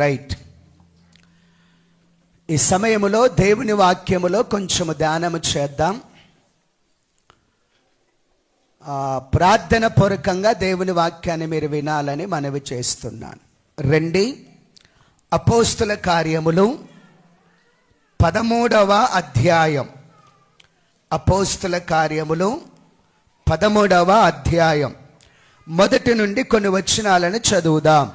Right. ఈ సమయములో దేవుని వాక్యములో కొంచెము ధ్యానము చేద్దాం. ప్రార్థన పూర్వకంగా దేవుని వాక్యాన్ని మీరు వినాలని మనవి చేస్తున్నాను. రండి, అపోస్తుల కార్యములు 13వ అధ్యాయం. అపోస్తుల కార్యములు 13వ అధ్యాయం మొదటి నుండి కొన్ని వచనాలను చదువుదాం.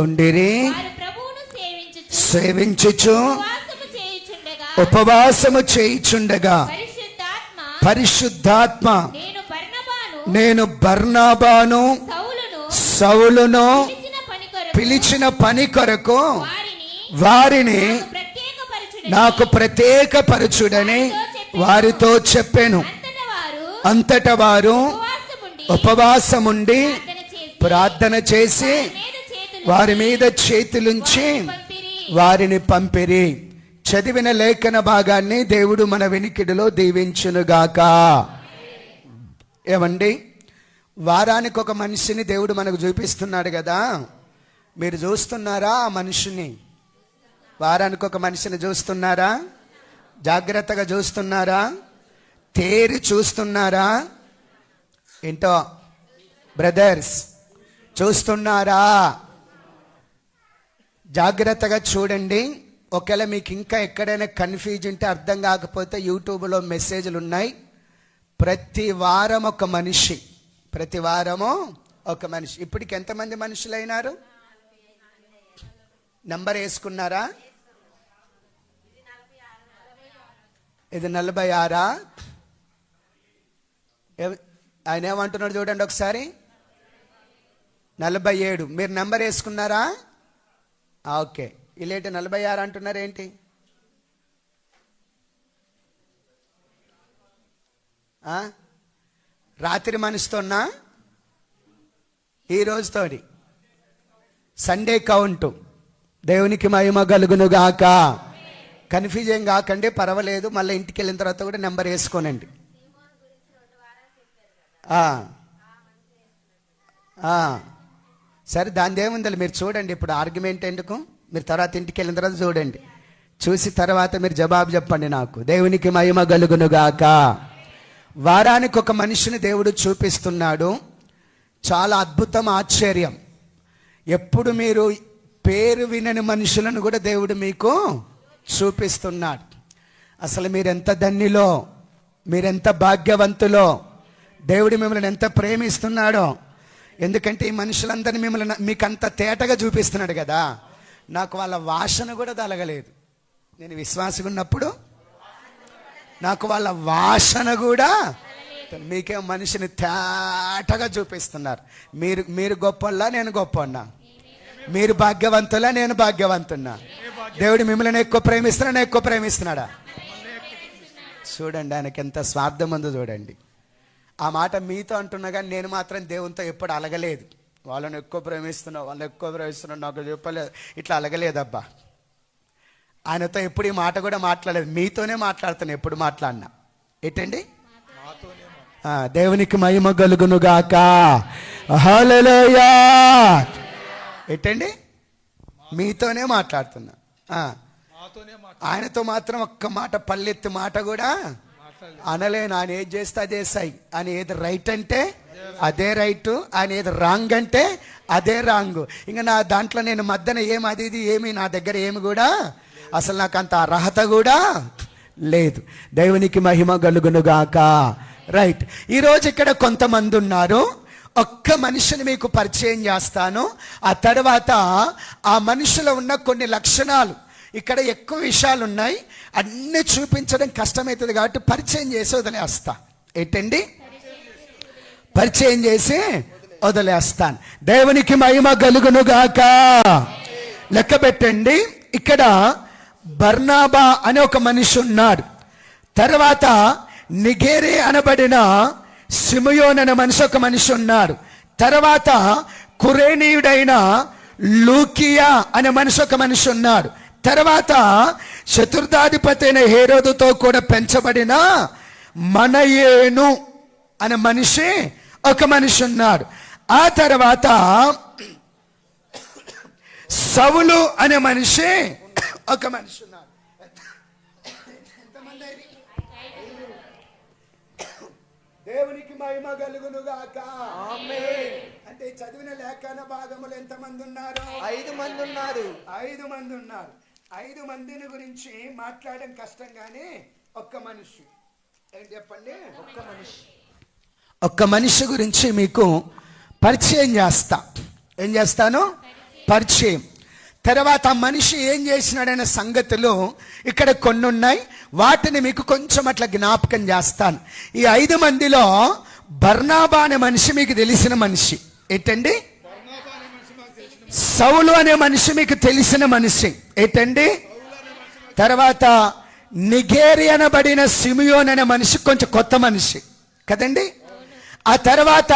ఉండిరి, సేవించుచు ఉపవాసము చేయుచుండగా పరిశుద్ధాత్మ నేను బర్నబాను సౌలును పిలిచిన పని కొరకు వారిని నాకు ప్రత్యేకపరచుడని వారితో చెప్పాను. అంతటా వారు ఉపవాసముండి ప్రార్థన చేసి వారి మీద చేతులుంచి వారిని పంపిరి. చదివిన లేఖన భాగాన్ని దేవుడు మన వినికిడిలో దీవించునుగాక. ఏమండి, వారానికి ఒక మనిషిని దేవుడు మనకు చూపిస్తున్నాడు కదా. మీరు చూస్తున్నారా ఆ మనిషిని? వారానికి ఒక మనిషిని చూస్తున్నారా? జాగ్రత్తగా చూస్తున్నారా? తేరి చూస్తున్నారా? ఏంటో బ్రదర్స్, చూస్తున్నారా? జాగ్రత్తగా చూడండి. ఒకవేళ మీకు ఇంకా ఎక్కడైనా కన్ఫ్యూజ్ ఉంటే, అర్థం కాకపోతే యూట్యూబ్లో మెసేజ్లు ఉన్నాయి. ప్రతి వారం ఒక మనిషి, ప్రతి వారము ఒక మనిషి. ఇప్పటికి ఎంతమంది మనుషులైనారు? నంబర్ వేసుకున్నారా? ఇది 46. ఆయన ఏమంటున్నాడు చూడండి ఒకసారి. 47. మీరు నంబర్ వేసుకున్నారా? ఓకే. ఇలేంటి 46 అంటున్నారు ఏంటి? రాత్రి మనిషితోన్నా, ఈ రోజుతోటి సండే కౌంటు. దేవునికి మహిమ కలుగునుగాక. కన్ఫ్యూజ్ ఏం కాకండి, పర్వాలేదు. మళ్ళీ ఇంటికి వెళ్ళిన తర్వాత కూడా నెంబర్ వేసుకోనండి. సరే, దాని ఏముంది, మీరు చూడండి. ఇప్పుడు ఆర్గ్యుమెంట్ ఎందుకు? మీరు తర్వాత ఇంటికి వెళ్ళిన తర్వాత చూడండి. చూసి తర్వాత మీరు జవాబు చెప్పండి నాకు. దేవునికి మహిమ కలుగునుగాక. వారానికి ఒక మనిషిని దేవుడు చూపిస్తున్నాడు. చాలా అద్భుతం, ఆశ్చర్యం. ఎప్పుడు మీరు పేరు వినని మనుషులను కూడా దేవుడు మీకు చూపిస్తున్నాడు. అసలు మీరెంత ధన్యులో, మీరెంత భాగ్యవంతులో, దేవుడు మిమ్మల్ని ఎంత ప్రేమిస్తున్నాడో. ఎందుకంటే ఈ మనుషులందరినీ మిమ్మల్ని మీకు అంత తేటగా చూపిస్తున్నాడు కదా. నాకు వాళ్ళ వాసన కూడా తలగలేదు. నేను విశ్వాసగా ఉన్నప్పుడు నాకు వాళ్ళ వాసన కూడా. మీకే మనిషిని తేటగా చూపిస్తున్నారు. మీరు గొప్పలా, నేను గొప్పన్నా. మీరు భాగ్యవంతులా, నేను భాగ్యవంతున్నా. దేవుడు మిమ్మల్ని ఎక్కువ ప్రేమిస్తున్నా, నేను ఎక్కువ ప్రేమిస్తున్నాడా? చూడండి, ఆయనకి ఎంత స్వార్థం ఉందో చూడండి. ఆ మాట మీతో అంటున్నా, కానీ నేను మాత్రం దేవునితో ఎప్పుడు అలగలేదు. వాళ్ళని ఎక్కువ ప్రేమిస్తున్నావు, వాళ్ళని ఎక్కువ ప్రేమిస్తున్నావు నాకు చెప్పలేదు, ఇట్లా అలగలేదబ్బా. ఆయనతో ఎప్పుడు ఈ మాట కూడా మాట్లాడలేదు. మీతోనే మాట్లాడుతున్నా. ఎప్పుడు మాట్లాడినా ఏంటండి? దేవునికి మహిమ కలుగునుగాక. హల్లెలూయా. ఏంటండి? మీతోనే మాట్లాడుతున్నా. ఆయనతో మాత్రం ఒక్క మాట, పల్లెత్తి మాట కూడా అనలేను. ఆయన ఏది చేస్తే అదే సై. ఆయన ఏది రైట్ అంటే అదే రైట్, ఆయన ఏది రాంగ్ అంటే అదే రాంగ్. ఇంకా నా దాంట్లో నేను మధ్యన ఏమి అది ఇది ఏమి నా దగ్గర ఏమి కూడా అసలు నాకు అంత అర్హత కూడా లేదు. దేవునికి మహిమ కలుగునుగాక. రైట్. ఈరోజు ఇక్కడ కొంతమంది ఉన్నారు. ఒక్క మనిషిని మీకు పరిచయం చేస్తాను. ఆ తర్వాత ఆ మనిషిలో ఉన్న కొన్ని లక్షణాలు, ఇక్కడ ఎక్కువ విషయాలు ఉన్నాయి, అన్నీ చూపించడం కష్టమవుతుంది కాబట్టి పరిచయం చేసి వదిలేస్తా. ఏంటండి? పరిచయం చేసి వదిలేస్తాను. దేవునికి మహిమ కలుగునుగాక. లెక్క పెట్టండి. ఇక్కడ బర్నబా అనే ఒక మనిషి ఉన్నాడు. తర్వాత నిగేరే అనబడిన సిమియోన్ అనే మనిషి ఒక మనిషి ఉన్నాడు. తర్వాత కురేనీయుడైన లూకియా అనే మనిషి ఒక మనిషి ఉన్నాడు. తర్వాత చతుర్థాధిపతి అయిన హేరోదుతో కూడా పెంచబడిన మనయేను అనే మనిషి ఒక మనిషి ఉన్నాడు. ఆ తర్వాత సౌలు అనే మనిషి ఒక మనిషి ఉన్నాడు. దేవునికి మహిమ కలుగును గాక. ఆమేన్. అంటే చదివిన లేఖన భాగములు ఎంతమంది ఉన్నారు? 5 మంది ఉన్నారు. 5 మంది ఉన్నారు. 5 మందిని గురించి మాట్లాడడం కష్టం, కానీ ఒక్క మనిషి ఏం చెప్పండి? ఒక్క మనిషి గురించి మీకు పరిచయం చేస్తా. ఏం చేస్తాను? పరిచయం. తర్వాత ఆ మనిషి ఏం చేసినాడనే సంగతులు ఇక్కడ కొన్ని ఉన్నాయి. వాటిని మీకు కొంచెం అట్లా జ్ఞాపకం చేస్తాను. ఈ 5 మందిలో బర్నాబా అనే మనిషి మీకు తెలిసిన మనిషి. ఏంటండి? సౌలు అనే మనిషి మీకు తెలిసిన మనిషి. ఏంటండి? తర్వాత నిగేరి అనబడిన సిమియోన్ అనే మనిషి కొంచెం కొత్త మనిషి కదండి. ఆ తర్వాత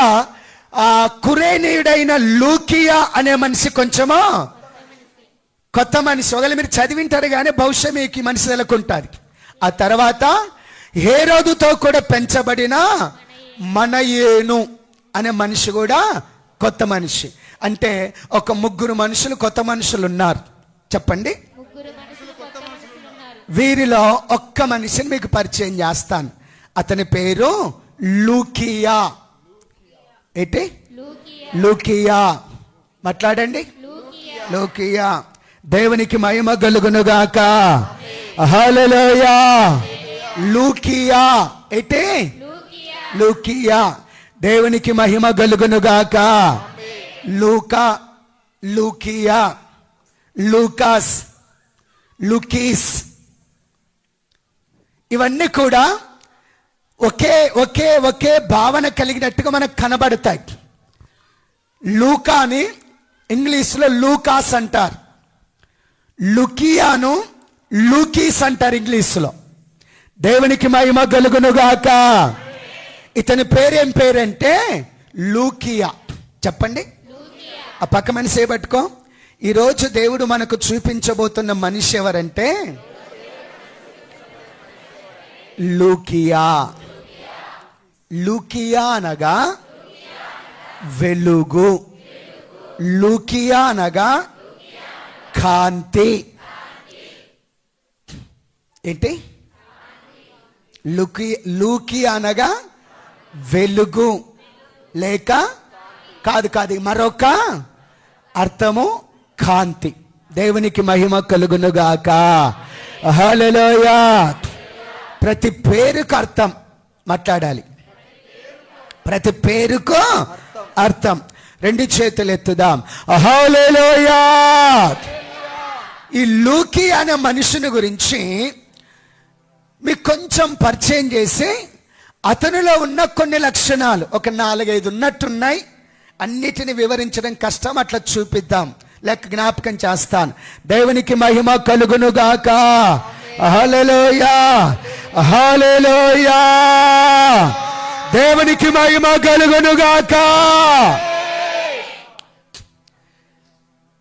కురేనీయుడైన లూకియా అనే మనిషి కొంచెమో కొత్త మనిషి. ఒకవేళ మీరు చదివింటారు కానీ బహుశా మీకు ఈ మనిషి తెలుకుంటుంది. ఆ తర్వాత హేరోదుతో కూడా పెంచబడిన మనయేను అనే మనిషి కూడా కొత్త మనిషి. అంటే ఒక 3 మనుషులు కొత్త మనుషులు ఉన్నారు. చెప్పండి. వీరిలో ఒక్క మనిషిని మీకు పరిచయం చేస్తాను. అతని పేరు లూకియా. ఏంటి? లూకియా. మాట్లాడండి. లూకియా. దేవునికి మహిమ కలుగునుగాక. హల్లెలూయా. లూకియా. ఏంటి? లూకియా. దేవునికి మహిమ కలుగునుగాక. లూకా, లూకియా, లూకాస్, లూకీస్, ఇవన్నీ కూడా ఒకే ఒకే ఒకే భావన కలిగినట్టుగా మనకు కనబడతాయి. లూకాని ఇంగ్లీష్లో లూకాస్ అంటారు. లుకియాను లూకీస్ అంటారు ఇంగ్లీష్లో. దేవునికి మహిమ కలుగునుగాక. ఇతని పేరేం పేరంటే లూకియా. చెప్పండి. ఆ పక్క మనిషి ఏపట్టుకో. ఈరోజు దేవుడు మనకు చూపించబోతున్న మనిషి ఎవరంటే లూకియా. లూకియా అనగా వెలుగు. లూకియా అనగా కాంతి. ఏంటి? లూకియా అనగా వెలుగు లేక కాదు మరొక అర్థము కాంతి. దేవునికి మహిమ కలుగునుగాక. హల్లెలూయా. ప్రతి పేరుకు అర్థం మాట్లాడాలి. ప్రతి పేరుకు అర్థం. 2 చేతులు ఎత్తుదాం. హల్లెలూయా. ఈ లూకి అనే మనుషుని గురించి మీకు కొంచెం పరిచయం చేసి అతనిలో ఉన్న కొన్ని లక్షణాలు ఒక 4-5 ఉన్నట్టున్నాయి. అన్నిటిని వివరించడం కష్టం, అట్లా చూపిద్దాం. లెక్క జ్ఞాపకం చేస్తాను. దేవునికి మహిమ కలుగునుగాక. హల్లెలూయా. హల్లెలూయా. దేవునికి మహిమ కలుగునుగాక.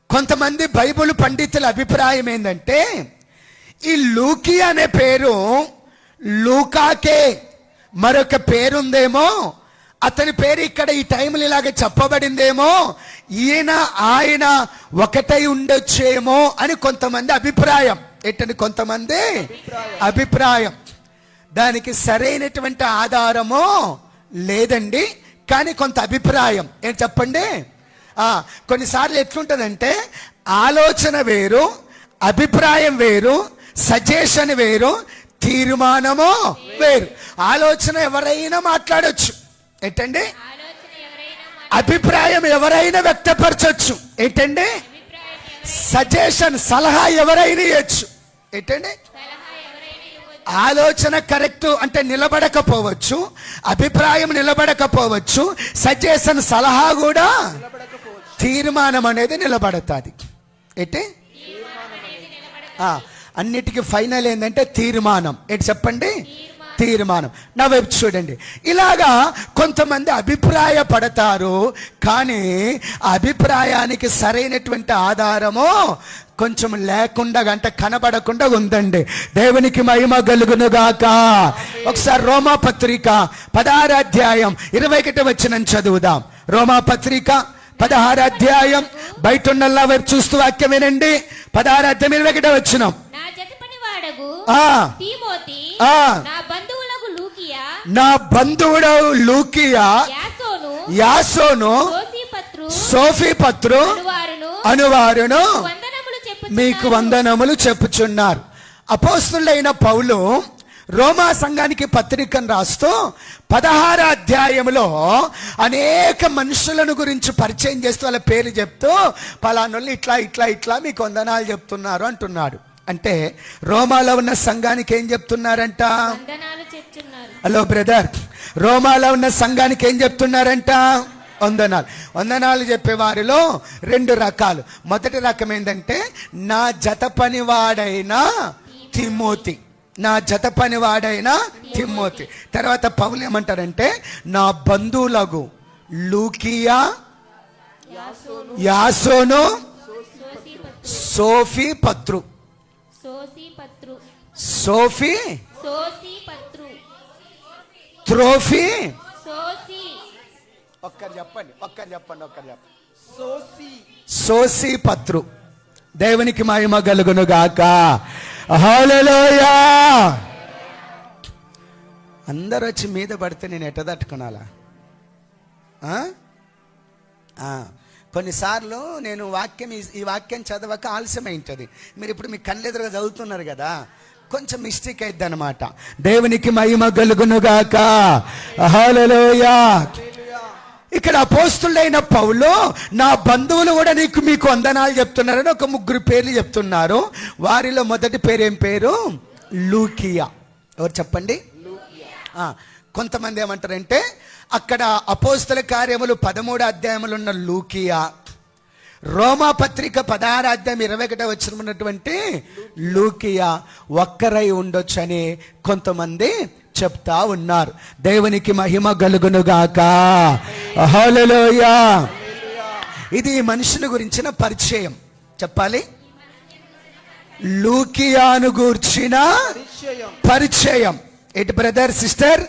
కొంతమంది బైబిల్ పండితుల అభిప్రాయం ఏంటంటే ఈ లూకి అనే పేరు లూకాకే మరొక పేరుందేమో, అతని పేరు ఇక్కడ ఈ టైంలో ఇలాగ చెప్పబడిందేమో, ఆయన ఒకటై ఉండొచ్చేమో అని కొంతమంది అభిప్రాయం. ఏంటంటే కొంతమంది అభిప్రాయం. దానికి సరైనటువంటి ఆధారమో లేదండి, కానీ కొంత అభిప్రాయం. ఏంటి చెప్పండి. కొన్నిసార్లు ఎట్లుంటుందంటే ఆలోచన వేరు, అభిప్రాయం వేరు, సజెషన్ వేరు, తీర్మానము వేరు. ఆలోచన ఎవరైనా మాట్లాడొచ్చు. ఏంటండి? అభిప్రాయం ఎవరైనా వ్యక్తపరచొచ్చు. ఏంటండి? సజెషన్ సలహా ఎవరైనా ఇవ్వచ్చు. ఏంటండి? ఆలోచన కరెక్ట్ అంటే నిలబడకపోవచ్చు, అభిప్రాయం నిలబడకపోవచ్చు, సజెషన్ సలహా కూడా, తీర్మానం అనేది నిలబడతాది. ఏంటి? అన్నిటికీ ఫైనల్ ఏంటంటే తీర్మానం. ఏంటి చెప్పండి? తీర్మానం. నా వైపు చూడండి. ఇలాగా కొంతమంది అభిప్రాయపడతారు, కానీ ఆ అభిప్రాయానికి సరైనటువంటి ఆధారము కొంచెం లేకుండా, అంటే కనబడకుండా ఉందండి. దేవునికి మహిమ కలుగునుగాక. ఒకసారి రోమా పత్రిక 16వ అధ్యాయం 21వ వచనం చదువుదాం. రోమా పత్రిక 16వ అధ్యాయం, బయట ఉన్న వైపు చూస్తూ వాక్యం వినండి. 16వ అధ్యాయం 21వ వచనం. నా జతపని వాడగు తీమోతి, నా బంధువులకు లూకియా, నా బంధువుడు లూకియా, యాసోను, సోఫీపత్రు అనువారును మీకు వందనములు చెప్పుచున్నారు. అపోస్తులైన పౌలు రోమా సంఘానికి పత్రికను రాస్తూ 16వ అధ్యాయంలో అనేక మనుషులను గురించి పరిచయం చేస్తూ వాళ్ళ పేరు చెప్తూ పలానోళ్ళు ఇట్లా ఇట్లా ఇట్లా మీకు వందనాలు చెప్తున్నారు అంటున్నాడు. అంటే రోమాలో ఉన్న సంఘానికి ఏం చెప్తున్నారంట? హలో బ్రదర్, రోమాలో ఉన్న సంఘానికి ఏం చెప్తున్నారంట? వందనాలు. వందనాలు చెప్పే వారిలో 2 రకాలు. మొదటి రకం ఏంటంటే నా జత పనివాడైన తిమోతి, నా జత పనివాడైన తిమోతి. తర్వాత పౌలు ఏమంటారంటే నా బంధువులకు లూకియా, యాసోను, సోఫీపత్రు. త్రోఫీ. ఒక్కరు చెప్పండి. సోసీపత్రు. దేవునికి మహిమ కలుగును గాక. హల్లెలూయా. అందరు వచ్చి మీద పడితే నేను ఎట్ట తట్టుకునాలా? కొన్నిసార్లు నేను ఈ వాక్యం చదవక ఆలస్యమైంటుంది. మీరు ఇప్పుడు మీ కళ్ళెదురుగా చదువుతున్నారు కదా, కొంచెం మిస్టేక్ అయిద్ది అనమాట. దేవునికి మహిమ కలుగును గాక. హల్లెలూయా. ఇక్కడ అపోస్తులైన పౌలు నా బంధువులు కూడా మీకు వందనాలు చెప్తున్నారని ఒక 3 పేర్లు చెప్తున్నారు. వారిలో మొదటి పేరు ఏం పేరు? లూకియా. ఎవరు చెప్పండి? కొంతమంది ఏమంటారంటే అక్కడ అపోస్తుల కార్యములు 13వ అధ్యాయములు ఉన్న లూకియా, రోమా పత్రిక 16వ అధ్యాయం 21వ వచనం ఉన్నటువంటి లూకియా ఒక్కరై ఉండొచ్చని కొంతమంది చెప్తా ఉన్నారు. దేవునికి మహిమ కలుగునుగాక. హల్లెలూయా. ఇది మనుషుల గురించిన పరిచయం. చెప్పాలి. లూకియాను గూర్చిన పరిచయం. ఏంటి బ్రదర్ సిస్టర్?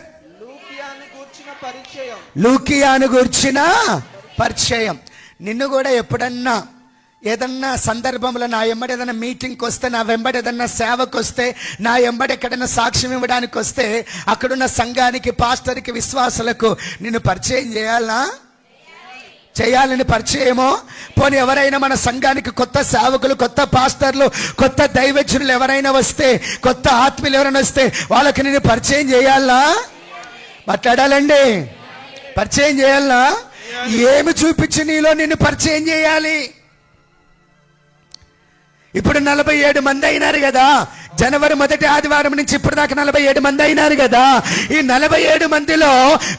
లూకియాను గూర్చిన పరిచయం. నిన్ను కూడా ఎప్పుడన్నా ఏదన్నా సందర్భంలో నా ఎంబడి ఏదైనా మీటింగ్కి వస్తే, నా వెంబడి ఏదన్నా సేవకు వస్తే, నా ఎంబడి ఎక్కడైనా సాక్ష్యం ఇవ్వడానికి వస్తే, అక్కడున్న సంఘానికి, పాస్టర్కి, విశ్వాసులకు నిన్ను పరిచయం చేయాలని పరిచయమో. పోనీ ఎవరైనా మన సంఘానికి కొత్త సేవకులు, కొత్త పాస్టర్లు, కొత్త దైవజనులు ఎవరైనా వస్తే, కొత్త ఆత్మీయులు ఎవరైనా వస్తే వాళ్ళకి నేను పరిచయం చేయాలా? మాట్లాడాలండి. పరిచయం చేయాలా? ఏమి చూపించి నీలో నిన్ను పరిచయం చేయాలి? ఇప్పుడు 47 మంది అయినారు కదా. జనవరి 1వ ఆదివారం నుంచి ఇప్పుడు దాకా 47 మంది అయినారు కదా. ఈ 47 మందిలో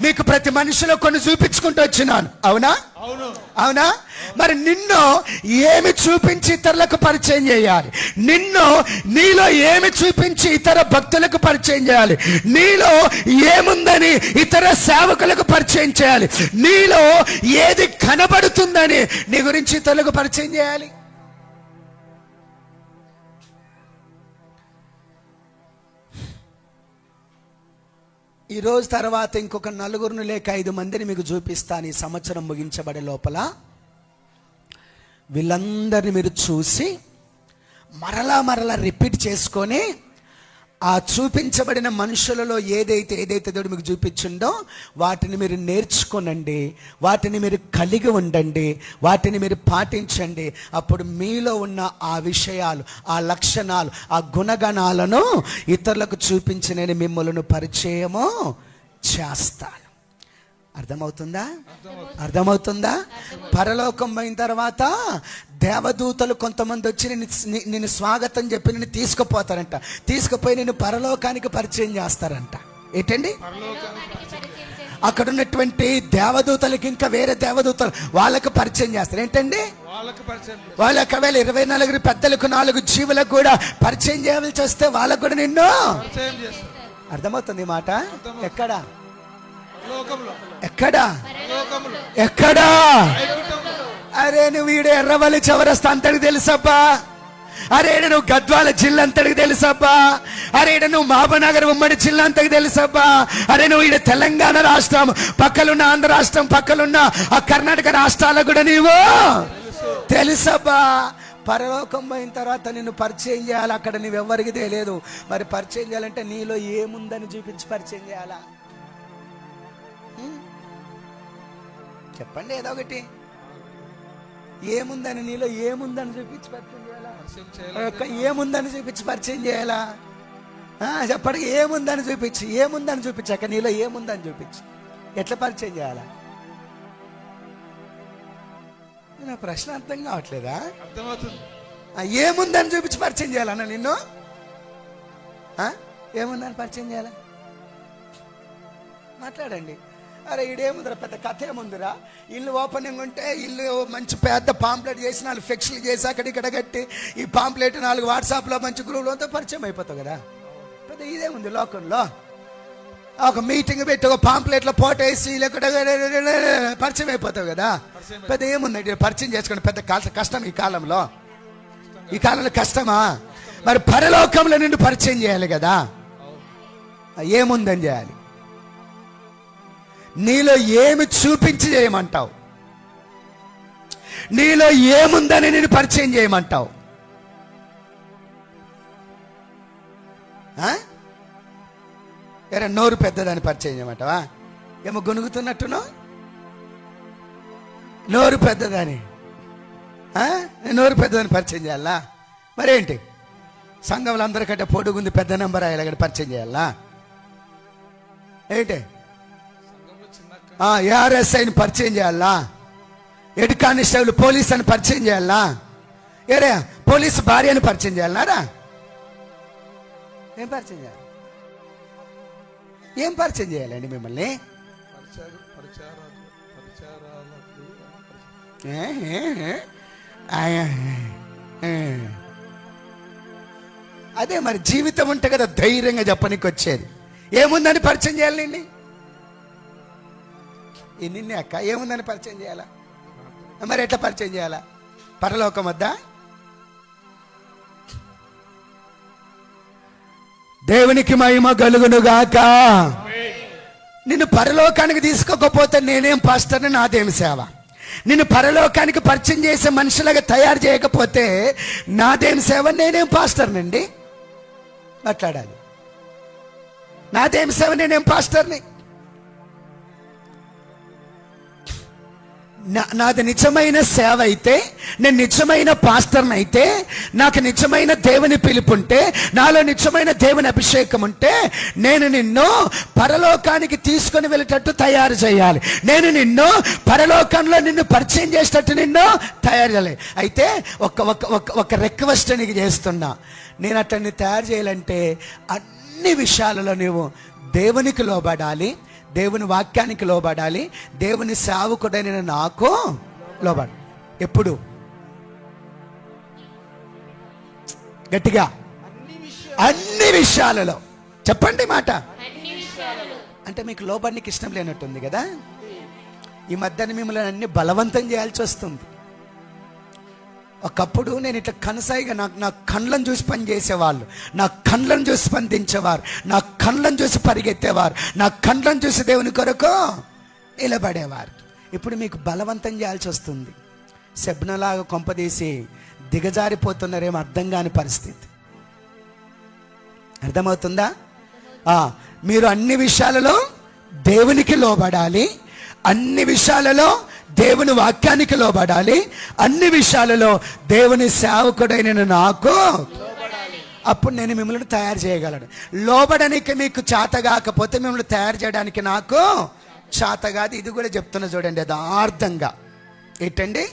మీకు ప్రతి మనిషిలో కొన్ని చూపించుకుంటూ వచ్చినాను. అవునా? అవునా? మరి నిన్ను ఏమి చూపించి ఇతరులకు పరిచయం చేయాలి? నీలో ఏమి చూపించి ఇతర భక్తులకు పరిచయం చేయాలి? నీలో ఏముందని ఇతర సేవకులకు పరిచయం చేయాలి? నీలో ఏది కనబడుతుందని నీ గురించి ఇతరులకు పరిచయం చేయాలి? ఈ రోజు తర్వాత ఇంకొక 4 లేక 5 మందిని మీకు చూపిస్తాను. ఈ సంవత్సరం ముగించబడే లోపల వీళ్ళందరినీ మీరు చూసి మరలా రిపీట్ చేసుకొని ఆ చూపించబడిన మనుషులలో ఏదైతే దేవుడు మీకు చూపించిండో వాటిని మీరు నేర్చుకోనండి, వాటిని మీరు కలిగి ఉండండి, వాటిని మీరు పాటించండి. అప్పుడు మీలో ఉన్న ఆ విషయాలు, ఆ లక్షణాలు, ఆ గుణగణాలను ఇతరులకు చూపించి నేను మిమ్మల్ని పరిచయము చేస్తాను. అర్థమవుతుందా? పరలోకం అయిన తర్వాత దేవదూతలు కొంతమంది వచ్చి నిన్ను స్వాగతం చెప్పి నిన్ను తీసుకుపోతారంట. తీసుకుపోయి నిన్ను పరలోకానికి పరిచయం చేస్తారంట. ఏంటండి? అక్కడ ఉన్నటువంటి దేవదూతలకి ఇంకా వేరే దేవదూతలు వాళ్ళకు పరిచయం చేస్తారు. ఏంటండి? వాళ్ళకి 24 పెద్దలకు 4 జీవులకు కూడా పరిచయం చేయవలసి వస్తే వాళ్ళకు కూడా నిన్ను అర్థమవుతుంది ఈ మాట? ఎక్కడ లోకంలో ఎక్కడా లోకంలో ఎక్కడా? వైకుంఠంలో. అరే నువ్వు ఈడ ఎర్రవల్లి చౌరస్తా అంతటికి తెలుసబ్బా. అరే ఈడ నువ్వు గద్వాల జిల్లా అంతటికి తెలుసబ్బా. అరే ఈడ నువ్వు మహబూబ్నగర్ ఉమ్మడి జిల్లా అంతకి తెలుసబ్బా. అరే నువ్వు ఈడ తెలంగాణ రాష్ట్రం పక్కలున్న ఆంధ్ర రాష్ట్రం పక్కలున్న ఆ కర్ణాటక రాష్ట్రాలకు కూడా నీవు తెలుసబ్బా. పరలోకం పోయిన తర్వాత నిన్ను పరిచయం చేయాలి. అక్కడ నువ్వెవ్వరికి తెలియదు. మరి పరిచయం చేయాలంటే నీలో ఏముందని చూపించి పరిచయం చేయాలా? చెప్పండి ఏదో ఒకటి. ఏముందని, నీలో ఏముందని చూపించి పరిచయం చేయాలా? ఏముందని చూపించి పరిచయం చేయాలా? చెప్పండి. ఏముందని చూపించి, ఏముందని చూపించాక నీలో ఏముందని చూపించి ఎట్లా పరిచయం చేయాలా? నా ప్రశ్న అర్థం కావట్లేదా? అర్థమవుతుంది. ఏముందని చూపించి పరిచయం చేయాలన్నా నిన్ను? ఏముందని పరిచయం చేయాలా? మాట్లాడండి. అరే ఈడేముందిరా, పెద్ద కథ ఏముందిరా, ఇల్లు ఓపెనింగ్ ఉంటే ఇల్లు మంచి పెద్ద పాంప్లెట్ చేసి 4 ఫ్లెక్స్లు చేసి అక్కడ ఇక్కడ కట్టి ఈ పాంప్లెట్ 4 వాట్సాప్లో మంచి గ్రూప్లో పరిచయం అయిపోతావు కదా. పెద్ద ఇదేముంది లోకంలో? ఒక మీటింగ్ పెట్టి ఒక పాంప్లెట్లో పోటేసి లేకుండా పరిచయం అయిపోతావు కదా. పెద్ద ఏముంది పరిచయం చేసుకోండి? పెద్ద కష్టం ఈ కాలంలో. ఈ కాలంలో కష్టమా? మరి పరలోకంలో నిన్ను పరిచయం చేయాలి కదా. ఏముందని చేయాలి? నీలో ఏమి చూపించి చేయమంటావు? నీలో ఏముందని నేను పరిచయం చేయమంటావు? ఎరా నోరు పెద్దదని పరిచయం చేయమంటావా? ఏమో గొనుగుతున్నట్టునో నోరు పెద్దదని, నోరు పెద్దదని పరిచయం చేయాలా? మరేంటి సంఘంలో అందరికంటే పొడుగుంది పెద్ద నెంబర్ అయ్యేలాగా పరిచయం చేయాలా? ఏంటి ఏఆర్ఎస్ఐని పరిచయం చేయాలా? హెడ్ కానిస్టేబుల్ పోలీస్ అని పరిచయం చేయాలా? ఏరే పోలీసు భార్య అని పరిచయం చేయాలన్నారా? ఏం పరిచయం చేయాలి? ఏం పరిచయం చేయాలండి మిమ్మల్ని? అదే మరి జీవితం ఉంటే కదా ధైర్యంగా చెప్పనికి వచ్చేది. ఏముందని పరిచయం చేయాలండి? నిన్నే అక్క ఏముందని పరిచయం చేయాలా? మరి ఎట్లా పరిచయం చేయాలా? పరలోకం వద్దా? దేవునికి మహిమ కలుగునుగాక. నిన్ను పరలోకానికి తీసుకోకపోతే నేనేం పాస్టర్ని, నాదేం సేవ? నిన్ను పరలోకానికి పరిచయం చేసే మనుషులాగా తయారు చేయకపోతే నాదేం సేవ, నేనేం పాస్టర్నండి? మాట్లాడాలి. నాదేం సేవ, నేనేం పాస్టర్ని? నాది నిజమైన సేవ అయితే, నేను నిజమైన పాస్టర్ని అయితే, నాకు నిజమైన దేవుని పిలుపుంటే, నాలో నిజమైన దేవుని అభిషేకం ఉంటే, నేను నిన్ను పరలోకానికి తీసుకొని వెళ్ళేటట్టు తయారు చేయాలి. నేను నిన్ను పరలోకంలో నిన్ను పరిచయం చేసేటట్టు నిన్ను తయారు చేయాలి. అయితే ఒక రిక్వెస్ట్ నీకు చేస్తున్నా. నేను అట్లా తయారు చేయాలంటే అన్ని విషయాలలో నీవు దేవునికి లోబడాలి, దేవుని వాక్యానికి లోబడాలి, దేవుని సేవకుడైన నాకు లోబడాలి. ఎప్పుడు? గట్టిగా అన్ని విషయాలలో చెప్పండి మాట. అంటే మీకు లోబడికి ఇష్టం లేనట్టుంది కదా. ఈ మధ్యన మిమ్మల్ని అన్ని బలవంతం చేయాల్సి వస్తుంది. ఒకప్పుడు నేను ఇట్లా కనసాయిగా నా కళ్ళను చూసి పని చేసేవాళ్ళు, నా కళ్ళను చూసి స్పందించేవారు, నా కళ్ళను చూసి పరిగెత్తేవారు, నా కళ్ళను చూసి దేవుని కొరకు నిలబడేవారు. ఇప్పుడు మీకు బలవంతం చేయాల్సి వస్తుంది. శబ్నలాగా కొంపదీసి దిగజారిపోతున్నారేమో అర్థం కాని పరిస్థితి. అర్థమవుతుందా? మీరు అన్ని విషయాలలో దేవునికి లోబడాలి, అన్ని విషయాలలో దేవుని వాక్యానికి లోబడాలి, అన్ని విషయాలలో దేవుని సేవకుడైన నాకు. అప్పుడు నేను మిమ్మల్ని తయారు చేయగలను. లోబడానికి మీకు చేత కాకపోతే మిమ్మల్ని తయారు చేయడానికి నాకు చేత కాదు. ఇది కూడా చెప్తున్నా చూడండి యథార్థంగా. ఏంటండి?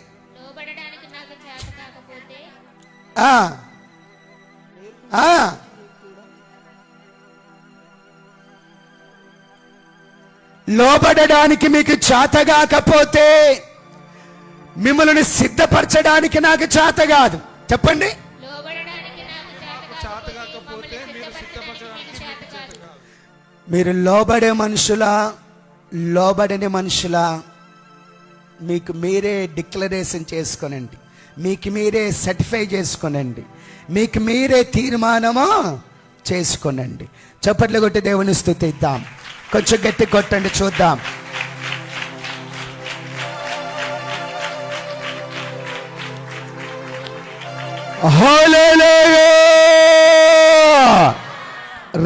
లోబడడానికి మీకు చేతగాకపోతే మిమ్మల్ని సిద్ధపరచడానికి నాకు చేత కాదు. చెప్పండి. మీరు లోబడే మనుషులా, లోబడని మనుషులా, మీకు మీరే డిక్లరేషన్ చేసుకోనండి, మీకు మీరే సర్టిఫై చేసుకోనండి, మీకు మీరే తీర్మానము చేసుకోనండి. చప్పట్లు కొట్టి దేవుని స్తుతిద్దాం. కొంచెం గట్టి కొట్టండి చూద్దాం.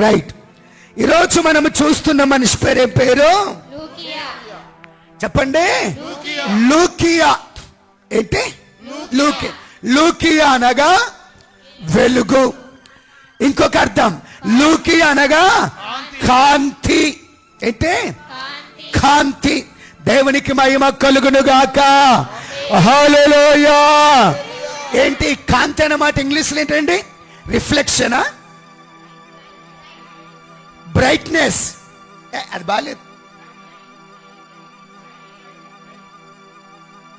రైట్. ఈరోజు మనము చూస్తున్న మనిషి పేరేం పేరు? లూకియా. చెప్పండి. లూకియా. ఏంటి? లూకియా. లూకియా అనగా వెలుగు. ఇంకొక అర్థం లూకియా అనగా కాంతి. ఏంటి? కాంతి. దేవునికి మహిమ కలుగునుగాక. హల్లెలూయా. ఏంటి కాంతి అన్నమాట ఇంగ్లీష్లో ఏంటండి? రిఫ్లెక్షనా? బ్రైట్నెస్? అది బాగాలేదు.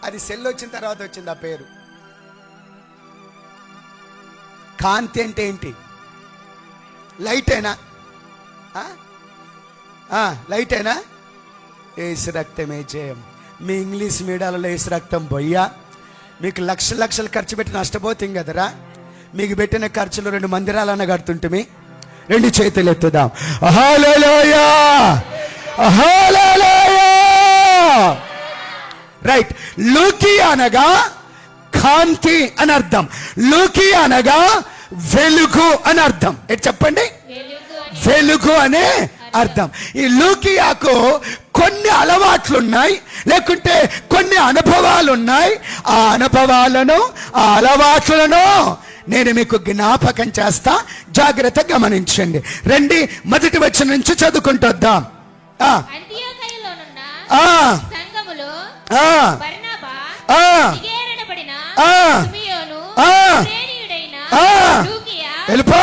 అది సెల్ వచ్చిన తర్వాత వచ్చింది ఆ పేరు. కాంతి అంటే ఏంటి? లైటేనా? లైటేనా? ఏసు రక్తమే జయం. మీ ఇంగ్లీష్ మీడియాలలో ఏసు రక్తం బొయ్యా. మీకు లక్షలు ఖర్చు పెట్టి నష్టపోతాం కదరా. మీకు పెట్టిన ఖర్చులు 2 మందిరాలన్న కడుతుంటే 2 చేతులు ఎత్తుదాం. హల్లెలూయా, హల్లెలూయా. రైట్. లూకియా అనగా కాంతి అని అర్థం. లూకియా అనగా వెలుగు అని అర్థం. చెప్పండి. వెలుగు అనే అర్థం. ఈ లూకియాకు కొన్ని అలవాట్లున్నాయి, లేకుంటే కొన్ని అనుభవాలు ఉన్నాయి. ఆ అనుభవాలను, ఆ అలవాట్లను నేను మీకు జ్ఞాపకం చేస్తా. జాగ్రత్త గమనించండి. రండి, మొదటి వచనం నుంచి చదువుకుంటూ వద్దాం. వెళ్ళిపో.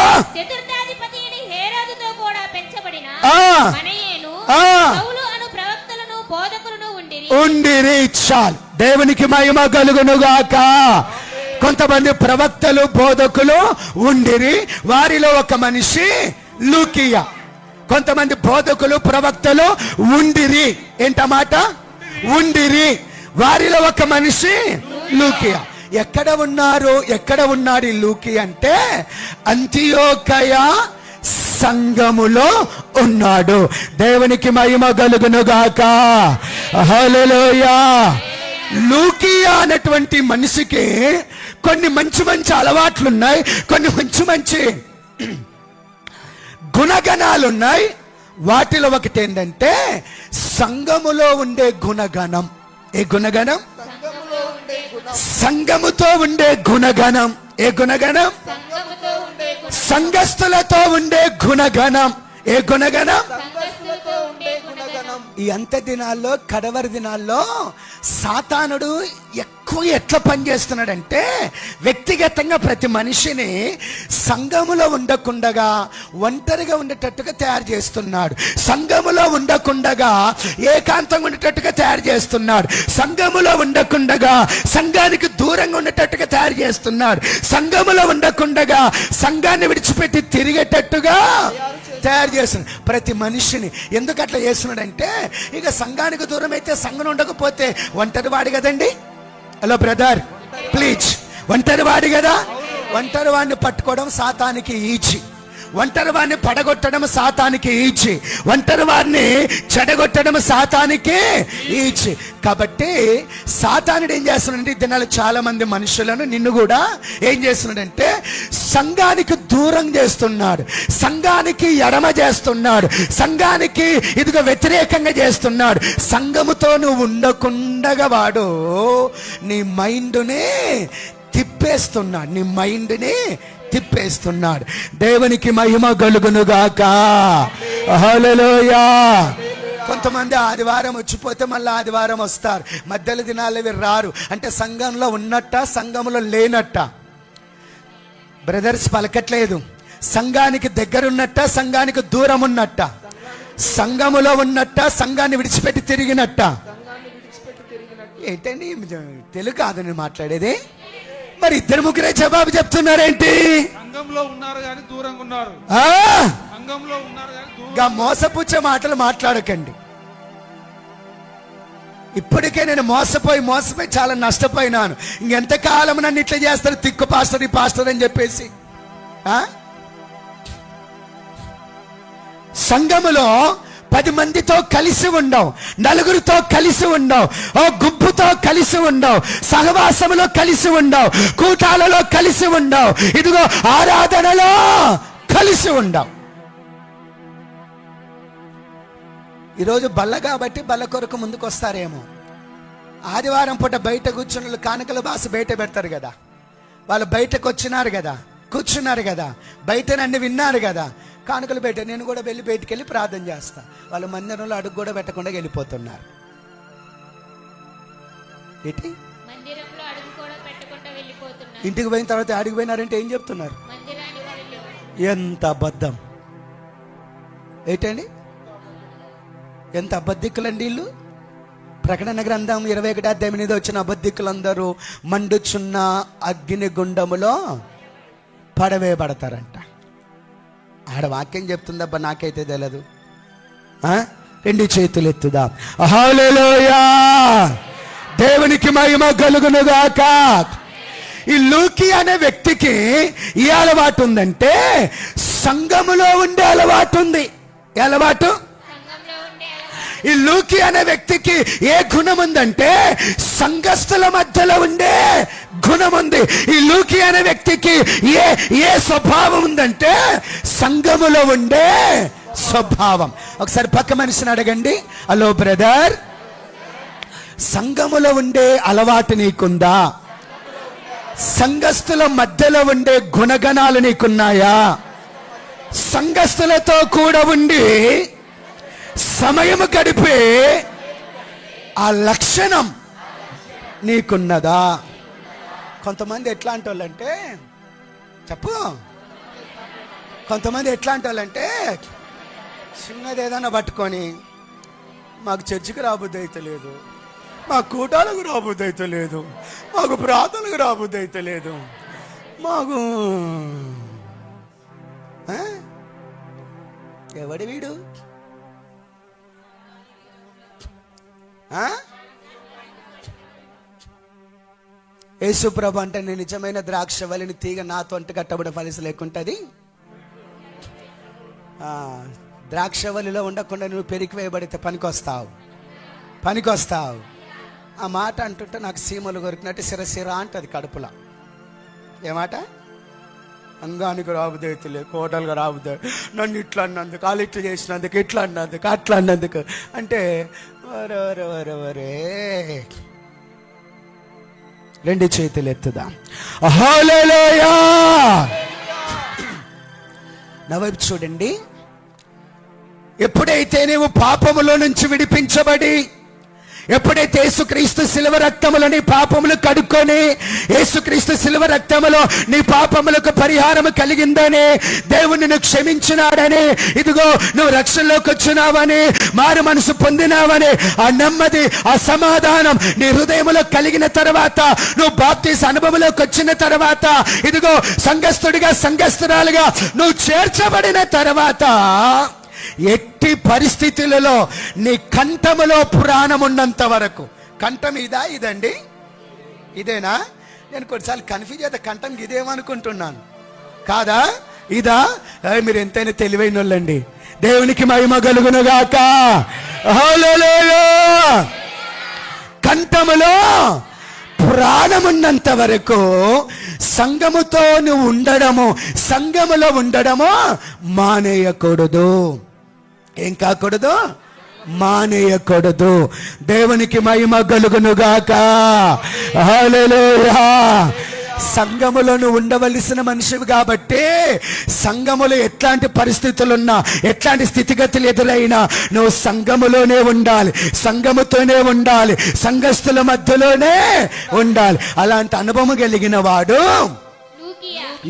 ఉండిరి. చాలు. దేవునికి మహిమ కలుగునుగాక. కొంతమంది ప్రవక్తలు, బోధకులు ఉండిరి. వారిలో ఒక మనిషి లూకియా. కొంతమంది బోధకులు, ప్రవక్తలు ఉండిరి. ఏంటమాట? ఉండిరి. వారిలో ఒక మనిషి లూకియా. ఎక్కడ ఉన్నారు? ఎక్కడ ఉన్నాడు ఈ లూకియా అంటే అంతియోకయ సంఘములో ఉన్నాడు. దేవునికి మహిమ కలుగునుగాక. హల్లెలూయా. లూకియా అనేటువంటి మనిషికి కొన్ని మంచి అలవాట్లు ఉన్నాయి, కొన్ని మంచి గుణగణాలు ఉన్నాయి. వాటిలో ఒకటి ఏంటంటే సంఘములో ఉండే గుణగణం. ఏ గుణగణం? సంఘముతో ఉండే గుణగణం. ఏ గుణగణం? సంఘస్థులతో ఉండే గుణగణం. ఏ గుణగణం? ఈ అంత్య దినాల్లో, కడవరి దినాల్లో సాతానుడు ఎక్కువ ఎట్లా పనిచేస్తున్నాడంటే వ్యక్తిగతంగా ప్రతి మనిషిని సంఘములో ఉండకుండగా ఒంటరిగా ఉండేటట్టుగా తయారు చేస్తున్నాడు. సంఘములో ఉండకుండగా ఏకాంతంగా ఉండేటట్టుగా తయారు చేస్తున్నాడు. సంఘములో ఉండకుండగా సంఘానికి దూరంగా ఉండేటట్టుగా తయారు చేస్తున్నాడు. సంఘములో ఉండకుండగా సంఘాన్ని విడిచిపెట్టి తిరిగేటట్టుగా తయారు చేస్తున్నాడు ప్రతి మనిషిని. ఎందుకు అట్లా చేస్తున్నాడంటే ఇక సంఘానికి దూరం అయితే, సంఘం ఉండకపోతే ఒంటరి వాడి కదండి. Hello brother, please. ఒంటరి వాడి కదా. ఒంటరి వాడిని పట్టుకోవడం సాతానికి ఈజీ. ఒంటరి వాడిని పడగొట్టడం సాతానికి ఈజీ. ఒంటరి వాడిని చెడగొట్టడం సాతానికి ఈజీ. కాబట్టి సాతానుడు ఏం చేస్తున్నాడంటే దినాలు చాలా మంది మనుషులను, నిన్ను కూడా ఏం చేస్తున్నాడంటే సంఘానికి దూరం చేస్తున్నాడు, సంఘానికి ఎడమ చేస్తున్నాడు, సంఘానికి ఇదిగో వ్యతిరేకంగా చేస్తున్నాడు. సంఘముతో నువ్వు ఉండకుండగా వాడు నీ మైండ్ని తిప్పేస్తున్నాడు. నీ మైండ్ని తిప్పేస్తున్నాడు. దేవునికి మహిమ కలుగునుగాక. హల్లెలూయా. కొంతమంది ఆదివారం వచ్చిపోతే మళ్ళీ ఆదివారం వస్తారు, మధ్యలో దినాలు ఇవి రారు. అంటే సంఘంలో ఉన్నట్ట, సంఘంలో లేనట్ట. బ్రదర్స్ పలకట్లేదు. సంఘానికి దగ్గర ఉన్నట్ట, సంఘానికి దూరం ఉన్నట్ట. సంఘములో ఉన్నట్ట, సంఘాన్ని విడిచిపెట్టి తిరిగినట్ట. ఏంటండి తెలుగు కాదు నేను మాట్లాడేది. మరి 2-3 జవాబు చెప్తున్నారేంటి? సంఘంలో ఉన్నారు కానీ దూరంగా ఉన్నారు. సంఘంలో ఉన్నారు కానీ గా మోసపుచ్చే మాటలు మాట్లాడకండి. ఇప్పటికే నేను మోసపోయి చాలా నష్టపోయినాను. ఇంకెంతకాలం నన్ను ఇట్లా చేస్తారు, తిక్కు పాస్టర్, ఈ పాస్టర్ అని చెప్పేసి. సంఘములో 10 మందితో కలిసి ఉండవు, నలుగురితో కలిసి ఉండవు, ఓ గుంపుతో కలిసి ఉండవు, సహవాసములో కలిసి ఉండవు, కూటాలలో కలిసి ఉండవు, ఇదిగో ఆరాధనలో కలిసి ఉండవు. ఈరోజు బల్ల కాబట్టి బల్ల కొరకు ముందుకు వస్తారేమో. ఆదివారం పూట బయట కూర్చున్న కానుకల బాసు బయట పెడతారు కదా, వాళ్ళు బయటకు వచ్చినారు కదా, కూర్చున్నారు కదా, బయట నన్ను విన్నారు కదా, కానుకలు బయట. నేను కూడా వెళ్ళి బయటికి వెళ్ళి ప్రార్థన చేస్తా. వాళ్ళు మందిరంలో అడుగు కూడా పెట్టకుండా వెళ్ళిపోతున్నారు. ఏంటి మందిరంలో అడుగు కూడా పెట్టకుండా వెళ్ళిపోతున్నారు. ఇంటికి పోయిన తర్వాత అడిగి పోయినారంటే ఏం చెప్తున్నారు? ఎంత అబద్ధం! ఏంటండి, ఎంత అబద్ధికులండి వీళ్ళు. ప్రకటన గ్రంథం 21:8 వచ్చిన అబద్ధికులందరూ మండుచున్న అగ్ని గుండములో పడవేయబడతారంట. ఆడ వాక్యం చెప్తుందబ్బా, నాకైతే తెలియదు. 2 చేతులు ఎత్తుదా. హల్లెలూయా, దేవునికి మహిమ కలుగునుగాక. ఈ లూకి అనే వ్యక్తికి ఏ అలవాటు ఉందంటే సంఘములో ఉండే అలవాటు ఉంది. ఏ అలవాటు? ఈ లూకి అనే వ్యక్తికి ఏ గుణం ఉందంటే సంఘస్థుల మధ్యలో ఉండే గుణం ఉంది. ఈ లూకి అనే వ్యక్తికి ఏ స్వభావం ఉందంటే సంఘములో ఉండే స్వభావం. ఒకసారి పక్క మనిషిని అడగండి, హలో బ్రదర్, సంఘములో ఉండే అలవాటు నీకుందా? సంఘస్థుల మధ్యలో ఉండే గుణగణాలు నీకున్నాయా? సంఘస్థులతో కూడా ఉండి సమయము గడిపే ఆ లక్షణం నీకున్నదా? కొంతమంది ఎట్లాంటి వాళ్ళంటే చెప్పు, కొంతమంది ఎట్లాంటి వాళ్ళంటే చిన్నది ఏదైనా పట్టుకొని మాకు చర్చికి రాబుద్ది అయితే లేదు, మా కూటాలకు రాబుద్ది అయితే లేదు, మాకు ప్రార్థనలకు రాబుద్ది అయితే లేదు, మాకు ఎవడి వీడు? యేసుప్రభు అంటే నేను నిజమైన ద్రాక్షవల్లిని, తీగ నాతో అంటు కట్టబడి ఫలించలేకుంటది. ద్రాక్షవల్లిలో ఉండకుండా నువ్వు పెరికి వేయబడితే పనికొస్తావు. ఆ మాట అంటుంటే నాకు సీమలు కొరికినట్టు సిరసిర అంటది కడుపులో. ఏమాట? అంగానికి రాబుదైతులే, కోటలుగా రాబుదే, నన్ను ఇట్లా అన్నందుకు, వాళ్ళు ఇట్లా చేసినందుకు, ఇట్లా అన్నందుకు, అట్లా అన్నందుకు అంటే వరే 2 చేతులు ఎత్తుదా. హల్లెలూయా. నా వైపు చూడండి. ఎప్పుడైతే నీవు పాపములో నుంచి విడిపించబడి, ఎప్పుడైతే యేసుక్రీస్తు శిలువ రక్తములో నీ పాపములు కడుక్కొని, యేసుక్రీస్తు శిలువ రక్తములో నీ పాపములకు పరిహారము కలిగిందని, దేవుని నిన్ను క్షమించినాడని, ఇదిగో నువ్వు రక్షణలోకి వచ్చినావని, మారు మనసు పొందినావని, ఆ నెమ్మది, ఆ సమాధానం నీ హృదయములో కలిగిన తర్వాత, నువ్వు బాప్తీసు అనుభవంలోకి వచ్చిన తర్వాత, ఇదిగో సంఘస్థుడిగా సంఘస్థురాలుగా నువ్వు చేర్చబడిన తర్వాత, ఎట్టి పరిస్థితులలో నీ కంఠములో ప్రాణం ఉన్నంత వరకు. కంఠం ఇదండి, ఇదేనా? నేను కొన్నిసార్లు కన్ఫ్యూజ్ అయితే కంఠం ఇదేమనుకుంటున్నాను. కాదా? ఇదా? మీరు ఎంతైనా తెలివైన వాళ్ళండి. దేవునికి మహిమ కలుగునుగాక. హల్లెలూయా. కంఠములో ప్రాణమున్నంత వరకు సంఘముతో నువ్వు ఉండడము, సంఘములో ఉండడము మానేయకూడదు. ఏం కాకూడదు? మానేయకూడదు. దేవునికి మహిమ కలుగునుగాక. హల్లెలూయా. సంఘములో నువ్వు ఉండవలసిన మనిషివి కాబట్టి, సంఘములో ఎట్లాంటి పరిస్థితులున్నా, ఎట్లాంటి స్థితిగతులు ఎదురైనా నువ్వు సంఘములోనే ఉండాలి, సంఘముతోనే ఉండాలి, సంఘస్థుల మధ్యలోనే ఉండాలి. అలాంటి అనుభవం కలిగిన వాడు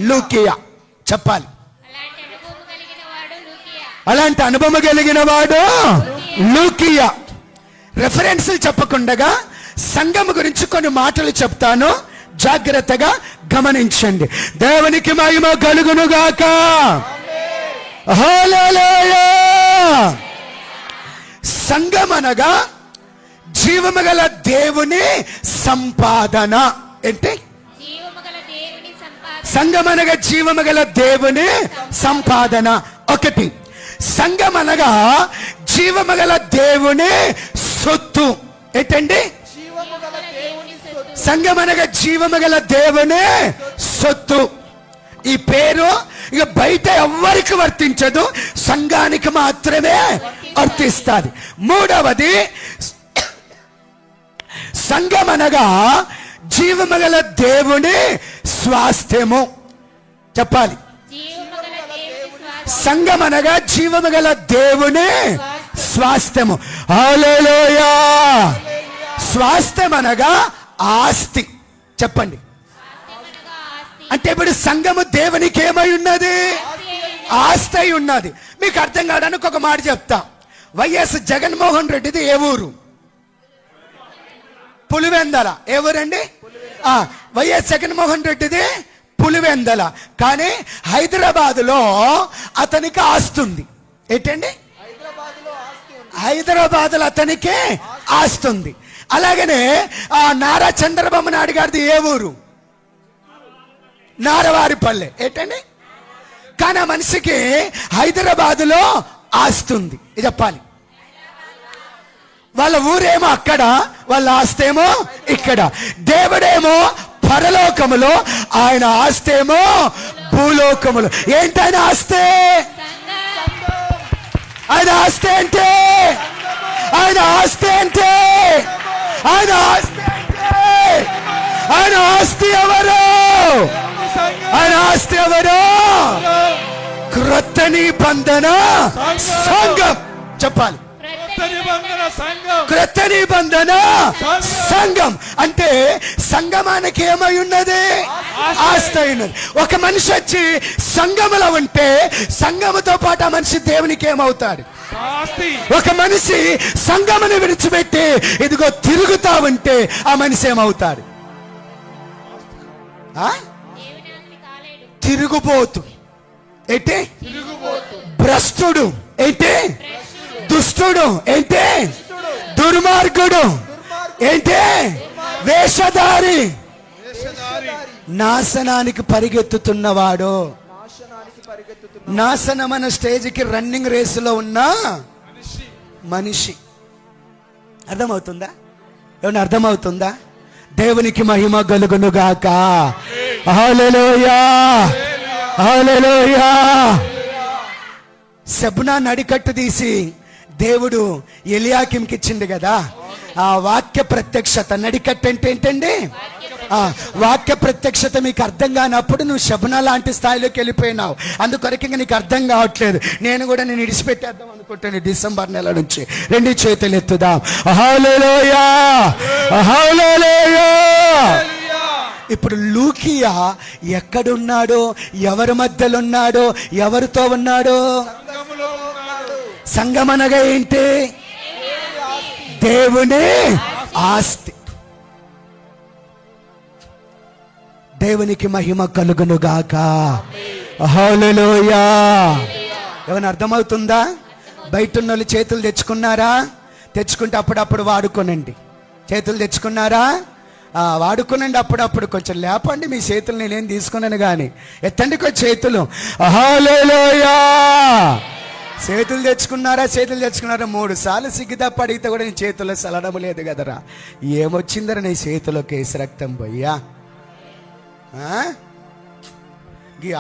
లూకియా. చెప్పాలి, అలాంటి అనుభవం కలిగిన వాడు లూకియా. రెఫరెన్స్లు చెప్పకుండా సంఘం గురించి కొన్ని మాటలు చెప్తాను, జాగ్రత్తగా గమనించండి. దేవునికి మహిమ కలుగునుగాక. హల్లెలూయా. సంఘం అనగా జీవము గల దేవుని సంపాదన. ఏంటి? జీవము గల దేవుని సంపాదన. సంఘం అనగా జీవము గల దేవుని సంపాదన. ఒకటి, సంఘం అనగా జీవము గల దేవుని సొత్తు. ఏంటండి? జీవము గల దేవుని సొత్తు. సంఘం అనగా జీవము గల దేవుని సొత్తు. ఈ పేరు ఇక బయట ఎవ్వరికి వర్తించదు, సంఘానికి మాత్రమే వర్తిస్తుంది. మూడవది, సంఘం అనగా జీవము గల దేవుని స్వాస్థ్యము. చెప్పాలి. జీవము గల దేవుని స్వాస్థ్యము. సంఘం అనగా జీవము గల దేవుని స్వాస్థ్యము. హల్లెలూయా. స్వాస్థ్యం అనగా ఆస్తి. చెప్పండి. స్వాస్థ్యమనగా ఆస్తి. అంటే ఇప్పుడు సంఘము దేవునికి ఏమై ఉన్నది? ఆస్తి అయి ఉన్నది. మీకు అర్థం కావడానికి ఒక మాట చెప్తా. వైఎస్ జగన్మోహన్ రెడ్డిది ఏ ఊరు? పులివెందల. ఏ ఊరండి? వైఎస్ జగన్మోహన్ రెడ్డిది పులివెందల. కానీ హైదరాబాదులో అతనికి ఆస్తుంది. ఏంటండి? హైదరాబాద్లో అతనికి ఆస్తుంది. అలాగనే నారా చంద్రబాబు నాయుడు గారిది ఏ ఊరు? నారవారిపల్లె. ఏంటండి? కానీ ఆ మనిషికి హైదరాబాదులో ఆస్తుంది. ఇది చెప్పాలి. వాళ్ళ ఊరేమో అక్కడ, వాళ్ళ ఆస్తేమో ఇక్కడ. దేవుడేమో పరలోకములో, ఆయన ఆస్తేమో భూలోకములో. ఏంటైనా ఆస్తే? ఆయన ఆస్తి అంటే, ఆయన ఆస్తి అంటే, ఆయన ఆస్తి అంటే, ఆయన ఆస్తి ఎవరు? ఆయన ఆస్తి ఎవరు? క్రొత్త నిబంధన సంఘం. చెప్పాలి. క్రొత్త నిబంధన సంఘం. అంటే సంఘమానికి ఏమై ఉన్నది? ఆస్తి ఉన్నది. ఒక మనిషి వచ్చి సంఘములో ఉంటే సంఘముతో పాటు ఆ మనిషి దేవునికి ఏమవుతాడు? ఒక మనిషి సంఘమును విడిచిపెట్టి ఇదిగో తిరుగుతా ఉంటే ఆ మనిషి ఏమవుతాడు? దేవుని ఆస్తి కాలేడు. తిరుగుబోతు. ఏంటి? భ్రష్టుడు. ఏంటి? దుష్టుడు. ఏంటి? దుర్మార్గుడు. ఏంటి? వేషధారి. నాశనానికి పరిగెత్తుతున్నవాడు. నాశనం అనే స్టేజ్కి రన్నింగ్ రేసులో ఉన్న మనిషి. అర్థమవుతుందా? ఏమన్నా అర్థమవుతుందా? దేవునికి మహిమ కలుగును గాక. హల్లెలూయా. హల్లెలూయా. సెబ్నా నడికట్టు తీసి దేవుడు ఎలియాకింకి ఇచ్చింది కదా. ఆ వాక్య ప్రత్యక్షత. నడికట్టు అంటే ఏంటండి? వాక్య ప్రత్యక్షత మీకు అర్థం కానప్పుడు నువ్వు శబన లాంటి స్థాయిలోకి వెళ్ళిపోయినావు. అందుకొరకు నీకు అర్థం కావట్లేదు. నేను కూడా నేను ఇడిచిపెట్టేద్దాం అనుకుంటాను. డిసెంబర్ నెల నుంచి 2 చేతులు ఎత్తుదాం. హల్లెలూయా. హల్లెలూయా. ఇప్పుడు లూకియా ఎక్కడున్నాడో, ఎవరి మధ్యలో ఉన్నాడో, ఎవరితో ఉన్నాడో? సంఘం అనగా ఏంటి? దేవుని ఆస్తి. దేవునికి మహిమ కలుగును గాక. హల్లెలూయా. ఏమైనా అర్థమవుతుందా? బయట ఉన్న వాళ్ళు చేతులు తెచ్చుకున్నారా? తెచ్చుకుంటే అప్పుడప్పుడు వాడుకోనండి. చేతులు తెచ్చుకున్నారా? వాడుకోనండి. అప్పుడప్పుడు కొంచెం లేపండి మీ చేతులు. నేనేం తీసుకున్నాను కానీ ఎత్తండి కొంచెం చేతులు. హల్లెలూయా. చేతులు తెచ్చుకున్నారా? చేతులు తెచ్చుకున్నారా? 3 సార్లు సిగ్గుతప్ప అడిగితే కూడా నీ చేతుల్లో సలడం లేదు కదరా. ఏమొచ్చిందరా నీ చేతిలో? కేసు రక్తం పోయ్యా.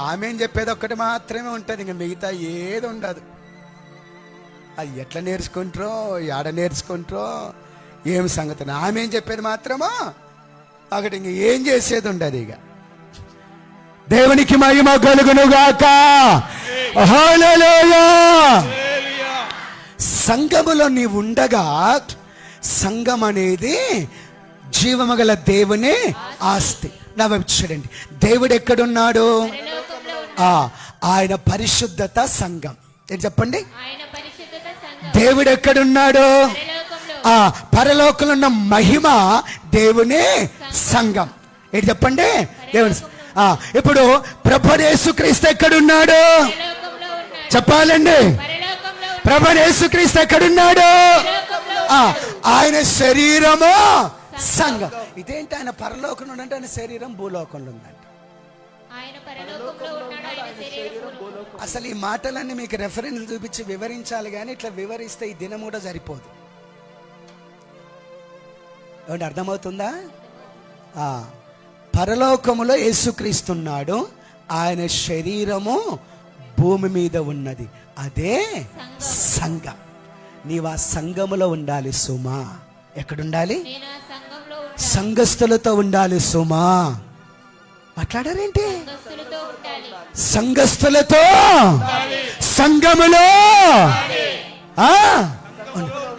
ఆమె చెప్పేది ఒక్కటి మాత్రమే ఉంటుంది, ఇంకా మిగతా ఏది ఉండదు. అది ఎట్లా నేర్చుకుంటారో, ఎడ నేర్చుకుంటారో ఏం సంగతి. ఆమె చెప్పేది మాత్రమో ఒకటి, ఇంక ఏం చేసేది ఉండదు. ఇక దేవునికి మహిమ కలుగును గాక. హల్లెలూయా. సంఘములో నీవు ఉండగా, సంఘం అనేది జీవము గల దేవుని ఆస్తి. నా వైపు చూడండి. దేవుడు ఎక్కడున్నాడు? ఆయన పరిశుద్ధత సంఘం. ఏంటి చెప్పండి? దేవుడు ఎక్కడున్నాడు? పరలోకంలో ఉన్న మహిమ దేవుని సంఘం. ఏంటి చెప్పండి? దేవుని. ఇప్పుడు ప్రభువు యేసుక్రీస్తు ఎక్కడున్నాడు? చెప్పాలండి. పరలోకంలో ఉన్న ప్రభు యేసుక్రీస్తు ఎక్కడున్నాడు? పరలోకంలో ఆ, ఆయన శరీరము సంఘం. ఇదేంటి ఆయన పరలోకంలో ఉందంటే ఆయన శరీరం భూలోకంలో ఉందంట. ఆయన పరలోకంలో ఉన్నాడు, ఆయన శరీరం భూలోకంలో. అసలు ఈ మాటలన్నీ మీకు రెఫరెన్స్ చూపించి వివరించాలి కానీ ఇట్లా వివరిస్తే ఈ దినం కూడా సరిపోదు. ఏమంటే అర్థమవుతుందా? పరలోకములో యేసుక్రీస్తున్నాడు, ఆయన శరీరము భూమి మీద ఉన్నది, అదే సంఘం. నీవు ఆ సంఘములో ఉండాలి సుమా. ఎక్కడుండాలి? నేను ఆ సంఘంలో ఉండాలి, సంఘస్థులతో ఉండాలి సుమా. మాట్లాడారేంటి? సంఘస్థులతో ఉండాలి, సంఘస్థులతో సంఘములో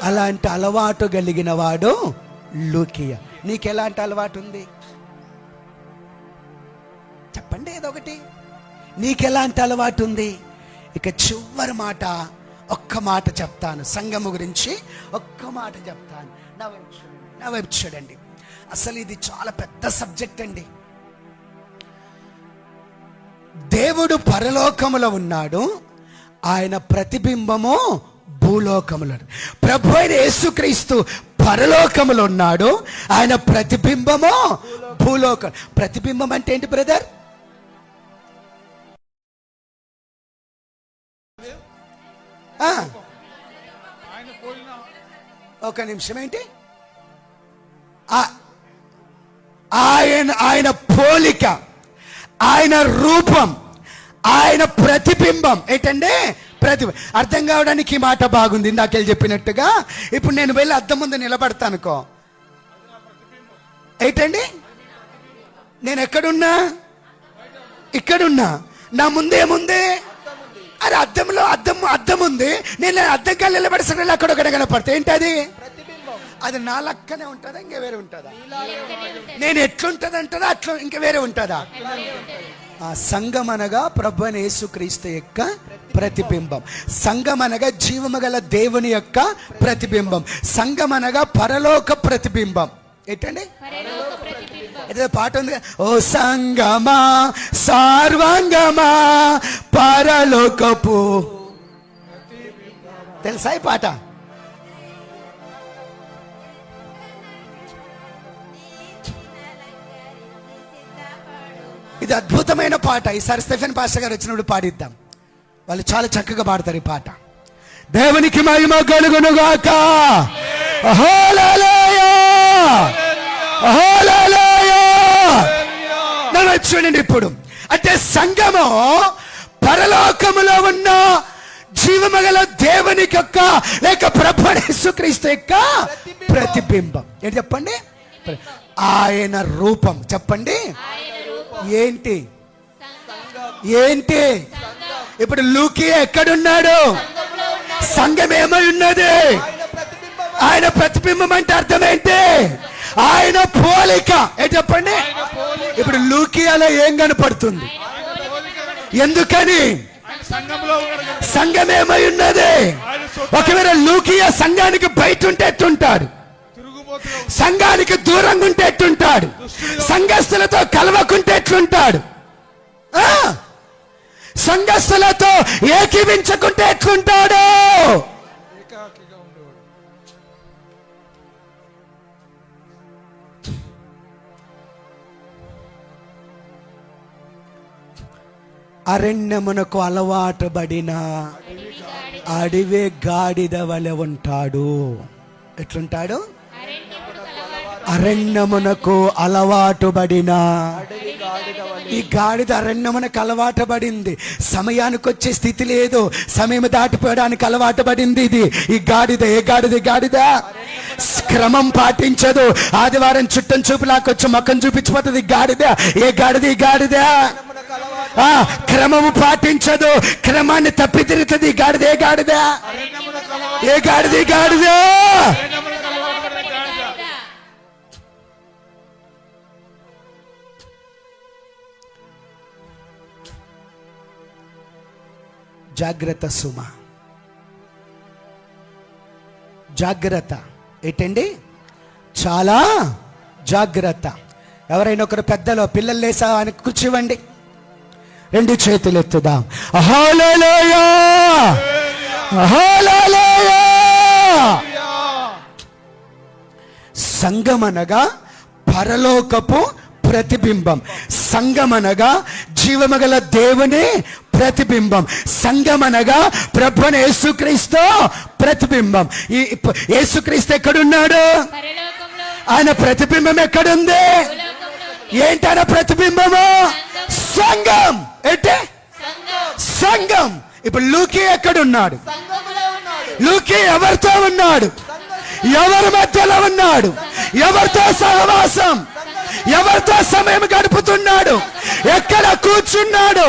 అలాంటి అలవాటు కలిగిన వాడు లూకియా. నీకెలాంటి అలవాటు ఉంది చెప్పండి, ఏదో ఒకటి. నీకెలాంటి అలవాటు ఉంది? ఇక చివరి మాట, ఒక్క మాట చెప్తాను సంఘము గురించి, ఒక్క మాట చెప్తాను. నా వైపు చూడండి. అసలు ఇది చాలా పెద్ద సబ్జెక్ట్ అండి. దేవుడు పరలోకములో ఉన్నాడు, ఆయన ప్రతిబింబము భూలోకములో. ప్రభు అయిన యేసుక్రీస్తు పరలోకములో ఉన్నాడు, ఆయన ప్రతిబింబము భూలోకం. ప్రతిబింబం అంటే ఏంటి బ్రదర్? ఒక నిమిషం. ఏంటి? ఆయన పోలిక, ఆయన రూపం, ఆయన ప్రతిబింబం. ఏంటంటే ప్రతిబింబం. అర్థం కావడానికి ఈ మాట బాగుంది. ఇందాకెళ్ళి చెప్పినట్టుగా ఇప్పుడు నేను వెళ్ళి అద్దం ముందు నిలబడతానుకో, ఏంటండి నేను ఎక్కడున్నా? ఇక్కడున్నా. నా ముందు ఏముంది? అరే అద్దంలో అద్దం ఉంది. నేను అద్దం కళ్ళు నిలబడి సరే అక్కడ ఒకటి కనపడితే ఏంటి అది? అది నా లక్కనే ఉంటుందా ఇంకా వేరే ఉంటుందా? నేను ఎట్లుంటది అంటారా అట్లా ఇంకా వేరే ఉంటుందా? ఆ సంఘం అనగా ప్రభు అయిన యేసుక్రీస్తు యొక్క ప్రతిబింబం. సంఘం అనగా జీవము గల దేవుని యొక్క ప్రతిబింబం. సంఘం అనగా పరలోక ప్రతిబింబం. ఏంటండి? ఏదో పాట ఉంది, ఓ సంగమా సార్వాంగమా పరలోకపు. తెలుసా ఈ పాట? ఇది అద్భుతమైన పాట. ఈసారి స్టెఫెన్ పాస్టర్ గారు వచ్చినప్పుడు పాడిద్దాం. వాళ్ళు చాలా చక్కగా పాడతారు ఈ పాట. దేవునికి మహిమ కలుగునుగాక. హల్లెలూయా హల్లెలూయా. చూడండి ఇప్పుడు, అంటే సంఘము పరలోకములో ఉన్న జీవమగల దేవుని యొక్క లేక ప్రభు యేసుక్రీస్తు యొక్క ప్రతిబింబం. ఏంటి చెప్పండి? ఆయన రూపం. చెప్పండి ఏంటి? ఏంటి? ఇప్పుడు లూకియా ఎక్కడున్నాడు? సంఘం ఏమై ఉన్నది? ఆయన ప్రతిబింబం అంటే అర్థం ఏంటి? ఆయన పోలిక. ఏంటి చెప్పండి? ఇప్పుడు లూకియాలో ఏం కనపడుతుంది? ఎందుకని? సంఘం ఏమై ఉన్నది? ఒకవేళ లూకియా సంఘానికి బయట ఉంటే ఎట్టుంటాడు? సంఘానికి దూరంగా ఉంటే ఎట్టుంటాడు? సంఘస్థులతో కలవకుంటే ఎట్లుంటాడు? సంఘస్థులతో ఏకీవించకుంటే ఎట్లుంటాడు? అరణ్యమునకు అలవాటు పడిన అడివే గాడిద వలె ఉంటాడు. ఎట్లుంటాడు? అరణ్యమునకు అలవాటు పడిన. ఈ గాడిద అరణ్యమునకు అలవాటు పడింది. సమయానికి వచ్చే స్థితి లేదు, సమయం దాటిపోవడానికి అలవాటు పడింది ఇది. ఈ గాడిద ఏ గాడిద? గాడిద క్రమం పాటించదు. ఆదివారం చుట్టం చూపులాకొచ్చి మొక్కం చూపించిపోతుంది. గాడిద ఏ గాడిద? ఈ గాడిద క్రమము పాటించదు, క్రమాన్ని తప్పి తిరుగుతుంది. గాడిద ఏ గాడిద? ఏ గాడిద? గాడిద జాగ్రత్త సుమ, జాగ్రత్త. ఏంటండి? చాలా జాగ్రత్త. ఎవరైనా ఒకరు పెద్దలో పిల్లలు లేసా ఆయనకు కూర్చోవండి. రెండు చేతులు ఎత్తుదాం. హల్లెలూయా, హల్లెలూయా. సంఘమనగా పరలోకపు ప్రతిబింబం, సంఘమనగా జీవమగల దేవుని ప్రతిబింబం, సంఘమనగా ప్రభువైన యేసుక్రీస్తు ప్రతిబింబం. ఈ యేసుక్రీస్తు ఎక్కడున్నాడు? పరలోకంలో ఆయన ప్రతిబింబం ఎక్కడుంది? భూలోకంలో ఉంది. ఏంటి ఆయన ప్రతిబింబము? సంఘం. ఏంటి? సంఘం. ఇప్పుడు లూకీ ఎక్కడున్నాడు? సంఘములో ఉన్నాడు. లూకీ ఎవరితో ఉన్నాడు? ఎవరి మధ్యలో ఉన్నాడు? ఎవరితో సహవాసం? ఎవరితో సమయం గడుపుతున్నాడు? ఎక్కడ కూర్చున్నాడు?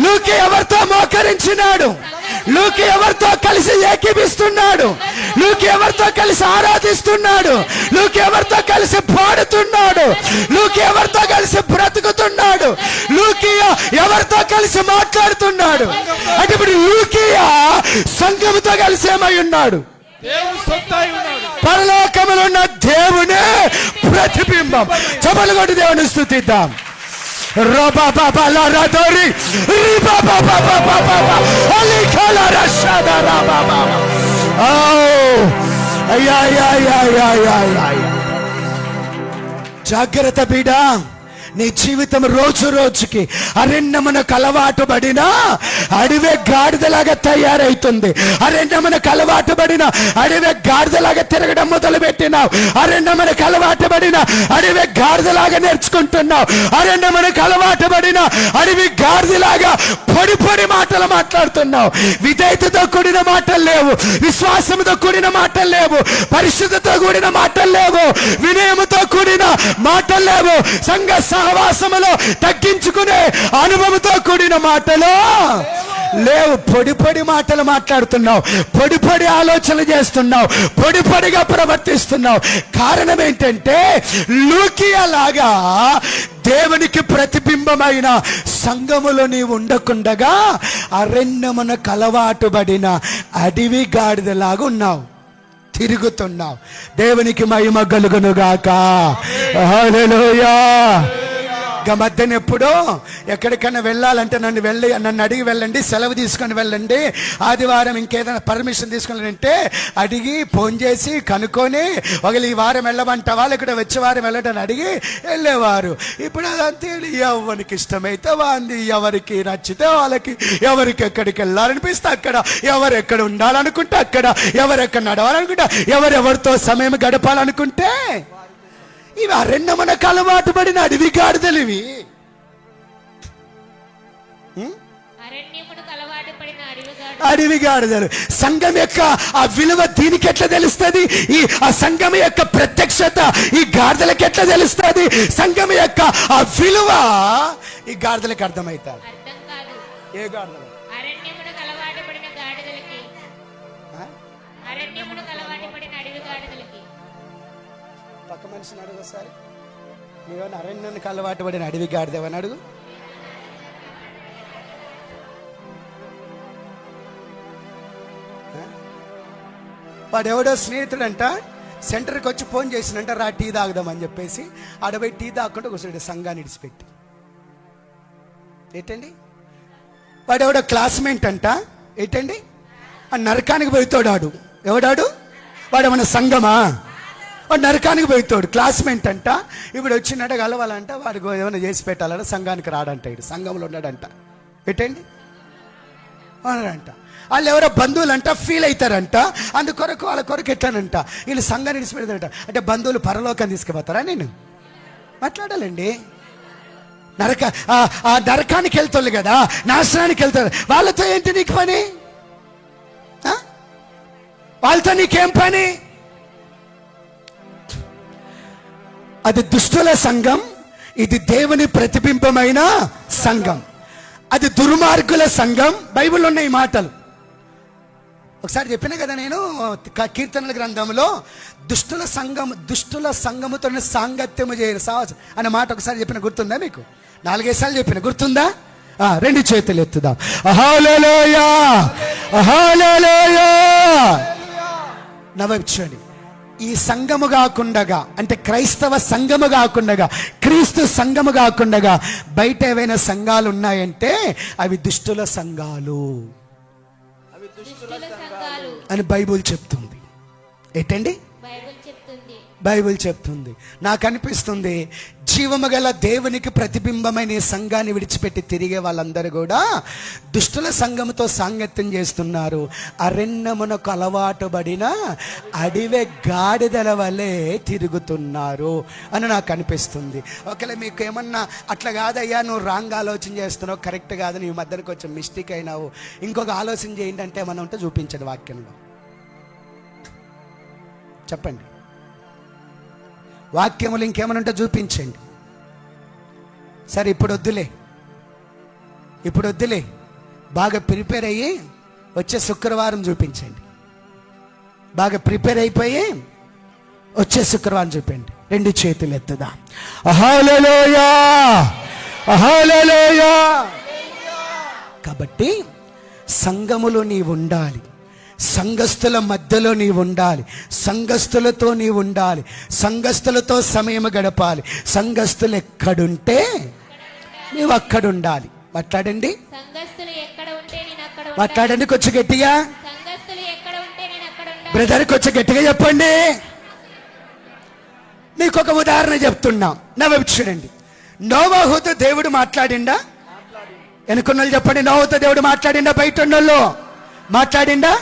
లూకీ ఎవరితో మోకరించినాడు? లూకీ ఎవరితో కలిసి ఏకీపిస్తున్నాడు? లూకీ ఎవరితో కలిసి ఆరాధిస్తున్నాడు? లూకీ ఎవరితో కలిసి పాడుతున్నాడు? లూకీ ఎవరితో కలిసి బ్రతుకుతున్నాడు? లూకీ ఎవరితో కలిసి మాట్లాడుతున్నాడు? అంటే ఇప్పుడు లూకీ సంఘముతో కలిసి ఏమై ఉన్నాడు? దేవుని సొత్తై ఉన్నాడు. పరలోకములో ఉన్న దేవుని ప్రతిబింబం. చపలు కొట్టి దేవుని స్తుతిద్దాం. జాగ్రత్త బిడ్డ, నీ జీవితం రోజు రోజుకి అరణ్యమునకు అలవాటు పడిన అడవే గాడిదలాగా తయారైతుంది. అరణ్యమునకు అలవాటు పడిన అడవే గాడిదలాగా తిరగడం మొదలు పెట్టినావు. అరణ్యమునకు అలవాటు పడిన అడవే గాడిదలాగా నేర్చుకుంటున్నావు. అరణ్యమునకు అలవాటు పడిన అడవి గాడిదలాగా పొడి పొడి మాటలు మాట్లాడుతున్నావు. విధేయతతో కూడిన మాటలు లేవు, విశ్వాసంతో కూడిన మాటలు లేవు, పరిశుద్ధతో కూడిన మాటలు లేవు, వినయముతో కూడిన మాటలు లేవు, సంఘ సహవాసములో తగ్గించుకునే అనుభవంతో కూడిన మాటలు లేవు. పొడి పొడి మాటలు మాట్లాడుతున్నావు, పొడి పొడి ఆలోచనలు చేస్తున్నావు, పొడి పొడిగా ప్రవర్తిస్తున్నావు. కారణం ఏంటంటే లూకియా లాగా దేవునికి ప్రతిబింబమైన సంఘములో నీవు ఉండకుండగా అరణ్యమునకు అలవాటు పడిన అడవి గాడిదలాగా ఉన్నావు, తిరుగుతున్నావు. దేవునికి మహిమ కలుగునుగాక. హల్లెలూయా. మధ్యన ఎప్పుడో ఎక్కడికైనా వెళ్ళాలంటే నన్ను అడిగి వెళ్ళండి, సెలవు తీసుకొని వెళ్ళండి, ఆదివారం ఇంకేదైనా పర్మిషన్ తీసుకుని అంటే అడిగి ఫోన్ చేసి కనుక్కొని ఒకళ్ళు ఈ వారం వెళ్ళమంటావా లేకపోతే వచ్చే వారం వెళ్ళటని అడిగి వెళ్ళేవారు. ఇప్పుడు అదంతే, ఎవరికి ఇష్టమైతే వాంది, ఎవరికి నచ్చితే వాళ్ళకి, ఎవరికి ఎక్కడికి వెళ్ళాలనిపిస్తే అక్కడ, ఎవరు ఎక్కడ ఉండాలనుకుంటే అక్కడ, ఎవరెక్కడ నడవాలనుకుంటే, ఎవరెవరితో సమయం గడపాలనుకుంటే. ఇవి అరణ్యమునకు అలవాటు పడిన అడవి గాడిదలు. ఇవి అరణ్యమునకు అలవాటు పడిన అడవి గాడిదలు. సంఘం యొక్క ఆ విలువ దీనికి ఎట్లా తెలుస్తుంది? ఆ సంఘం యొక్క ప్రత్యక్షత ఈ గాడిదలకి ఎట్లా తెలుస్తుంది? సంఘం యొక్క ఆ విలువ ఈ గాడిదలకి అర్థమవుతాడు. అర్థం కాదు. ఏ గాడిదలు? అరణ్యమునకు అలవాటు పడిన గాడిదలకి, అరణ్యమునకు అలవాటు పడిన అడవి గాడిదలకి. పక్క మనిషిని అడుగు ఒకసారి, నీవన్నా అరణ్యానికి అలవాటు పడిన అడవి గాడిదవని అడుగు. వాడెవడో స్నేహితుడంట సెంటర్కి వచ్చి ఫోన్ చేసినంట, రా టీ తాగుదామని చెప్పేసి ఆడపోయి టీ తాగకుండా కూర్చోడు సంఘాన్ని ఇడిచిపెట్టి. ఏంటండి? వాడెవడో క్లాస్మేట్ అంట, ఏంటండి ఆ నరకానికి పోయితోడాడు. ఎవడాడు? వాడేమన్నా సంఘమా? వాడు నరకానికి పోయితోడు. క్లాస్మేట్ అంట, ఇప్పుడు వచ్చినట్టు కలవాలంట, వాడికి ఏమైనా చేసి పెట్టాలంట, సంఘానికి రాడంట, ఇడు సంఘంలో ఉన్నాడంట. ఏంటండి అంట. వాళ్ళు ఎవరో బంధువులు అంట, ఫీల్ అవుతారంట, అందుకొరకు వాళ్ళ కొరకు ఎట్లానంట వీళ్ళు సంఘాన్ని విడిచిపెడతారంట. అంటే బంధువులు పరలోకాన్ని తీసుకుపోతారా? నేను మాట్లాడాలండి. ఆ నరకానికి వెళ్తారు కదా, నాశనానికి వెళ్తారు, వాళ్ళతో ఏంటి నీకు పని? వాళ్ళతో నీకేం పని? అది దుష్టుల సంఘం, ఇది దేవుని ప్రతిబింబమైన సంఘం. అది దుర్మార్గుల సంఘం. బైబిల్లో ఉన్న ఈ మాటలు ఒకసారి చెప్పినా కదా నేను, కీర్తనల గ్రంథంలో దుష్టుల సంఘముతో సాంగత్యము చేయరు అనే మాట ఒకసారి చెప్పిన గుర్తుందా మీకు? 4-5 సార్లు చెప్పిన గుర్తుందా? 2 చేతులు ఎత్తుదాం. హల్లెలూయా, హల్లెలూయా. నా వైపు చూడండి. ఈ సంఘము కాకుండగా, అంటే క్రైస్తవ సంఘము కాకుండగా, క్రీస్తు సంఘము కాకుండగా బయట ఏవైనా సంఘాలు ఉన్నాయంటే అవి దుష్టుల సంఘాలు దుష్టుల సంఘాలు అని బైబుల్ చెప్తుంది. ఏంటండి? బైబిల్ చెప్తుంది. బైబిల్ చెప్తుంది. నాకు అనిపిస్తుంది జీవము గల దేవునికి ప్రతిబింబమైన ఈ సంఘాన్ని విడిచిపెట్టి తిరిగే వాళ్ళందరూ కూడా దుష్టుల సంఘముతో సాంగత్యం చేస్తున్నారు. అరణ్యమునకు అలవాటు పడిన అడివే గాడిదల వలె తిరుగుతున్నారు అని నాకు అనిపిస్తుంది. ఒకవేళ మీకు ఏమన్నా అట్లా కాదయ్యా, నువ్వు రాంగ్ ఆలోచన చేస్తున్నావు, కరెక్ట్ కాదు, నీ మధ్యన కొంచెం మిస్టేక్ అయినావు, ఇంకొక ఆలోచన చేయండి అంటే ఏమన్నా ఉంటే చూపించండి వాక్యంలో. చెప్పండి, వాక్యములు ఇంకేమైనా ఉంటే చూపించండి. సరే ఇప్పుడు వద్దులే, బాగా ప్రిపేర్ అయ్యి వచ్చే శుక్రవారం చూపించండి. బాగా ప్రిపేర్ అయిపోయి వచ్చే శుక్రవారం చూపండి. 2 చేతులు ఎత్తుదా. హల్లెలూయా, హల్లెలూయా. కాబట్టి సంఘములో నీవు ఉండాలి, సంఘస్థుల మధ్యలో నీవు ఉండాలి, సంఘస్థులతో నీవు ఉండాలి, సంఘస్థులతో సమయం గడపాలి. సంఘస్థులు ఎక్కడుంటే నీవు అక్కడ ఉండాలి. మాట్లాడండి, సంఘస్థులు ఎక్కడ ఉంటే నేను అక్కడ ఉంటాను. మాట్లాడండి కొంచెం గట్టిగా. సంఘస్థులు ఎక్కడ ఉంటే నేను అక్కడ ఉంటాను. బ్రదర్ కొంచెం గట్టిగా చెప్పండి. మీకు ఒక ఉదాహరణ చెప్తున్నా, నా వైపు చూడండి. నోవాహుతో దేవుడు మాట్లాడిండా? ఎనుకున్నోళ్ళు చెప్పండి, నోవాహుతో దేవుడు మాట్లాడిండా? బయట ఉన్నోళ్ళు మాట్లాడిండా?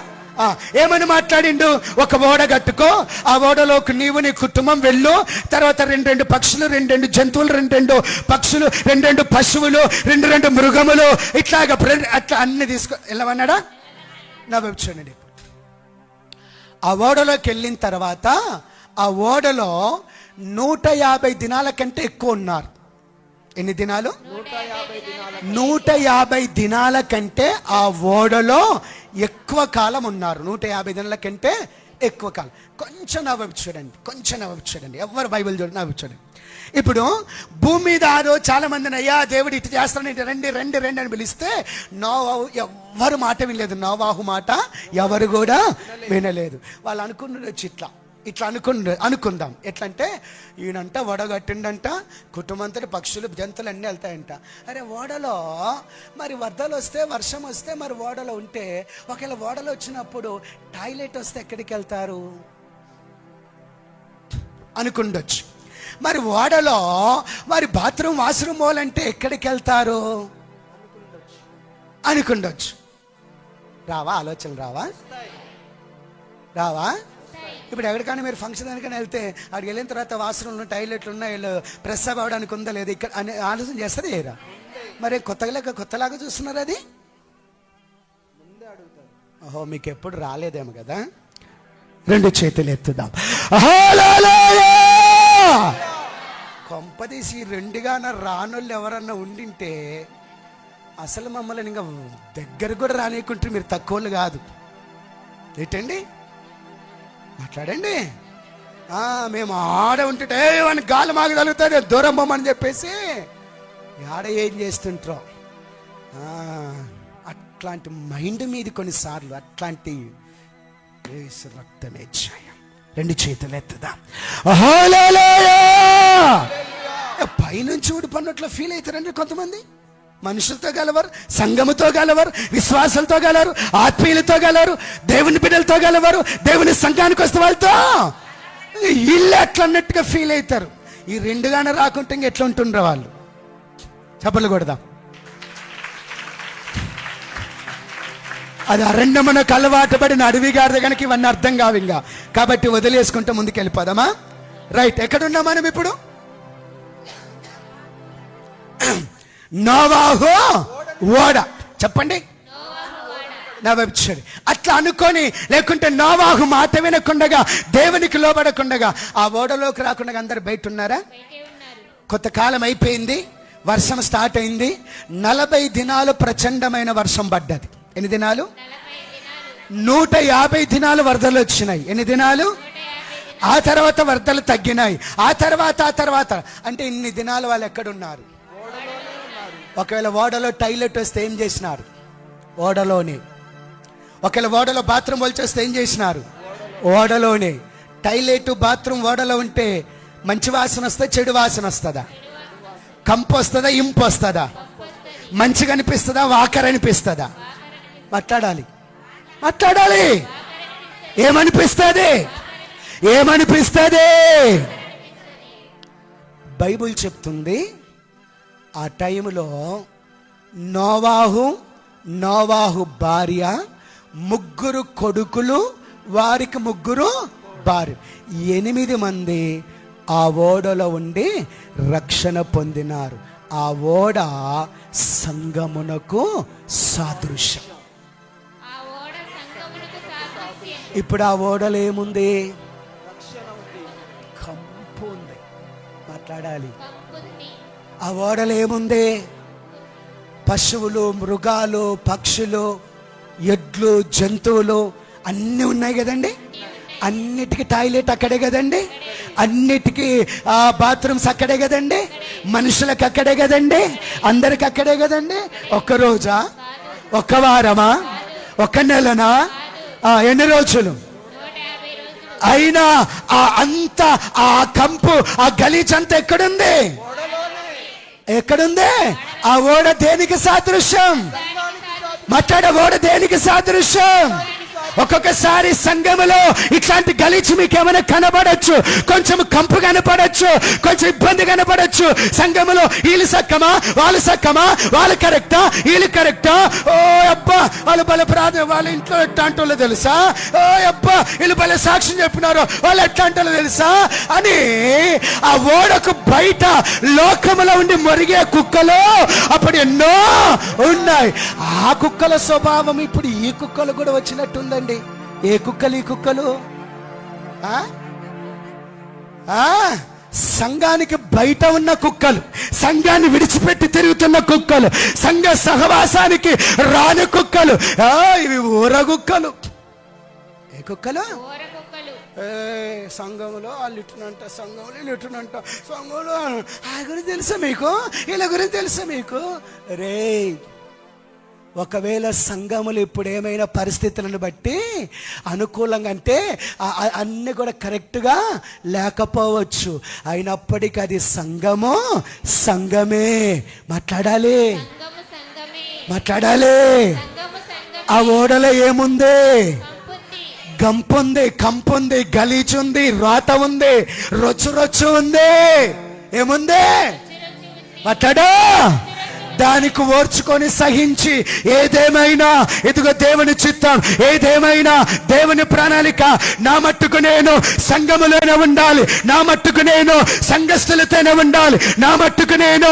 ఏమని మాట్లాడిండు? ఒక ఓడ కట్టుకో, ఆ ఓడలోకి నీవు నీ కుటుంబం వెళ్ళు, తర్వాత 2 పక్షులు, 2 జంతువులు, 2 పక్షులు, 2 పశువులు, 2 మృగములు, ఇట్లాగా అట్లా అన్ని తీసుకో వెళ్ళమన్నాడా? నా వైపు చూడండి. ఆ ఓడలోకి వెళ్ళిన తర్వాత ఆ ఓడలో 150 దినాల కంటే ఎక్కువ ఉన్నారు. ఎన్ని దినాలు? 150 దినాల కంటే ఆ ఓడలో ఎక్కువ కాలం ఉన్నారు. 150 దినాల కంటే ఎక్కువ కాలం. కొంచెం నా వైపు చూడండి, ఎవరు బైబిల్ చూడండి, నా వైపు చూడండి. ఇప్పుడు భూమి మీద ఆ రోజు చాలా మందిని, అయ్యా దేవుడు ఇటు చేస్తాను, ఇటు రండి రండి రండి అని పిలిస్తే నోవాహు ఎవ్వరు మాట వినలేదు. నోవాహు మాట ఎవరు కూడా వినలేదు. వాళ్ళు అనుకున్నది ఇట్లా అనుకుందాం. ఎట్లంటే ఈయనంట ఓడగట్టిండంట, కుటుంబంతో పక్షులు జంతువులు అన్నీ వెళ్తాయంట. అరే ఓడలో మరి వరదలు వస్తే, వర్షం వస్తే, మరి ఓడలో ఉంటే, ఒకవేళ ఓడలో వచ్చినప్పుడు టాయిలెట్ వస్తే ఎక్కడికి వెళ్తారు అనుకుండొచ్చు. మరి ఓడలో మరి బాత్రూమ్ వాష్రూమ్ పోవాలంటే ఎక్కడికి వెళ్తారు అనుకుండొచ్చు. ఆలోచన రావా? ఇప్పుడు ఎక్కడికైనా మీరు ఫంక్షన్ దానికైనా వెళ్తే అక్కడికి వెళ్ళిన తర్వాత వాష్రూమ్లు, టాయిలెట్లు ఉన్నాయి, ప్రెస్ అవ్వడానికి ఉందా లేదా ఇక్కడ అని ఆలోచన చేస్తారు ఏరా? మరి కొత్తలాగా చూస్తున్నారు అది. ఓహో, మీకు ఎప్పుడు రాలేదేమో కదా. 2 చేతులు ఎత్తుదాం. కొంపదీసి 2గాన రానోళ్ళు ఎవరన్నా ఉండింటే అసలు మమ్మల్ని ఇంకా దగ్గర కూడా రానికుంటే మీరు తక్కువలు కాదు. ఏంటండి? మాట్లాడండి. మేము ఆడ ఉంటే వాడిని గాలి మాకు తగులుతుంది, దూరం పోమని చెప్పేసి ఆడ ఏం చేస్తుంటారో అట్లాంటి మైండ్ మీద కొన్నిసార్లు అట్లాంటి రక్తమే ఛాయం. 2 చేతులు ఎత్తుదాం. పైనుంచి ఊడిపడినట్లు ఫీల్ అవుతారండి కొంతమంది. మనుషులతో గలవారు, సంఘముతో గలవారు, విశ్వాసాలతో గలవారు, ఆత్మీయులతో గలవారు, దేవుని బిడ్డలతో గలవారు, దేవుని సంఘానికి వస్తే వాళ్ళతో ఇల్లు అట్లా అన్నట్టుగా ఫీల్ అవుతారు. ఈ 2గానే రాకుంటే ఇంక ఎట్లా ఉంటుండ్రు వాళ్ళు? చెప్పలు కొడదాం. అది అరణ్యమునకు అలవాటు పడిన అడవి గాడిద కనుక ఇవన్నీ అర్థం కావు ఇంకా. కాబట్టి వదిలేసుకుంటే ముందుకు వెళ్ళిపోదామా? రైట్, ఎక్కడున్నాం మనం ఇప్పుడు? నోవాహు ఓడ. చెప్పండి, నా వైపు చూడండి. అట్లా అనుకొని, లేకుంటే నోవాహు మాట వినకుండగా, దేవునికి లోబడకుండగా ఆ ఓడలోకి రాకుండా అందరు బయట ఉన్నారా? కొంత కాలం అయిపోయింది, వర్షం స్టార్ట్ అయింది. 40 దినాలు ప్రచండమైన వర్షం పడ్డది. ఎన్ని దినాలు? 150 దినాలు వరదలు వచ్చినాయి. ఎన్ని దినాలు? ఆ తర్వాత వరదలు తగ్గినాయి. ఆ తర్వాత అంటే ఇన్ని దినాలు వాళ్ళు ఎక్కడున్నారు? ఒకవేళ ఓడలో టాయిలెట్ వస్తే ఏం చేసినారు? ఓడలోనే. ఒకవేళ ఓడలో బాత్రూమ్ వచ్చేస్తే ఏం చేసినారు? ఓడలోనే. టాయిలెట్ బాత్రూమ్ ఓడలో ఉంటే మంచి వాసన వస్తుందా, చెడు వాసన వస్తుందా? కంపు వస్తుందా, ఇంపు వస్తుందా? మంచిగా అనిపిస్తుందా, వాకర్ అనిపిస్తుందా? మాట్లాడాలి, మాట్లాడాలి. ఏమనిపిస్తుంది? ఏమనిపిస్తుంది? బైబిల్ చెప్తుంది ఆ టైంలో నోవాహు భార్య, 3 కొడుకులు, వారికి 3 భార్య, 8 మంది ఆ ఓడలో ఉండి రక్షణ పొందినారు. ఆ ఓడ సంగమునకు సాదృశ్యం. ఆ ఓడ సంగమునకు సాదృశ్యం. ఇప్పుడు ఆ ఓడలో ఏముంది? కంపు ఉంది. మాట్లాడాలి. కంపుంది. ఆ ఓడలో ఏముంది? పశువులు, మృగాలు, పక్షులు, ఎడ్లు, జంతువులు అన్నీ ఉన్నాయి కదండి. అన్నిటికీ టాయిలెట్ అక్కడే కదండి. అన్నిటికీ బాత్రూమ్స్ అక్కడే కదండి. మనుషులకు అక్కడే కదండి. అందరికి అక్కడే కదండి. ఒక్క రోజా, ఒక్క వారమా, ఒక్క నెలనా, ఎన్ని రోజులు? 150 రోజులు. అయినా అంత ఆ కంపు, ఆ గలీజ్ అంతా ఎక్కడుంది? ఎక్కడుంది? ఆ ఓడ దేనికి సాదృశ్యం? మాట్లాడ, ఓడ దేనికి సాదృశ్యం? ఒక్కొక్కసారి సంఘములో ఇట్లాంటి గలీచి మీకు ఏమైనా కనబడచ్చు, కొంచెం కంపు కనపడచ్చు, కొంచెం ఇబ్బంది కనపడచ్చు. సంఘములో వీళ్ళు సక్కమా, వాళ్ళు సక్కమా, వాళ్ళు కరెక్టా, వీళ్ళు కరెక్టా, ఓ అబ్బా వాళ్ళు బల ప్రార్థన, వాళ్ళ ఇంట్లో ఎట్లా అంటోళ్ళు తెలుసా, ఓ అబ్బా వీళ్ళు బల సాక్ష్యం చెప్పినారు, వాళ్ళు ఎట్లా అంటోళ్ళు తెలుసా అని ఆ ఓడకు బయట లోకములో ఉండి మొరిగే కుక్కలు అప్పుడు ఎన్నో ఉన్నాయి. ఆ కుక్కల స్వభావం ఇప్పుడు ఈ కుక్కలు కూడా వచ్చినట్టుందండి. ఏ కుక్కలు ఈ కుక్కలు? సంఘానికి బయట ఉన్న కుక్కలు, సంఘాన్ని విడిచిపెట్టి తిరుగుతున్న కుక్కలు, సంఘ సహవాసానికి రాని కుక్కలు, ఇవి ఊర కుక్కలు. ఏ కుక్కలు? ఊర కుక్కలు. సంఘంలో వాళ్ళు ఇటునంట, సంఘంలో వీళ్ళు ఇటునంట, సంఘంలో ఆ గురించి తెలుసా మీకు, వీళ్ళ గురించి తెలుసా మీకు? రే, ఒకవేళ సంఘములు ఇప్పుడు ఏమైనా పరిస్థితులను బట్టి అనుకూలంగా అంటే అన్నీ కూడా కరెక్ట్గా లేకపోవచ్చు, అయినప్పటికీ అది సంఘము సంఘమే. మాట్లాడాలి, మాట్లాడాలి. ఆ ఓడలో ఏముంది? గంపుంది, కంపుంది, గలీచుంది, రాత ఉంది, రొచ్చు ఉంది. ఏముంది? మాట్లాడా. దానికి ఓర్చుకొని సహించి ఏదేమైనా, ఇదిగో దేవుని చిత్తం, ఏదేమైనా దేవుని ప్రణాళిక, నా మట్టుకు నేను సంఘములోనే ఉండాలి, నా మట్టుకు నేను సంఘస్థులతోనే ఉండాలి, నా మట్టుకు నేను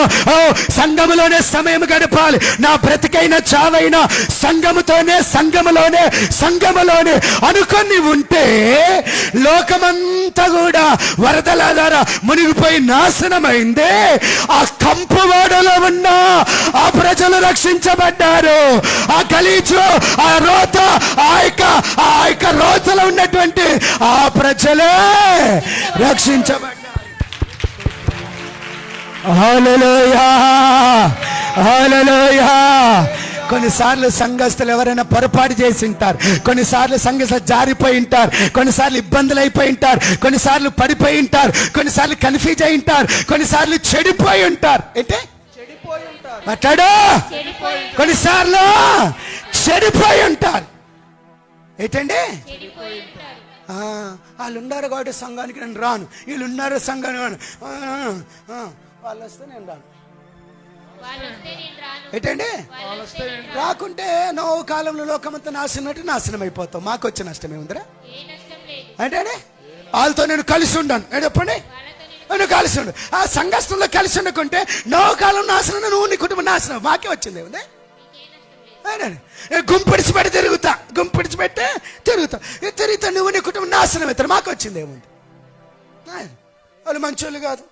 సంఘములోనే సమయం గడపాలి, నా బ్రతికైనా చావైనా సంఘముతోనే, సంఘములోనే అనుకొని ఉంటే లోకమంతా కూడా వరదల ద్వారా మునిగిపోయి నాశనమైంది. ఆ కంపు వాడలో ఉన్న ఆ ప్రజలు రక్షించబడ్డారు. ఆ గలీజు, ఆ రోత, ఆ యొక్క రోతలో ఉన్నటువంటి ఆ ప్రజలే రక్షించబడ్డారు. హల్లెలూయా, హల్లెలూయా. కొన్నిసార్లు సంఘస్థులు ఎవరైనా పొరపాటు చేసి ఉంటారు, కొన్నిసార్లు సంఘస్థులు జారిపోయి ఉంటారు, కొన్నిసార్లు ఇబ్బందులు అయిపోయి ఉంటారు, కొన్నిసార్లు పడిపోయి ఉంటారు, కొన్నిసార్లు కన్ఫ్యూజ్ అయి ఉంటారు, కొన్నిసార్లు చెడిపోయి ఉంటారు. ఏంటే మాట్లాడు. కొన్నిసార్లు చెడిపోయి ఉంటారు. ఏంటండి? వాళ్ళు ఉన్నారు కాబట్టి సంఘానికి నేను రాను, వీళ్ళు ఉన్నారు సంఘానికి రాను, వాళ్ళు వస్తే నేను రాను. ఏంటండి? రాకుంటే నో కాలంలో లోకమంతా నాశనం అయిపోతాం. మాకు వచ్చే నష్టమే ఉందిరా అంటే వాళ్ళతో నేను కలిసి ఉండను. చెప్పండి, నువ్వు కలిసి ఉండు. ఆ సంఘస్థంలో కలిసి ఉండకుంటే నో కాలం నాశనం, నువ్వు నీ కుటుంబం నాశనం. మాకే వచ్చింది ఉంది. గుంపిడిచిపెట్టి తిరుగుతా నువ్వు నీ కుటుంబం నాశనం అవుతారు. మాకు వచ్చింది ఏముంది? వాళ్ళు మంచోళ్ళు కాదు,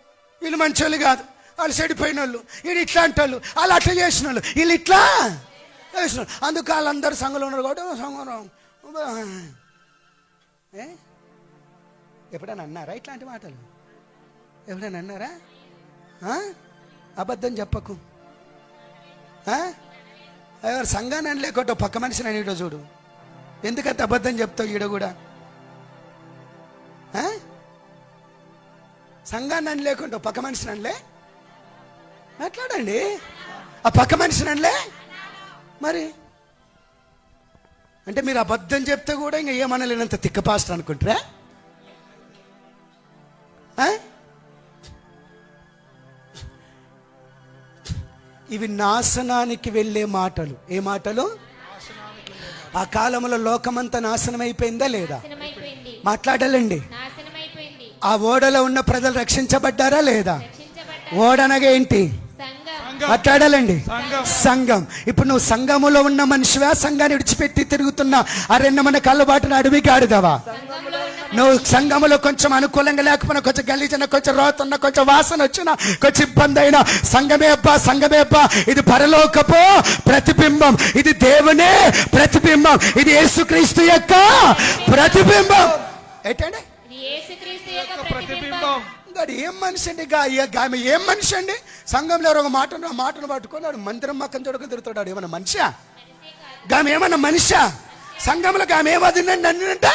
వీళ్ళు మంచోళ్ళు కాదు, వాళ్ళు చెడిపోయిన వాళ్ళు, వీళ్ళు ఇట్లాంటి వాళ్ళు, వాళ్ళు అట్లా చేసిన వాళ్ళు, వీళ్ళు ఇట్లా చేసిన వాళ్ళు. అందుకు వాళ్ళందరూ సంఘంలో ఉన్నారు కాబట్టి సంఘం. ఎప్పుడైనా అన్నారా ఇట్లాంటి మాటలు? ఎప్పుడైనా అన్నారా? అబద్ధం చెప్పకు. ఎవరు సంఘాన్ని అని లేకపోతే పక్క మనిషిని అని చూడు. ఎందుకంత అబద్ధం చెప్తావు? ఈడ కూడా సంఘాన్ని అని లేకుండా పక్క మనిషిని అనలే. మాట్లాడండి. ఆ పక్క మనిషిని అనలే. మరి అంటే మీరు అబద్ధం చెప్తే కూడా ఇంకా ఏమనలేనంత తిక్క పాస్టర్ అనుకుంటారా? ఇవి నాశనానికి వెళ్ళే మాటలు. ఏ మాటలు? ఆ కాలంలో లోకమంతా నాశనం అయిపోయిందా లేదా? నాశనమైపోయింది. మాట్లాడాలండి. నాశనమైపోయింది. ఆ ఓడలో ఉన్న ప్రజలు రక్షించబడ్డారా లేదా? రక్షించబడ్డారు. ఓడనగా ఏంటి? సంఘం. మాట్లాడాలండి. సంఘం. సంఘం. ఇప్పుడు నువ్వు సంఘములో ఉన్న మనిషివా, సంఘాన్ని విడిచిపెట్టి తిరుగుతున్నా మన కళ్ళబాటున అడవికి ఆడుదావా? సంఘంలో ఉన్న నువ్వు సంఘములో కొంచెం అనుకూలంగా లేకపోయినా, కొంచెం గలీజన, కొంచెం రోతున్నా, కొంచెం వాసన వచ్చినా, కొంచెం ఇబ్బంది అయినా, సంఘమే అబ్బా, ఇది పరలోకపు ప్రతిబింబం, ఇది దేవునే ప్రతిబింబం, ఇది యేసుక్రీస్తు యొక్క ప్రతిబింబం. ఏంటండి? ఇది యేసుక్రీస్తు యొక్క ప్రతిబింబం. ప్రతిబింబం. గాడు ఏం మనిషి అండి? ఆమె ఏం మనిషి అండి? సంఘంలో ఒక మాటను పట్టుకొని వాడు మందిరం మక్కం చూడక తిరుగుతాడు. ఏమన్నా మనిషా? గామె ఏమన్నా మనిషా? సంఘంలో ఆమె ఏమదిందండి అన్నంట?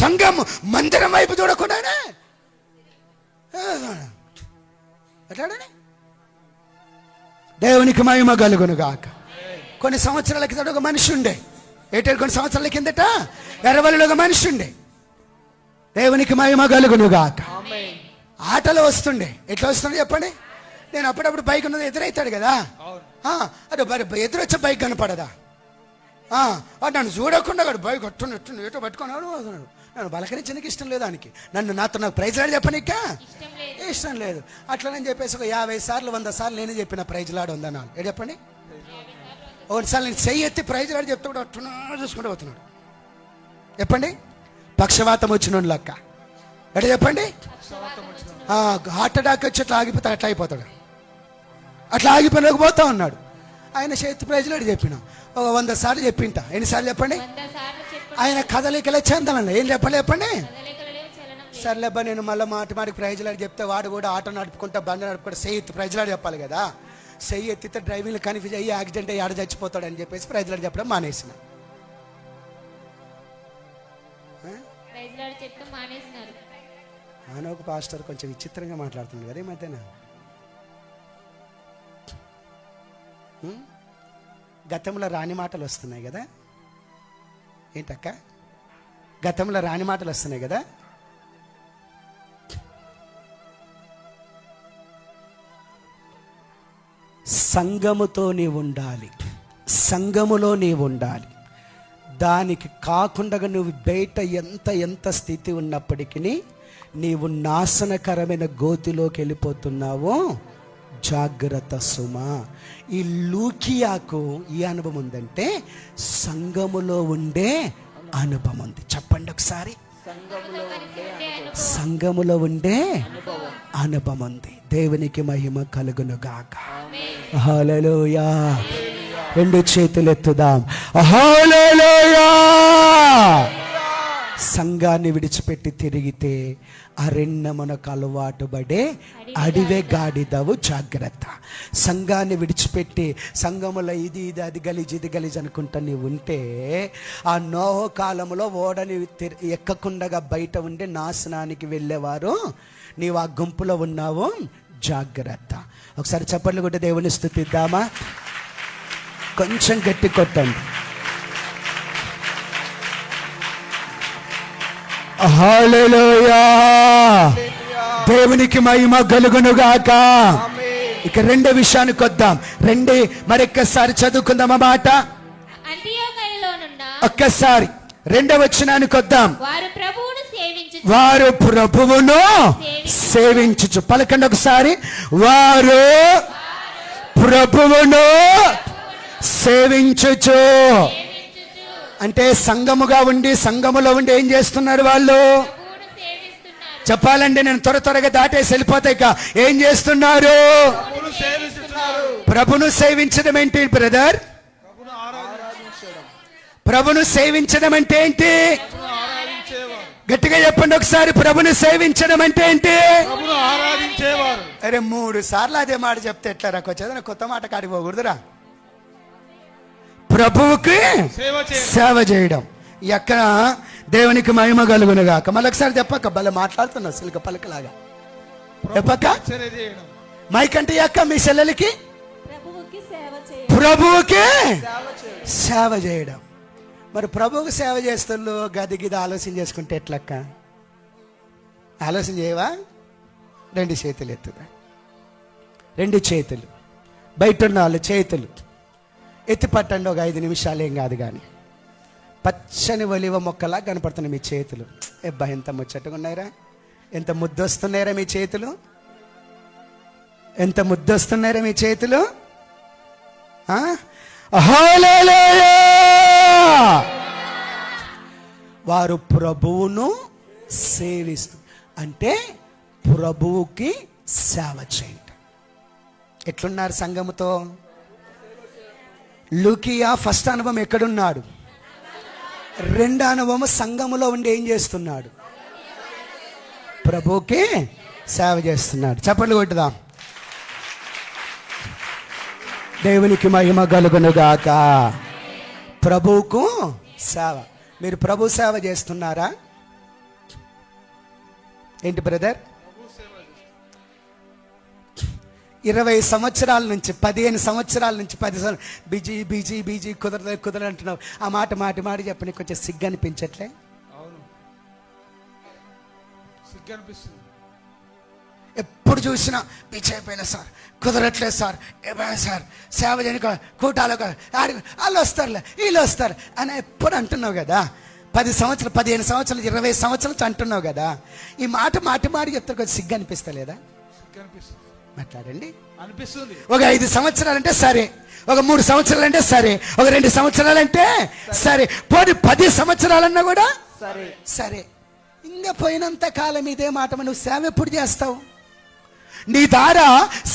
సంఘం మందిరం వైపు చూడకుండానే ఎట్లాడని? దేవునికి మహిమ కలుగును గాక. కొన్ని సంవత్సరాల కిందట ఒక మనిషి ఉండే. కొన్ని సంవత్సరాల కిందట ఎర్రవల్లిలో ఒక మనిషి ఉండే. దేవునికి మహిమ కలుగును గాక. ఆటలో వస్తుండే. ఎట్లా వస్తుండే చెప్పండి? నేను అప్పుడప్పుడు బైక్ ఉన్నది ఎదురైతాడు కదా, అదే ఎదురొచ్చే బైక్ కనపడదా? నన్ను చూడకుండా బైక్ ఎట్టు ఏటో పట్టుకున్నాడు. నన్ను బలకరించడానికి ఇష్టం లేదు. దానికి నాకు ప్రైజ్ లాడు చెప్పనిక ఇష్టం లేదు. అట్లనని చెప్పేసి ఒక 50 సార్లు 100 సార్లు నేనే చెప్పిన ప్రైజ్ లాడు ఉందన్నాను. ఏడు చెప్పండి? ఒకటిసారి నేను చెయ్యి ఎత్తి ప్రైజ్ లాడు చెప్తే కూడా అట్టున్నా చూసుకుంటూ పోతున్నాడు. చెప్పండి? పక్షవాతం వచ్చిన లెక్క. ఎట చెప్పండి? హార్ట్ అటాక్ వచ్చి అట్లా ఆగిపోతాడు. అట్లా అయిపోతాడు. అట్లా ఆగిపోలేకపోతా ఉన్నాడు. ఆయన చేతి ప్రైజ్లాడు చెప్పిన ఒక 100 సార్లు చెప్పింట. ఎన్నిసార్లు చెప్పండి? 100 సార్లు చెప్పండి. ఆయన కదలికలే చెందాలండి. ఏం చెప్పండి? కదలికలు లేవు, చలనం లేదు. సర్లేబ్బా, నేను మళ్ళీ మాటికి ప్రైజ్లాడు చెప్తే వాడు కూడా ఆటో నడుపుకుంటా, బండి నడుపుకుంటా సెయ్యి ఎత్తి ప్రైజ్లాడు చెప్పాలి కదా. సెయ్యి ఎత్తితే డ్రైవింగ్ కన్ఫ్యూజ్ అయ్యి యాక్సిడెంట్ అయ్యి ఆడ చచ్చిపోతాడు అని చెప్పేసి ప్రైజ్లాడు చెప్పడం మానేసిన. ప్రైజ్ లార్డ్ చెప్తూ మానేసినారు. ఆయన ఒక పాస్టర్ కొంచెం విచిత్రంగా మాట్లాడుతున్నాడు కదా ఈ మధ్యన. గతంలో రాని మాటలు వస్తున్నాయి కదా. ఏంటక్క? గతంలో రాని మాటలు వస్తున్నాయి కదా. సంఘముతో నీవు ఉండాలి. సంఘములో నీవు ఉండాలి. దానికి కాకుండా నువ్వు బయట ఎంత స్థితి ఉన్నప్పటికీ నీవు నాశనకరమైన గోతిలోకి వెళ్ళిపోతున్నావో జాగ్రత్త సుమా. ఈ లూకియాకు ఈ అనుభవం ఉందంటే సంఘములో ఉండే అనుభవం ఉంది. చెప్పండి ఒకసారి. సంఘములో ఉండే అనుభవం ఉంది. దేవునికి మహిమ కలుగును గాక. హల్లెలూయా. 2 చేతులు ఎత్తుదాం. హల్లెలూయా. సంఘాన్ని విడిచిపెట్టి తిరిగితే అరణ్యమునకు అలవాటు పడే అడివే గాడిదవు, జాగ్రత్త. సంఘాన్ని విడిచిపెట్టి సంఘములో ఇది అది గలీజ్ అనుకుంటా నీవు ఉంటే ఆ నోహు కాలంలో ఓడని ఎక్కకుండగా బయట ఉండి నాశనానికి వెళ్ళేవారు. నీవు ఆ గుంపులో ఉన్నావు, జాగ్రత్త. ఒకసారి చప్పట్లు కొట్టి దేవుని స్తుతిద్దామా? కొంచెం గట్టి కొట్టండి. హల్లెలూయా. దేవునికి మహిమ కలుగును గాక. ఇక 2వ విషయానికి వద్దాం. మరొక్కసారి చదువుకుందాం ఆ మాట. అంతియోకయలోనున్న ఒక్కసారి 2వ వచనానికి వద్దాం. వారు ప్రభువును సేవించుచు. పలకండి ఒకసారి. వారు ప్రభువును సేవించుచు. అంటే సంఘముగా ఉండి సంఘములో ఉండి ఏం చేస్తున్నారు వాళ్ళు? చెప్పాలంటే నేను త్వరగా దాటేసి వెళ్ళిపోతాయి. ఏం చేస్తున్నారు? ప్రభును సేవించడం ఏంటి బ్రదర్? ప్రభును సేవించడం అంటే ఏంటి? గట్టిగా చెప్పండి ఒకసారి. ప్రభును సేవించడం అంటే ఏంటి? అరే 3 సార్లు అదే మాట చెప్తే ఎట్లా రాకొచ్చేది? కొత్త మాట కాడికి పోకూడదురా. ప్రభువుకి సేవ చేయడం. ఎక్కడ దేవునికి మహిమ కలుగును గాక. మళ్ళొకసారి చెప్పక్క, భలే మాట్లాడుతున్నావు సిల్క పలకలాగా. చెప్పక్క, పరిచర్య చేయడం. మైక్ అంటే అక్క మీ చెల్లెలకి ప్రభువుకి సేవ చేయ ప్రభువుకి సేవ చేయడం. సేవ చేయడం. మరి ప్రభువుకి సేవ చేస్తుళ్ళు గది గిద ఆలోచన చేసుకుంటే ఎట్లక్క? ఆలోచన చేయవా? 2 చేతులు ఎత్తుదా, 2 చేతులు బయట ఉన్న వాళ్ళు చేతులు ఎత్తి పట్టండి. ఒక 5 నిమిషాలు ఏం కాదు కానీ పచ్చని ఒలివ మొక్కలా కనపడుతున్నాయి మీ చేతులు. ఎబ్బా ఎంత ముచ్చటగా ఉన్నాయిరా, ఎంత ముద్దొస్తున్నాయిరా మీ చేతులు, ఎంత ముద్దొస్తున్నాయిరా మీ చేతులు. హల్లెలూయా! వారు ప్రభువును సేవిస్తూ, అంటే ప్రభువుకి సేవ చేయండి. ఎట్లున్నారు సంఘముతో? లూకియా ఫస్ట్ అనుభవం ఎక్కడున్నాడు? 2వ అనుభవం సంఘములో ఉండి ఏం చేస్తున్నాడు? ప్రభువుకి సేవ చేస్తున్నాడు. చప్పట్లు కొట్టుదాం. దేవునికి మహిమ కలుగునుగాక. ప్రభువుకు సేవ. మీరు ప్రభు సేవ చేస్తున్నారా? ఏంటి బ్రదర్? 20 సంవత్సరాల నుంచి 15 సంవత్సరాల నుంచి 10 బిజీ బిజీ బిజీ కుదరదు అంటున్నావు. ఆ మాట మాటి చెప్పని కొంచెం సిగ్గు అనిపించట్లే? అవును, సిగ్గు అనిపిస్తుంది. ఎప్పుడు చూసినా బిజీ అయిపోయినా సార్, కుదరట్లేదు సార్, ఏమైనా సార్ సేవ చేయని కూటాలు వాళ్ళు వస్తారులే వీళ్ళు వస్తారు అని ఎప్పుడు అంటున్నావు కదా. 10 సంవత్సరాలు 15 సంవత్సరాలు 20 సంవత్సరాలు అంటున్నావు కదా. ఈ మాట మాటి చెప్తారు, కొంచెం సిగ్గు అనిపిస్తలేదా? సిగ్గు అనిపిస్తుంది. మాట్లాడండి. అనిపిస్తుంది. ఒక 5 సంవత్సరాలంటే సరే, ఒక 3 సంవత్సరాలంటే సరే, ఒక 2 సంవత్సరాలంటే సరే, పోనీ 10 సంవత్సరాలన్నా కూడా సరే సరే. ఇంకా పోయినంత కాలం ఇదే మాట. నువ్వు సేవ ఎప్పుడు చేస్తావు? నీ ద్వారా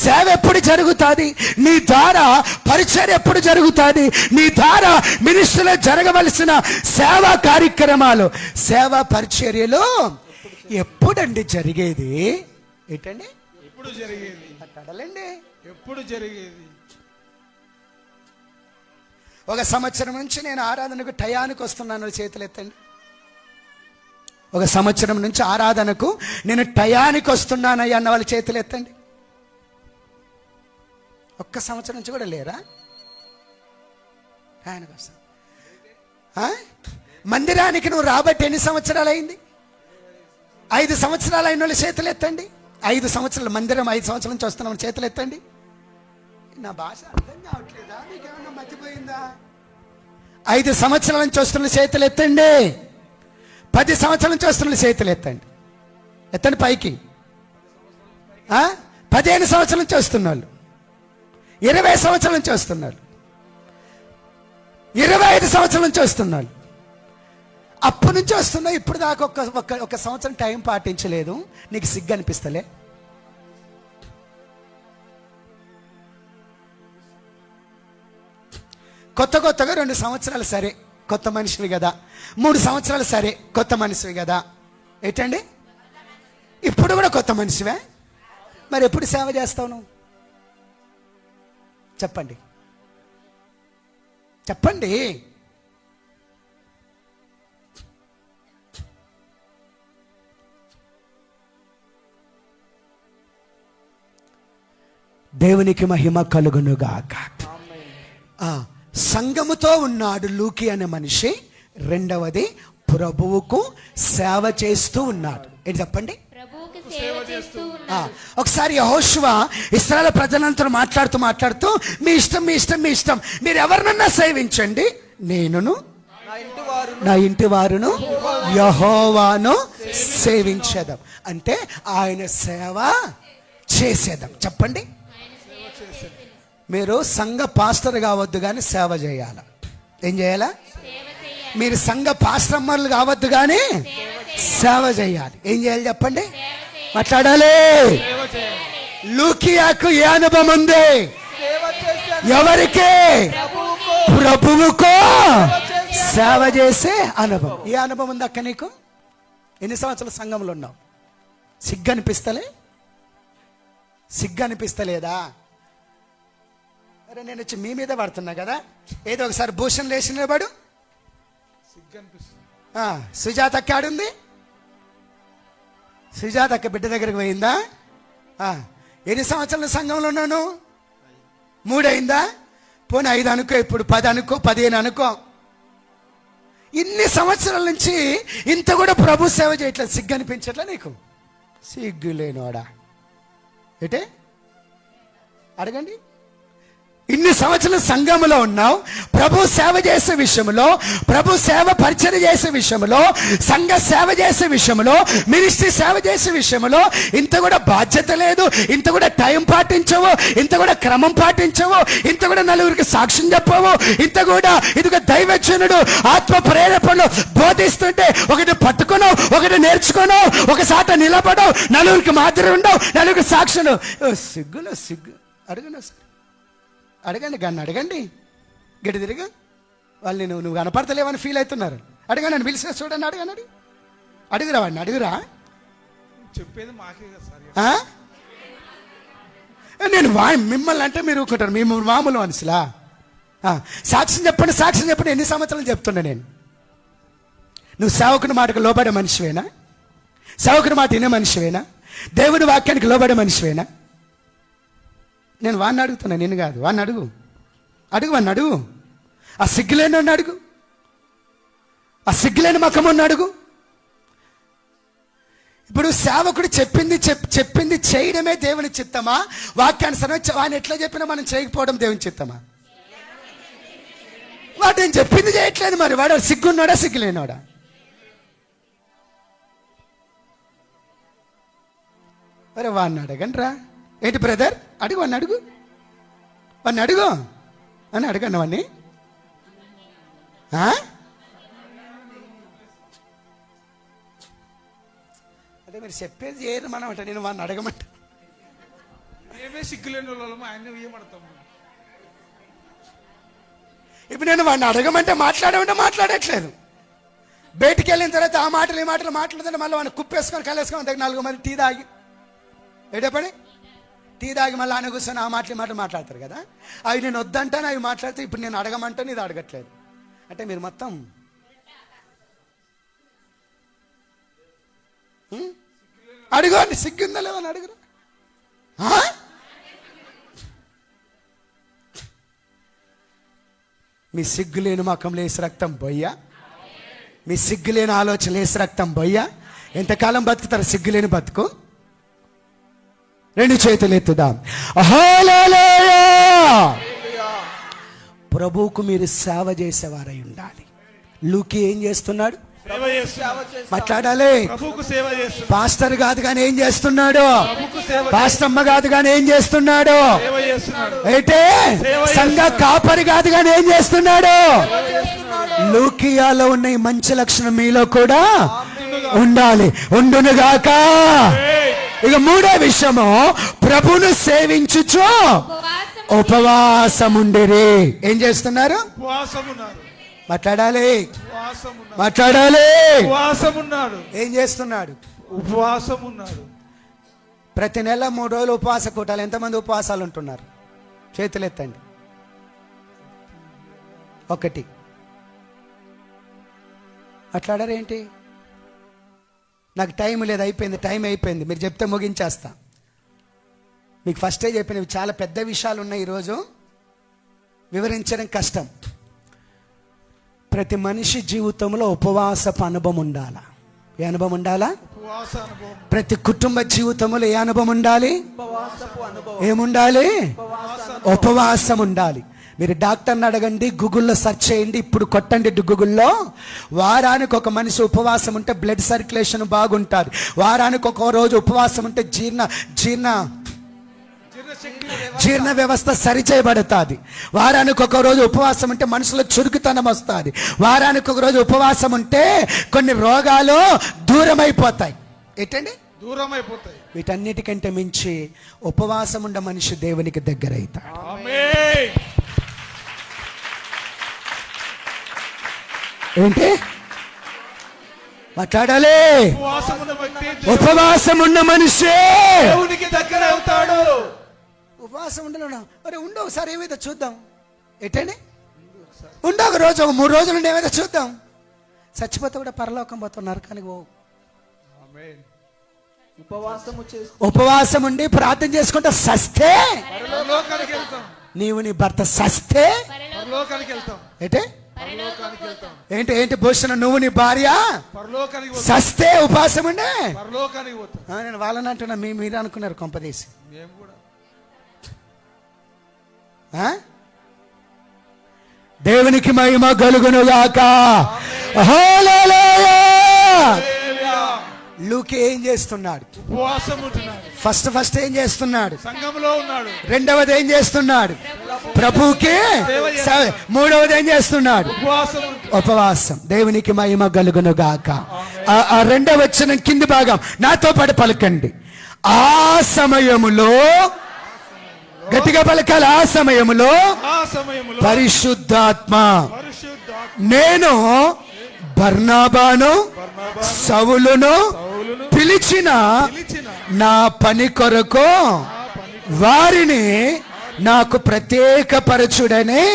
సేవ ఎప్పుడు జరుగుతుంది? నీ ద్వారా పరిచర్య ఎప్పుడు జరుగుతుంది? నీ ద్వారా మినిస్ట్రీలో జరగవలసిన సేవా కార్యక్రమాలు, సేవా పరిచర్యలు ఎప్పుడండి జరిగేది? ఏంటండి? ఎప్పుడు జరిగేది? అడలండి. ఎప్పుడు జరిగేది? ఒక సంవత్సరం నుంచి నేను ఆరాధనకు టయానికి వస్తున్నాను, చేతులు ఎత్తండి. ఒక సంవత్సరం నుంచి ఆరాధనకు నేను టయానికి వస్తున్నానయ్యా అన్న వాళ్ళు చేతులు ఎత్తండి. ఒక్క సంవత్సరం నుంచి కూడా లేరా? టయానికి వస్తాను. మందిరానికి నువ్వు రాబట్టి ఎన్ని సంవత్సరాలు అయింది? 5 సంవత్సరాలు అయిన వాళ్ళు చేతులు ఎత్తండి. 5 సంవత్సరాలు మందిరం 5 సంవత్సరాల నుంచి వస్తున్నామని చేతులు ఎత్తండి. నా భాష అర్థం కావట్లేదా? మీకేమన్నా మర్చిపోయిందా? 5 సంవత్సరాల నుంచి వస్తున్న చేతులు ఎత్తండి. 10 సంవత్సరాల నుంచి వస్తున్న చేతులు ఎత్తండి. ఎత్తండి పైకి. 15 సంవత్సరాల నుంచి వస్తున్నారు, 20 సంవత్సరాల నుంచి వస్తున్నారు, 25 సంవత్సరాల నుంచి వస్తున్నారు. అప్పటి నుంచి వస్తున్నా ఇప్పుడు దాకా ఒక సంవత్సరం టైం పాటించలేదు. నీకు సిగ్గు అనిపిస్తలే? కొత్తగా 2 సంవత్సరాలు సరే కొత్త మనిషివి కదా, 3 సంవత్సరాలు సరే కొత్త మనిషివి కదా. ఏంటండి? ఇప్పుడు కూడా కొత్త మనిషివే. మరి ఎప్పుడు సేవ చేస్తావు నువ్వు? చెప్పండి చెప్పండి. దేవునికి మహిమ కలుగునుగాక. సంఘముతో ఉన్నాడు లూకి అనే మనిషి. 2వది ప్రభువుకు సేవ చేస్తూ ఉన్నాడు. ఏంటి చెప్పండి? ప్రభువుకి సేవ చేస్తూ ఉన్నాడు. ఒకసారి యెహోషువ ఇశ్రాయేలు ప్రజలంతా మాట్లాడుతూ మీ ఇష్టం మీరు ఎవరినన్నా సేవించండి, నేనును నా ఇంటి వారును యెహోవాను సేవించేదాం. అంటే ఆయన సేవ చేసేదాం. చెప్పండి. మీరు సంఘ పాస్టర్ కావద్దు కానీ సేవ చేయాల. ఏం చేయాలా? మీరు సంఘ పాస్టర్మర్లు కావద్దు కానీ సేవ చేయాలి. ఏం చేయాలి చెప్పండి? మాట్లాడాలి. లూకియాకు ఏ అనుభవం ఉంది? ఎవరికి? ప్రభువుకు సేవ చేసే అనుభవం. ఏ అనుభవం ఉంది అక్క నీకు? ఎన్ని సంవత్సరాల సంఘంలో ఉన్నావు? సిగ్గు అనిపిస్తలేదా? అరే నేను వచ్చి మీ మీద పడుతున్నా కదా. ఏదో ఒకసారి భూషణ్ లేచి నిలబడు. సిగ్గు అనిపిస్తుంది. సుజాత అక్క ఆడుంది. సుజాత అక్క బిడ్డ దగ్గరికి పోయిందా? ఎన్ని సంవత్సరాల సంఘంలో ఉన్నాను? 3 అయిందా? పోనీ 5 అనుకో, ఇప్పుడు 10 అనుకో, 15 అనుకో. ఇన్ని సంవత్సరాల నుంచి ఇంత కూడా ప్రభు సేవ చేయట్లేదు. సిగ్గు అనిపించట్లే నీకు? సిగ్గు లేనోడా ఏటే అడగండి. ఇన్ని సంవత్సరాల సంఘములో ఉన్నావు, ప్రభు సేవ చేసే విషయంలో, ప్రభు సేవ పరిచయం చేసే విషయంలో, సంఘ సేవ చేసే విషయంలో, మినిస్ట్రీ సేవ చేసే విషయంలో ఇంత కూడా బాధ్యత లేదు, ఇంత కూడా టైం పాటించవు, ఇంత కూడా క్రమం పాటించవు, ఇంత కూడా నలుగురికి సాక్ష్యం చెప్పవు, ఇంత కూడా ఇదిగో దైవజనుడు ఆత్మ ప్రేరేపణలు బోధిస్తుంటే ఒకటి పట్టుకున్నావు, ఒకటి నేర్చుకున్నావు, ఒకసాట నిలబడవు, నలుగురికి మాదిరి ఉండవు, నలుగురికి సాక్షులు. సిగ్గులో సిగ్గు. అడగండి సార్, అడగండి, గన్ను అడగండి. గడి తిరిగా వాళ్ళు నువ్వు కనపడతలేవని ఫీల్ అవుతున్నారు. అడగండి, నన్ను పిలిచిన చూడండి, అడగండి, అడుగురా వాడిని, అడుగురా. చెప్పేది మాకే కదా సార్. నేను మిమ్మల్ని అంటే మీరు ఊరుకుంటారు, మీ మామూలు మనుషులా? సాక్ష్యం చెప్పండి, సాక్ష్యం చెప్పండి. ఎన్ని సంవత్సరాలు చెప్తున్నా నేను? నువ్వు సేవకుని మాటకు లోబడే మనిషివేనా? సేవకుని మాట వినే మనిషివేనా? దేవుని వాక్యానికి లోబడే మనిషివేనా? నేను వాడిని అడుగుతున్నా, నేను కాదు. వాడిని అడుగు, వాడిని అడుగు. ఆ సిగ్గులేని అడుగు, ఆ సిగ్గులేని మకమున్న అడుగు. ఇప్పుడు సేవకుడు చెప్పింది చేయడమే దేవుని చిత్తమా? వాక్యానుసరం వాడిని ఎట్లా చెప్పినా మనం చేయకపోవడం దేవుని చిత్తమా? వాడు నేను చెప్పింది చేయట్లేదు, మరి వాడు సిగ్గున్నాడా సిగ్గులేనోడా? అరే వాడిని అడగండి రా. ఏంటి బ్రదర్? అడుగు, వాడిని అడుగు, వాడిని అడుగు అని అడగండి వాడిని. అంటే మీరు చెప్పేది చేయరు మనం అంటే నేను వాడిని అడగమంట. మేమే సిగ్గులేని వాళ్ళము, ఆయన ఏమడతాము? ఇప్పుడు నేను వాడిని అడగమంటే మాట్లాడమంటే మాట్లాడట్లేదు. బయటికి వెళ్ళిన తర్వాత ఆ మాటలు ఈ మాటలు మాట్లాడుతుంటే మళ్ళీ వాడిని కుప్పేసుకొని కలేసుకొని దగ్గర 4 మంది టీ తాగి ఏడే పని టీ తాగి మళ్ళీ ఆయన కూర్చొని ఆ మాటలు మాట్లాడతారు కదా. అవి నేను వద్దంటాను, అవి మాట్లాడితే ఇప్పుడు నేను అడగమంటాను, ఇది అడగట్లేదు. అంటే మీరు మొత్తం అడుగు అండి, సిగ్గుందా లేదా అని అడుగురా. మీ సిగ్గులేని మకంలో వేసి రక్తం బొయ్యా, మీ సిగ్గులేని ఆలోచన వేసి రక్తం బొయ్యా. ఎంతకాలం బతుకుతారు సిగ్గులేని బతుకు? 2 చేతులు ఎత్తుదాం. హల్లెలూయా. ప్రభువుకు మీరు సేవ చేసేవారై ఉండాలి. లూకి ఏం చేస్తున్నాడు? మాట్లాడాలి. పాస్టర్ కాదు కానీ ఏం చేస్తున్నాడు? పాస్టమ్మ కాదు కానీ ఏం చేస్తున్నాడు? అయితే సంఘ కాపరి కాదు కానీ ఏం చేస్తున్నాడు? లూకియాలో ఉన్న ఈ మంచి లక్షణం మీలో కూడా ఉండాలి. ఉండునుగాక. ఇక 3వ విషయము, ప్రభును సేవించుచు ఉపవాసముండిరి. ఏం చేస్తున్నారు? మాట్లాడాలి, మాట్లాడాలి. ఏం చేస్తున్నాడు? ఉపవాసం ఉన్నాడు. ప్రతి నెల 3 రోజులు ఉపవాస కూటాలు. ఎంతమంది ఉపవాసాలు ఉంటున్నారు? చేతులు ఎత్తండి. 1. మాట్లాడారేంటి? నాకు టైం లేదు, అయిపోయింది, టైం అయిపోయింది. మీరు చెప్తే ముగించేస్తా. మీకు ఫస్టే చెప్పినవి చాలా పెద్ద విషయాలు ఉన్నాయి, ఈరోజు వివరించడం కష్టం. ప్రతి మనిషి జీవితంలో ఉపవాసపు అనుభవం ఉండాలా? ఏ అనుభవం ఉండాలా? ప్రతి కుటుంబ జీవితంలో ఏ అనుభవం ఉండాలి? ఏముండాలి? ఉపవాసం ఉండాలి. మీరు డాక్టర్ని అడగండి, గూగుల్లో సెర్చ్ చేయండి, ఇప్పుడు కొట్టండి గూగుల్లో. వారానికి ఒక మనిషి ఉపవాసం ఉంటే బ్లడ్ సర్క్యులేషన్ బాగుంటుంది. వారానికి ఒక రోజు ఉపవాసం ఉంటే జీర్ణ వ్యవస్థ సరిచేయబడుతుంది. వారానికి ఒక రోజు ఉపవాసం ఉంటే మనుషుల చురుకుతనం వస్తుంది. వారానికి ఒక రోజు ఉపవాసం ఉంటే కొన్ని రోగాలు దూరం అయిపోతాయి. ఏంటండి? దూరం అయిపోతాయి. వీటన్నిటికంటే మించి ఉపవాసం ఉండే మనిషి దేవునికి దగ్గర అవుతాడు. ఏంటి మాట్లాడాలి? ఉపవాసం ఉన్న మనిషి దేవునికి దగ్గర అవుతాడు. ఉపవాసం ఉండను. అరే ఉండు ఒకసారి ఏమైతే చూద్దాం. ఏంటండి? ఉండు ఒక రోజు, 3 రోజులు ఏమైతే చూద్దాం. చచ్చిపోతే కూడా పరలోకం పోతున్నారు కానీ ఆమేన్. ఉపవాసము చేస్తూ ఉపవాసం ఉండి ప్రార్థన చేసుకుంటే సస్తే పరలోకానికి వెళ్తాం. నీవు నీ భర్త సస్తే పరలోకానికి వెళ్తాం. ఏంటి పరలోకానికి వెళ్తాం. ఏంటి ఏంటి భూషణ నువ్వు నీ భార్య పరలోకానికి పోతాం. సస్తే ఉపవాసం ఉండే పరలోకానికి పోతాం. నేను వాళ్ళని అంటున్నా మీరు అనుకున్నారు కొంపదీసి మేము కూడా ఆ? దేవునికి మహిమ కలుగునుగాక. హల్లెలూయా. లూకి ఏం చేస్తున్నాడు? ఉపవాసం ఉంటున్నాడు. ఫస్ట్ ఏం చేస్తున్నాడు? సంఘంలో ఉన్నాడు. రెండవది ఏం చేస్తున్నాడు? ప్రభుకి మూడవది ఏం చేస్తున్నాడు? ఉపవాసం ఉపవాసం. దేవునికి మహిమ కలుగునుగాక. ఆ రెండవ వచనం కింది భాగం నాతో పాటు పలకండి. ఆ సమయములో, గట్టిగా పలకాలి, ఆ సమయములో పరిశుద్ధాత్మ నేను బర్నాబాను సౌలును పిలిచిన నా పని కొరకు వారిని నాకు ప్రత్యేకపరచుడని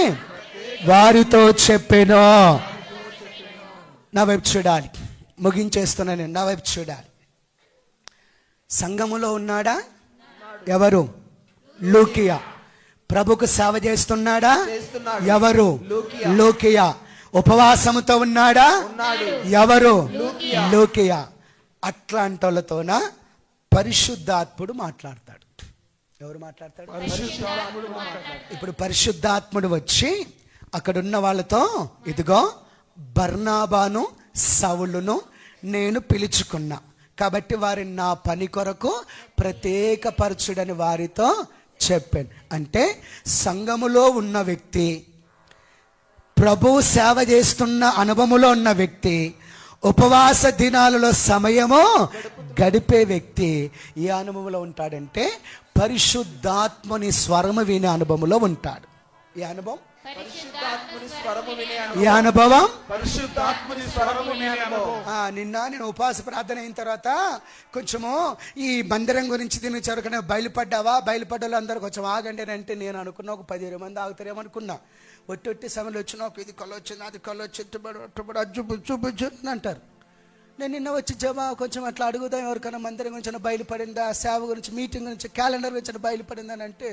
వారితో చెప్పాను. నా వైపు చూడాలి, ముగించేస్తున్నా నేను. నా వైపు చూడాలి. సంఘములో ఉన్నాడా? ఎవరు? లూకియా. ప్రభుకు సేవ చేస్తున్నాడా? ఎవరు? లూకియా. ఉపవాసముతో ఉన్నాడా? ఎవరు? లూకియా. అట్లాంటోళ్ళతోన పరిశుద్ధాత్ముడు మాట్లాడతాడు. ఎవరు మాట్లాడతాడు? ఇప్పుడు పరిశుద్ధాత్ముడు వచ్చి అక్కడున్న వాళ్ళతో, ఇదిగో బర్నాబాను సౌలును నేను పిలుచుకున్నా కాబట్టి వారిని నా పని కొరకు ప్రత్యేకపరచుడని వారితో చెప్పాను. అంటే సంఘములో ఉన్న వ్యక్తి, ప్రభు సేవ చేస్తున్న అనుభవంలో ఉన్న వ్యక్తి, ఉపవాస దినాలలో సమయము గడిపే వ్యక్తి ఏ అనుభవంలో ఉంటాడంటే పరిశుద్ధాత్మని స్వరము వినే అనుభవంలో ఉంటాడు. ఈ అనుభవం, ఈ అనుభవం పరిశుద్ధాత్మని స్వరము వినే అనుభవం. నిన్న నేను ఉపవాస ప్రార్థన అయిన తర్వాత కొంచెము ఈ మందిరం గురించి దీని చదువుకునే బయలుపడ్డాలో అందరూ కొంచెం ఆగండి అంటే నేను అనుకున్నా ఒక 10-20 మంది ఆగుతారేమనుకున్నా. ఒట్టి సమయంలో వచ్చి నాకు ఇది కళ్ళు వచ్చింది, అది కళ్ళు వచ్చి చూపించు అంటారు. నేను నిన్న వచ్చి కొంచెం అట్లా అడుగుదాం, ఎవరికైనా మందిరం గురించి బయలుపడిందా, సేవ గురించి, మీటింగ్ గురించి, క్యాలెండర్ గురించి బయలుపడిందని అంటే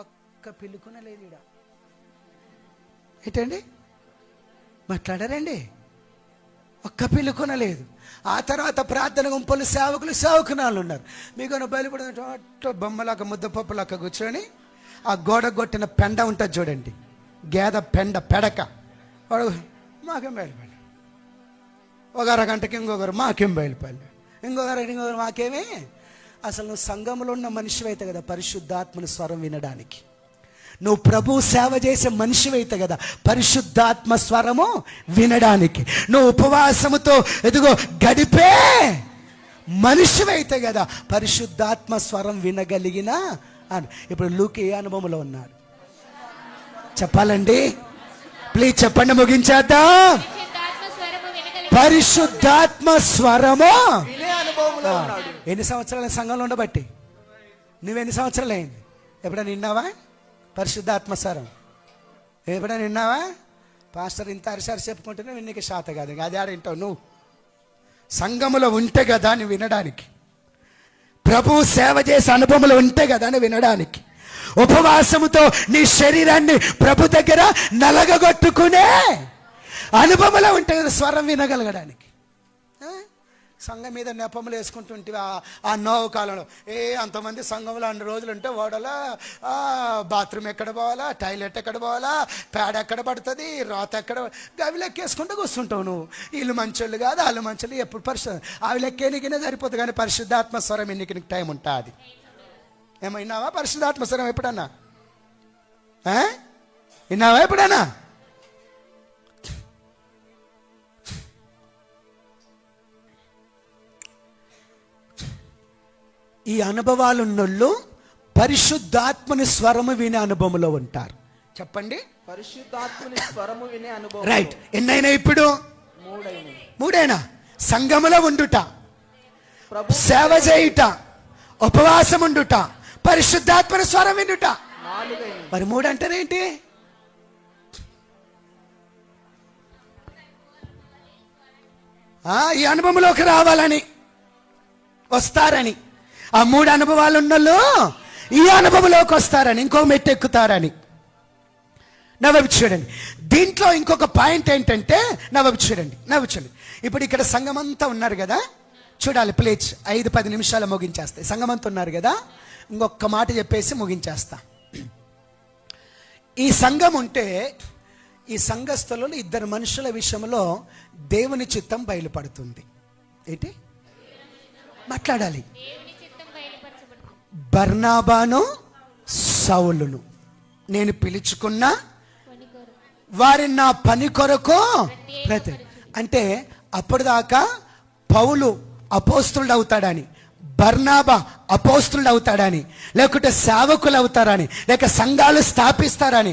ఒక్క పిలుకునే లేదు. ఇక్కడ ఏంటండి మాట్లాడారండి? ఒక్క పిలుకున లేదు. ఆ తర్వాత ప్రార్థన గుంపులు, సేవకునాలు ఉన్నారు. మీకు బయలుపడిన బొమ్మలాక ముద్దపప్పులాక కూర్చొని ఆ గోడ కొట్టిన పెండ ఉంటుంది చూడండి, గేదె పెడక, వాడు మాకేం బయలుపడి, ఒక అరగంటకి ఇంకొకరు మాకేం బయలుపడి, ఇంకొకరు మాకేమే. అసలు నువ్వు సంఘంలో ఉన్న మనిషివైతే కదా పరిశుద్ధాత్మని స్వరం వినడానికి, నువ్వు ప్రభు సేవ చేసే మనిషివైతే కదా పరిశుద్ధాత్మ స్వరము వినడానికి, నువ్వు ఉపవాసముతో ఎదుగో గడిపే మనిషివైతే కదా పరిశుద్ధాత్మ స్వరం వినగలిగిన అని. ఇప్పుడు లూకి ఏ అనుభవంలో ఉన్నాడు చెప్పాలండి? ప్లీజ్ చెప్పండి, ముగించేద్దాం. పరిశుద్ధాత్మ స్వరము ఎన్ని సంవత్సరాల సంఘంలో ఉండబట్టి? నువ్వెన్ని సంవత్సరాలు అయింది? ఎప్పుడైనా విన్నావా పరిశుద్ధాత్మ స్వరం? ఎప్పుడైనా విన్నావా? పాస్టర్ ఇంత అరిసారి చెప్పుకుంటేనే నీకు శాత కాదు, అది ఆడ వింటావు. నువ్వు సంఘములో ఉంటే కదా నువ్వు వినడానికి, ప్రభు సేవ చేసే అనుభవంలో ఉంటే కదా నువ్వు వినడానికి. ఉపవాసముతో నీ శరీరాన్ని ప్రభు దగ్గర నలగగొట్టుకునే అనుభవంలో ఉంటే కదా స్వరం వినగలగడానికి. సంఘం మీద నెపములు వేసుకుంటుంటే ఆ నోవు కాలంలో అంతమంది సంఘంలో 2 రోజులు ఉంటే ఓడలా బాత్రూమ్ ఎక్కడ పోవాలా, టాయిలెట్ ఎక్కడ పోవాలా, పేడ ఎక్కడ పడుతుంది, రాత ఎక్కడ, అవి లెక్కేసుకుంటూ కూర్చుంటావు నువ్వు. వీళ్ళు మంచోళ్ళు కాదు, వాళ్ళు మంచోళ్ళు, ఎప్పుడు అవి లెక్కేనికినే సరిపోతుంది. కానీ పరిశుద్ధాత్మ స్వరం ఎన్నికి టైం ఉంటుంది. ఏమైనావా పరిశుద్ధాత్మ స్వరం ఎప్పుడన్నా? విన్నావా ఎప్పుడన్నా? ఈ అనుభవాలు ఉన్నోళ్ళు పరిశుద్ధాత్మని స్వరము వినే అనుభవంలో ఉంటారు. చెప్పండి, పరిశుద్ధాత్మని స్వరము వినే అనుభవం. రైట్. ఎన్నైనా ఇప్పుడు? 3 సంఘములో ఉండుట, సేవ చేయుట, ఉపవాసం ఉండుట, పరిశుద్ధాత్మని స్వరం వినుట. మరి 3 అంటారేంటి? ఈ అనుభవంలోకి రావాలని వస్తారని, ఆ 3 అనుభవాలు ఉన్నోళ్ళు ఈ అనుభవంలోకి వస్తారని, ఇంకో మెట్టు ఎక్కుతారని. నవ్వు చూడండి. దీంట్లో ఇంకొక పాయింట్ ఏంటంటే నవ్వు చూడండి. ఇప్పుడు ఇక్కడ సంఘమంతా ఉన్నారు కదా, చూడాలి ప్లీజ్. 5-10 నిమిషాలు ముగించేస్తాయి. సంఘమంతా ఉన్నారు కదా, ఇంకొక మాట చెప్పేసి ముగించేస్తా. ఈ సంఘం ఉంటే ఈ సంఘస్థులలో 2 మనుషుల విషయంలో దేవుని చిత్తం బయలుపడుతుంది. ఏంటి మాట్లాడాలి? దేవుని చిత్తం బయలుపరచబడుతుంది. బర్నాబాను సౌలును నేను పిలుచుకున్న పని కొరకు వారిని నా పని కొరకు అంటే అప్పటిదాకా పౌలు అపోస్తులుడు అవుతాడని, బర్నాబా అపోస్తులుడు అవుతాడని, లేకుంటే సేవకులు అవుతారని, లేక సంఘాలు స్థాపిస్తారని,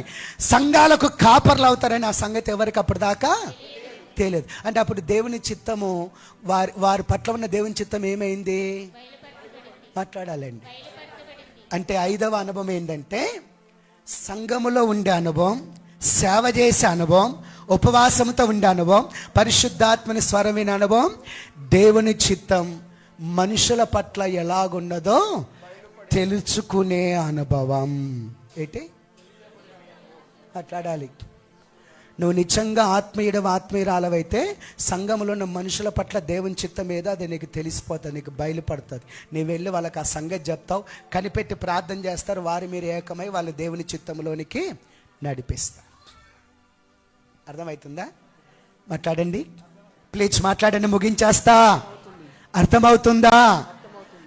సంఘాలకు కాపర్లు అవుతారని ఆ సంగతి ఎవరికి అప్పటిదాకా తెలియదు. అంటే అప్పుడు దేవుని చిత్తము వారి పట్ల ఉన్న దేవుని చిత్తం ఏమైంది? మాట్లాడాలండి. అంటే 5వ అనుభవం ఏంటంటే సంఘములో ఉండే అనుభవం, సేవ చేసే అనుభవం, ఉపవాసంతో ఉండే అనుభవం, పరిశుద్ధాత్మని స్వరం వినే అనుభవం, దేవుని చిత్తం మనుషుల పట్ల ఎలాగున్నదో తెలుసుకునే అనుభవం. ఏంటి మాట్లాడాలి? నువ్వు నిజంగా ఆత్మీయురాలవైతే సంఘంలో ఉన్న మనుషుల పట్ల దేవుని చిత్తం ఏదో అది నీకు తెలిసిపోతుంది, నీకు బయలుపడుతుంది. నీవు వెళ్ళి వాళ్ళకి ఆ సంగతి చెప్తావు, కనిపెట్టి ప్రార్థన చేస్తారు, వారు మీరు ఏకమై వాళ్ళు దేవుని చిత్తంలోనికి నడిపిస్తారు. అర్థమవుతుందా? మాట్లాడండి ప్లీజ్, మాట్లాడండి, ముగించేస్తా. అర్థమవుతుందా?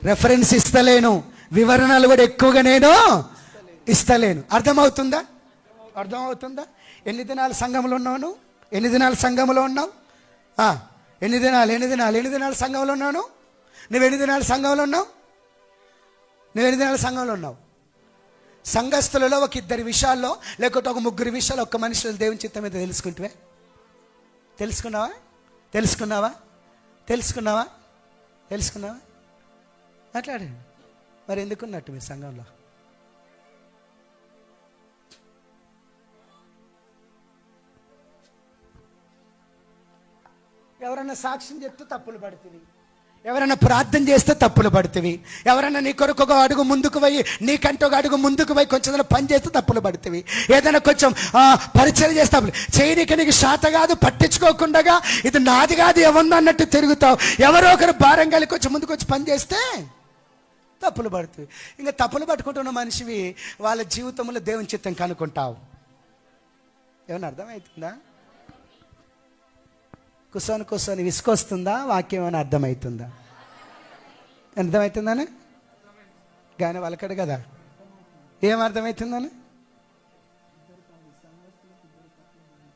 రెఫరెన్స్ ఇస్తలేను, వివరణలు కూడా ఎక్కువగా నేను ఇస్తలేను. అర్థమవుతుందా? ఎన్ని దినాలు సంఘంలో ఉన్నావు? ఎన్ని దినాలు సంఘంలో ఉన్నావు? ఎన్ని దినాలు సంఘంలో ఉన్నాను? నువ్వు ఎన్ని దినాలు సంఘంలో ఉన్నావు? సంఘస్థులలో ఒక 2 విషయాల్లో లేకపోతే ఒక 3 విషయాలు ఒక్క మనుషులు దేవుని చిత్తం మీద తెలుసుకున్నావా? మాట్లాడండి. మరి ఎందుకున్నట్టు మీ సంఘంలో? ఎవరన్నా సాక్ష్యం చెప్తే తప్పులు పడుతుంది, ఎవరైనా ప్రార్థన చేస్తే తప్పులు పడుతుంది, ఎవరైనా నీ కొరకు ఒక అడుగు ముందుకు పోయి నీకంటే ఒక అడుగు ముందుకు పోయి కొంచెం పని చేస్తే తప్పులు పడుతుంది, ఏదైనా కొంచెం పరిచయం చేస్తే చేయడానికి నీకు శాత కాదు, పట్టించుకోకుండా ఇది నాది కాదు ఎవరిదో అన్నట్టు తిరుగుతావు. ఎవరో ఒకరు భారం కలిగి కొంచెం ముందుకు వచ్చి పని చేస్తే తప్పులు పడుతుంది. ఇంకా తప్పులు పట్టుకుంటున్న మనిషివి వాళ్ళ జీవితంలో దేవుని చిత్తం కనుక్కుంటావు. ఏమన్నా అర్థమవుతుందా? కూర్చొని విసుకొస్తుందా? వాక్యం ఏమైనా అర్థమవుతుందా? అర్థమవుతుందని కానీ వాళ్ళకడు కదా, ఏం అర్థమవుతుందని?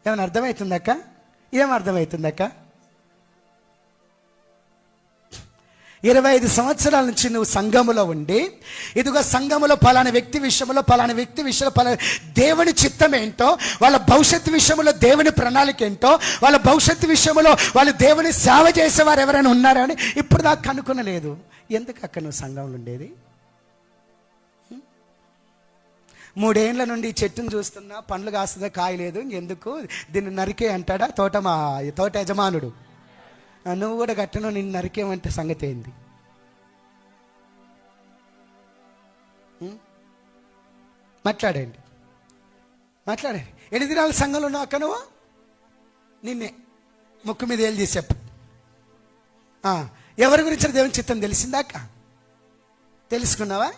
ఏమైనా అర్థమవుతుందక్క? ఏం అర్థమవుతుందక్క? 25 సంవత్సరాల నుంచి నువ్వు సంఘములో ఉండి ఇదిగో సంఘములో పలానా వ్యక్తి విషయంలో పలానా దేవుని చిత్తం ఏంటో, వాళ్ళ భవిష్యత్తు విషయంలో దేవుని ప్రణాళిక ఏంటో, వాళ్ళ భవిష్యత్తు విషయంలో వాళ్ళు దేవుని సేవ చేసేవారు ఎవరైనా ఉన్నారని ఇప్పుడు దాకా కనుక్కునలేదు. ఎందుకు అక్క నువ్వు సంఘంలో ఉండేది? 3 ఏళ్ల నుండి ఈ చెట్టును చూస్తున్నా, పండ్లు కాస్తుందా, కాయలేదు, ఎందుకు దీన్ని నరికే అంటాడా తోట యజమానుడు. నువ్వు కూడా గట్టను నిన్ను నరికేమంటే సంగతి ఏంది? మాట్లాడండి. ఎన్ని దినాలు సంఘంలో ఉన్నావు అక్క నువ్వు? నిన్నే ముక్కు మీద ఏళ్ళు చేసి చెప్పు. ఎవరి గురించి దేవుని చిత్తం తెలిసిందా అక్క? తెలుసుకున్నావా?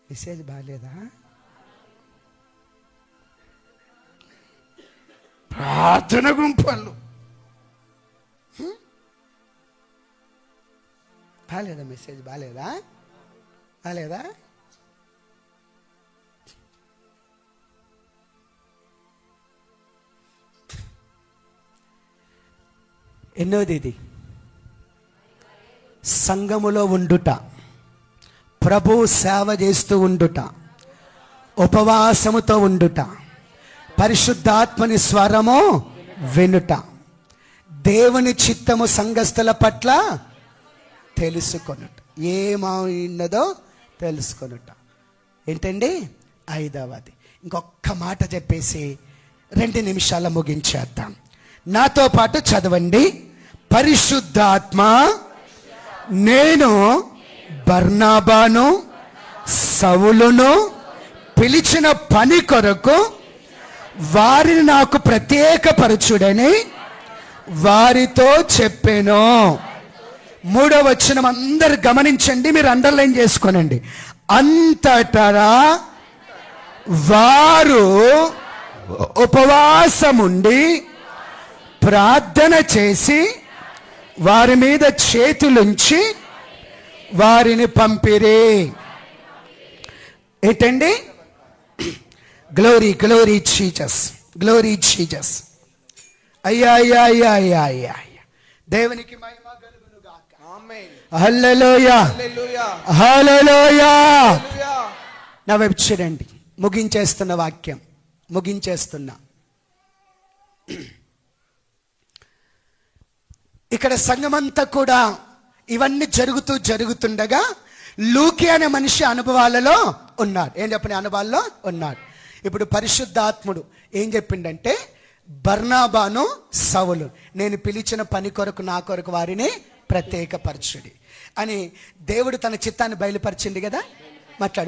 మెసేజ్ బాగాలేదా? ప్రార్థన గుంపలు బాగాలేదా? మెసేజ్ బాగాలేదా? ఎన్నోది ఇది? సంఘములో ఉండుట, ప్రభు సేవ చేస్తూ ఉండుట, ఉపవాసముతో ఉండుట, పరిశుద్ధాత్మని స్వరము వినుట, దేవుని చిత్తము సంఘస్థుల పట్ల తెలుసుకొనుట, ఏమైనదో తెలుసుకొనుట. ఏంటండి? ఐదవది. ఇంకొక మాట చెప్పేసి 2 నిమిషాల ముగించేద్దాం. నాతో పాటు చదవండి. పరిశుద్ధాత్మ నేను బర్నాబాను సౌలును పిలిచిన పని కొరకు వారిని నాకు ప్రత్యేకపరచుడని వారితో చెప్పాను. 3వ వచనం అందరు గమనించండి, మీరు అండర్లైన్ చేసుకోనండి. అంతటా వారు ఉపవాసముండి ప్రార్థన చేసి వారి మీద చేతులుంచి వారిని పంపిరి. ఏంటండి? Glory glory Jesus, glory Jesus. అయ్యా అయ్యా అయ్యా అయ్యా అయ్యా అయ్యా. దేవునికి మహిమ కలుగును గాక. ఆమేన్. హల్లెలూయా హల్లెలూయా. హల్లెలూయా. హల్లెలూయా. నా వైపు చూడండి. ముగించేస్తున్న వాక్యం, ముగించేస్తున్నా. ఇక్కడ సంఘమంతా కూడా ఇవన్నీ జరుగుతుండగా లూకి అనే మనిషి అనుభవాలలో ఉన్నాడు. ఏం చెప్పిన అనుభవాల్లో ఉన్నాడు. ఇప్పుడు పరిశుద్ధాత్ముడు ఏం చెప్పిండంటే, బర్నాబాను సౌలు నేను పిలిచిన పని కొరకు నా కొరకు వారిని ప్రత్యేకపరచుడి అని దేవుడు తన చిత్తాన్ని బయలుపరిచింది కదా.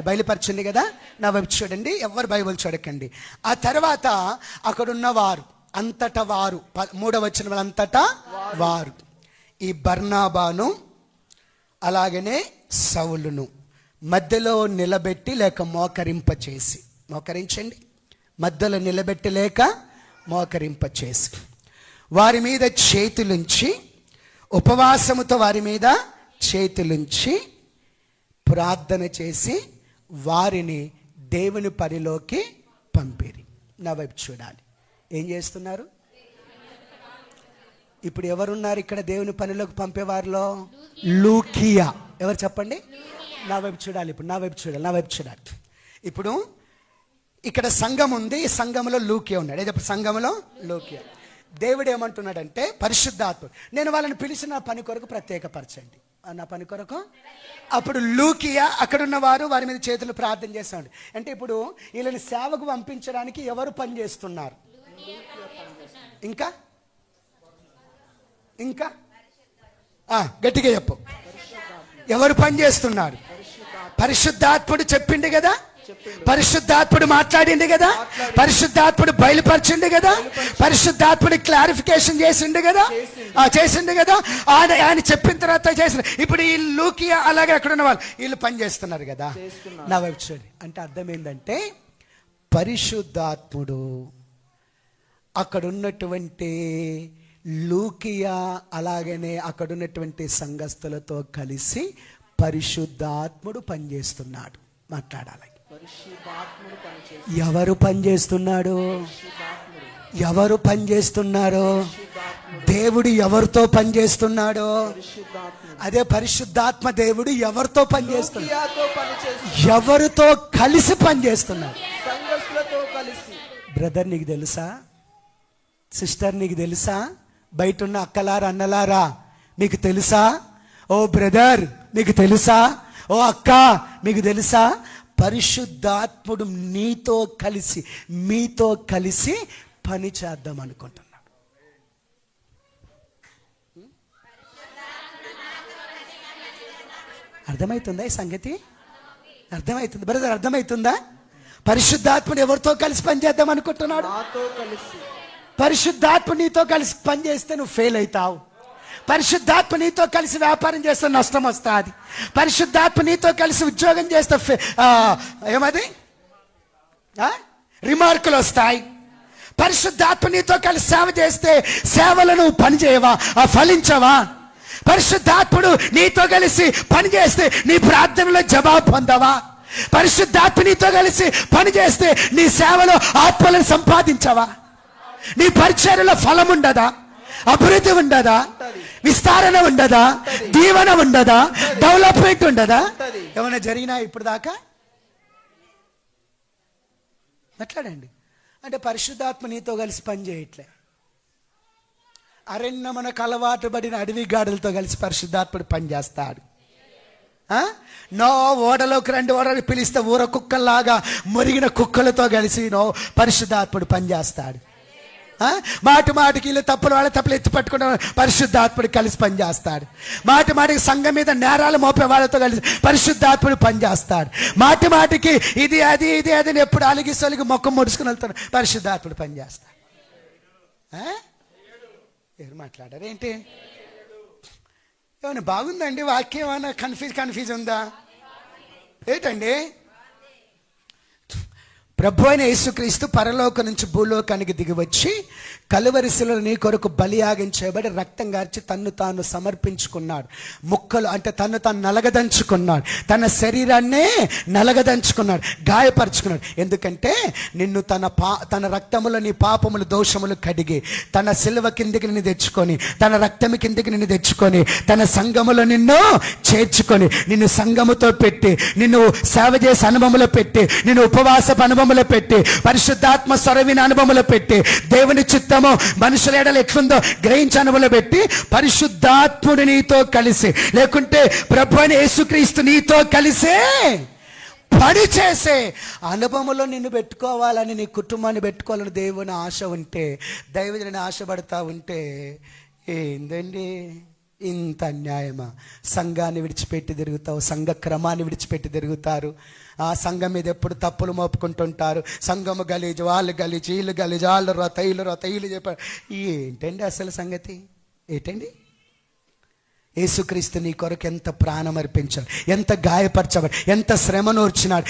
బయలుపరిచింది కదా. నా వైపు చూడండి, ఎవరు బైబిల్ చూడకండి. ఆ తర్వాత అక్కడున్న వారు అంతటా వారు, 3వ వచనం అంతటా వారు, ఈ బర్నాబాను అలాగనే సౌలును మధ్యలో నిలబెట్టి లేక మోకరింపచేసి, మోకరించండి, మధ్యలో నిలబెట్టి లేక మోకరింపచేసి వారి మీద చేతులుంచి, ఉపవాసముతో వారి మీద చేతులుంచి ప్రార్థన చేసి వారిని దేవుని పనిలోకి పంపిరి. నా వైపు చూడాలి. ఏం చేస్తున్నారు? ఇప్పుడు ఎవరున్నారు ఇక్కడ దేవుని పనిలోకి పంపేవారిలో? లూకియా. ఎవరు చెప్పండి? నా వైపు చూడాలి. ఇప్పుడు నా వైపు చూడాలి. ఇప్పుడు ఇక్కడ సంఘం ఉంది, ఈ సంఘంలో లూకియా ఉన్నాడు. ఏదో సంఘంలో లూకియా. దేవుడు ఏమంటున్నాడంటే, పరిశుద్ధాత్మ నేను వాళ్ళని పిలిచిన పని కొరకు ప్రత్యేకపరచండి, నా పని కొరకు. అప్పుడు లూకియా అక్కడున్న వారు వారి మీద చేతులు ప్రార్థన చేస్తాడు. అంటే ఇప్పుడు వీళ్ళని సేవకు పంపించడానికి ఎవరు పని చేస్తున్నారు? ఇంకా ఇంకా గట్టిగా చెప్పు. ఎవరు పని చేస్తున్నారు? పరిశుద్ధాత్ముడు చెప్పిండు కదా, పరిశుద్ధాత్ముడు మాట్లాడిండు కదా, పరిశుద్ధాత్ముడు బయలుపరిచిండు కదా, పరిశుద్ధాత్ముడు క్లారిఫికేషన్ చేసిండు కదా, చేసిండు కదా. ఆయన చెప్పిన తర్వాత చేసిన. ఇప్పుడు ఈ లూకియా అలాగే అక్కడ ఉన్న వాళ్ళు వీళ్ళు పని చేస్తున్నారు కదా. నా వైపు చూడండి. అంటే అర్థం ఏంటంటే, పరిశుద్ధాత్ముడు అక్కడ ఉన్నటువంటి లూకియా అలాగనే అక్కడ ఉన్నటువంటి సంఘస్థులతో కలిసి పరిశుద్ధాత్ముడు పనిచేస్తున్నాడు. మాట్లాడాలి. ఎవరు పనిచేస్తున్నాడు? ఎవరు పనిచేస్తున్నారో? దేవుడు ఎవరితో పనిచేస్తున్నాడో అదే పరిశుద్ధాత్మ. దేవుడు ఎవరితో పనిచేస్తున్నాడు? ఎవరితో కలిసి పనిచేస్తున్నాడు? బ్రదర్ నీకు తెలుసా? సిస్టర్ నీకు తెలుసా? బయట ఉన్న అక్కలారా అన్నలారా మీకు తెలుసా? ఓ బ్రదర్ మీకు తెలుసా? ఓ అక్క మీకు తెలుసా? పరిశుద్ధాత్ముడు నీతో కలిసి మీతో కలిసి పని చేద్దాం అనుకుంటున్నాడు. అర్థమవుతుందా ఈ సంగతి? అర్థమవుతుంది బ్రదర్? అర్థమవుతుందా? పరిశుద్ధాత్ముడు ఎవరితో కలిసి పనిచేద్దాం అనుకుంటున్నాడు? పరిశుద్ధాత్మ నీతో కలిసి పనిచేస్తే నువ్వు ఫెయిల్ అవుతావు. పరిశుద్ధాత్మ నీతో కలిసి వ్యాపారం చేస్తే నష్టం వస్తుంది. పరిశుద్ధాత్మ నీతో కలిసి ఉద్యోగం చేస్తే ఏమది రిమార్కులు వస్తాయి. పరిశుద్ధాత్మ నీతో కలిసి సేవ చేస్తే సేవలు నువ్వు పని చేయవా, ఫలించవా? పరిశుద్ధాత్ముడు నీతో కలిసి పని చేస్తే నీ ప్రార్థనలో జవాబు పొందవా? పరిశుద్ధాత్మ నీతో కలిసి పని చేస్తే నీ సేవలో ఆత్మలను సంపాదించవా? నీ పరిచర్యలో ఫలం ఉండదా? అభివృద్ధి ఉండదా? విస్తరణ ఉండదా? దీవెన ఉండదా? డెవలప్మెంట్ ఉండదా? ఏమైనా జరిగినా ఇప్పుడు దాకా? మాట్లాడండి. అంటే పరిశుద్ధాత్మ నీతో కలిసి పని చేయట్లే. అరణ్యమునకు అలవాటు పడిన అడవి గాడులతో కలిసి పరిశుద్ధాత్ముడు పని చేస్తాడు. నో ఓడలోకి రండి, ఓడలోకి పిలిస్తే ఊర కుక్కల్లాగా మురిగిన కుక్కలతో కలిసి నో పరిశుద్ధాత్ముడు పనిచేస్తాడు. మాటి మాటికి వీళ్ళు తప్పులు వాళ్ళ తప్పులు ఎత్తి పట్టుకున్న పరిశుద్ధాత్ముడు కలిసి పనిచేస్తాడు. మాటి మాటికి సంఘం మీద నేరాలు మోపే వాళ్ళతో కలిసి పరిశుద్ధాత్ముడు పనిచేస్తాడు. మాటి మాటికి ఇది అది అని ఎప్పుడు అలిగి సొలిగి మొక్కం ముడుచుకుని వెళ్తాడు, పరిశుద్ధాత్ముడు పనిచేస్తాడు. ఎవరు మాట్లాడారు ఏంటి? ఏమైనా బాగుందండి వాక్యం? ఏమైనా కన్ఫ్యూజ్ ఉందా ఏంటండి? ప్రభు అయిన యేసుక్రీస్తు పరలోకం నుంచి భూలోకానికి దిగివచ్చి కలువరిశిలలో నీ కొరకు బలియాగం చేయబడి రక్తం గార్చి తన్ను తాను సమర్పించుకున్నాడు. ముక్కలు అంటే తన్ను తాను నలగదంచుకున్నాడు, తన శరీరాన్నే నలగదంచుకున్నాడు, గాయపరుచుకున్నాడు. ఎందుకంటే నిన్ను తన రక్తములో నీ పాపములు దోషములు కడిగి తన సిలువ కిందికి నిన్ను తెచ్చుకొని, తన రక్తము కిందికి నిన్ను తెచ్చుకొని, తన సంఘములో నిన్ను చేర్చుకొని, నిన్ను సంఘముతో పెట్టి, నిన్ను సేవ చేసే అనుభవములో పెట్టి, నిన్ను ఉపవాస అనుభవములో పెట్టి, పరిశుద్ధాత్మ స్వరవిన అనుభవములో పెట్టి, దేవుని చిత్తము మనుషుల ఎడల ఎట్లుందో గ్రహించే అనుభవంలో పెట్టి, పరిశుద్ధాత్ముడు నీతో కలిసి, లేకుంటే ప్రభు అయిన యేసుక్రీస్తు నీతో కలిసే పని చేసే అనుభవంలో నిన్ను పెట్టుకోవాలని, నీ కుటుంబాన్ని పెట్టుకోవాలని దేవుని ఆశ ఉంటే, దైవజనుని ఆశపడతా ఉంటే ఏందండి ఇంత అన్యాయమా? సంఘాన్ని విడిచిపెట్టి తిరుగుతావు, సంఘ క్రమాన్ని విడిచిపెట్టి తిరుగుతారు. ఆ సంఘం మీద ఎప్పుడు తప్పులు మోపుకుంటుంటారు. సంఘము గలీజు, వాళ్ళు గలీజు, వీళ్ళు గలీజు, వాళ్ళు రోత వీళ్ళు చెప్పారు. ఏంటండి అసలు సంగతి ఏంటండి? యేసుక్రీస్తు నీ కొరకు ఎంత ప్రాణం అర్పించాడు, ఎంత గాయపరచబడి, ఎంత శ్రమనోర్చినాడు,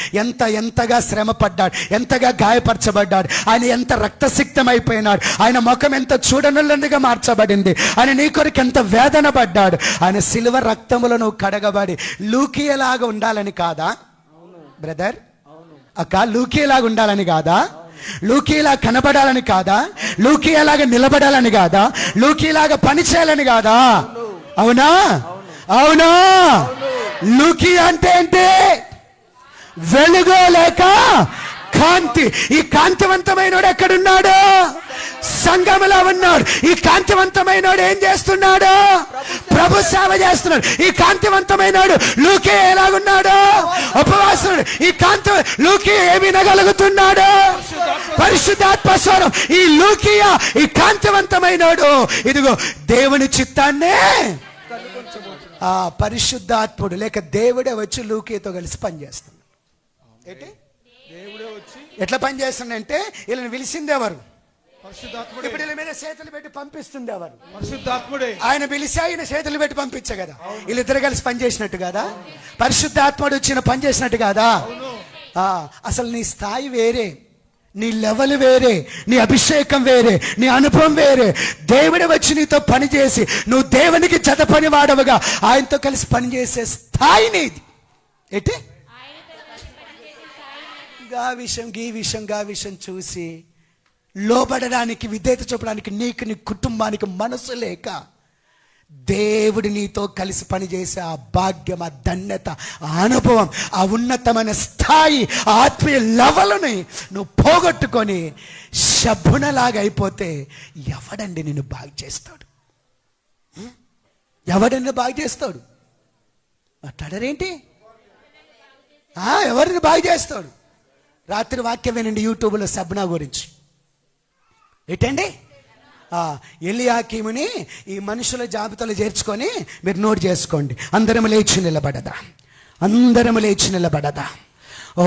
ఎంతగా శ్రమ పడ్డాడు, ఎంతగా గాయపరచబడ్డాడు. ఆయన ఎంత రక్తసిక్తం అయిపోయినాడు, ఆయన ముఖం ఎంత చూడనులందుగా మార్చబడింది, ఆయన నీ కొరకు ఎంత వేదన పడ్డాడు. ఆయన సిలువ రక్తములో నువ్వు కడగబడి లూకియలాగా ఉండాలని కాదా బ్రదర్? అక్క, లూకియలాగా ఉండాలని కాదా? లూకీలా కనబడాలని కాదా? లూకియలాగా నిలబడాలని కాదా? లూకీలాగా పని చేయాలని కాదా? అవునా? అవునా? లూకి అంటే ఏంటి? వెలుగు లేక కాంతి. ఈ కాంతివంతమైనోడు ఎక్కడున్నాడు? సంఘములో ఉన్నాడు. ఈ కాంతివంతమైనోడు ఏం చేస్తున్నాడు? ప్రభు సేవ చేస్తున్నాడు. ఈ కాంతివంతమైనోడు లూకే ఎలాగున్నాడు? ఉపవాసుడు. ఈ లూకి ఏమి వినగలుగుతున్నాడు? పరిశుద్ధాత్మ స్వరం. ఈ లూకియా, ఈ కాంతివంతమైనోడు ఇదిగో దేవుని చిత్తాన్నే ఆ పరిశుద్ధాత్ముడు లేక దేవుడే వచ్చి లూకితో కలిసి పనిచేస్తున్నాడు. ఏంటి? దేవుడే వచ్చి ఎట్లా పనిచేస్తుందంటే వీళ్ళని పిలిచింది ఎవరు? పరిశుద్ధాత్ముడే. ఇప్పుడు వీళ్ళ మీద చేతులు పెట్టి పంపిస్తుంది ఎవరు? పరిశుద్ధాత్ముడే. ఆయన పిలిచి ఆయన చేతులు పెట్టి పంపించే కదా, వీళ్ళిద్దరు కలిసి పనిచేసినట్టు కదా, పరిశుద్ధాత్ముడు వచ్చిన పని చేసినట్టు కదా. అసలు నీ స్థాయి వేరే, నీ లెవెల్ వేరే, నీ అభిషేకం వేరే, నీ అనుభవం వేరే. దేవుడు వచ్చి నీతో పనిచేసి నువ్వు దేవునికి జత పని వాడవుగా ఆయనతో కలిసి పనిచేసే స్థాయి నీది. ఏంటి? గా విషయం చూసి లోబడడానికి, విధేయత చూపడానికి నీకు, నీ కుటుంబానికి మనసు లేక దేవుడు నీతో కలిసి పనిచేసే ఆ భాగ్యం, ఆ ధన్యత, ఆ అనుభవం, ఆ ఉన్నతమైన స్థాయి, ఆ ఆత్మీయ లెవెల్ని నువ్వు పోగొట్టుకొని శబ్బునలాగా అయిపోతే ఎవడండి నిన్ను బాగు చేస్తాడు? ఎవడన్నా బాగు చేస్తాడు? మాట్లాడారేంటి? ఎవరిని బాగు చేస్తాడు? రాత్రి వాక్యం వినండి యూట్యూబ్లో సబ్నా గురించి. ఏంటండి? ఎలియాకీముని ఈ మనుషుల జాబితాలో చేర్చుకొని మీరు నోట్ చేసుకోండి. అందరం లేచి నిలబడదా? ఓ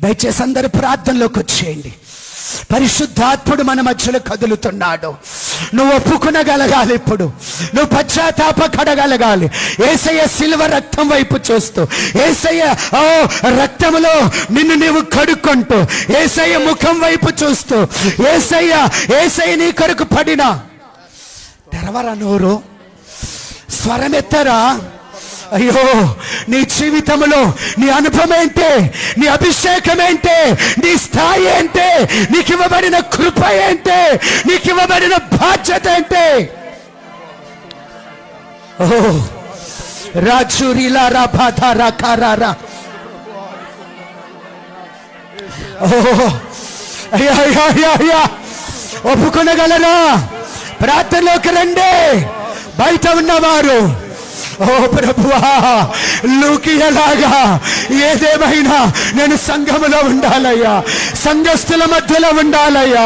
దయచేసి అందరూ ప్రార్థనలోకి వచ్చేయండి. పరిశుద్ధాత్ముడు మన మధ్యలో కదులుతున్నాడు. నువ్వు ఒప్పుకునగలగాలి. ఇప్పుడు నువ్వు పశ్చాత్తాపడగలగాలి. యేసయ్య సిలువ రక్తం వైపు చూస్తూ, యేసయ్య రక్తములో నిన్ను నీవు కడుక్కుంటూ, యేసయ్య ముఖం వైపు చూస్తూ, యేసయ్య నీ కొరకు పడిన తెరవరా నోరు, స్వరమెత్తరా. అయ్యో, నీ జీవితంలో నీ అనుభవం ఏంటే? నీ అభిషేకం ఏంటే? నీ స్థాయి ఏంటే? నీకు ఇవ్వబడిన కృప ఏంటే? నీకు ఇవ్వబడిన బాధ్యత ఏంటే? ఓ రాజురిలా రాబాధారా కారారా. ఓ అయ్యా, ఒప్పుకొనగలరా? ప్రార్థనలోకి రండి. బయట ఉన్నవారు ఓ ప్రభువా, లూకియలాగా ఏదేమైనా నేను సంఘములో ఉండాలయ్యా, సంఘస్థుల మధ్యలో ఉండాలయ్యా,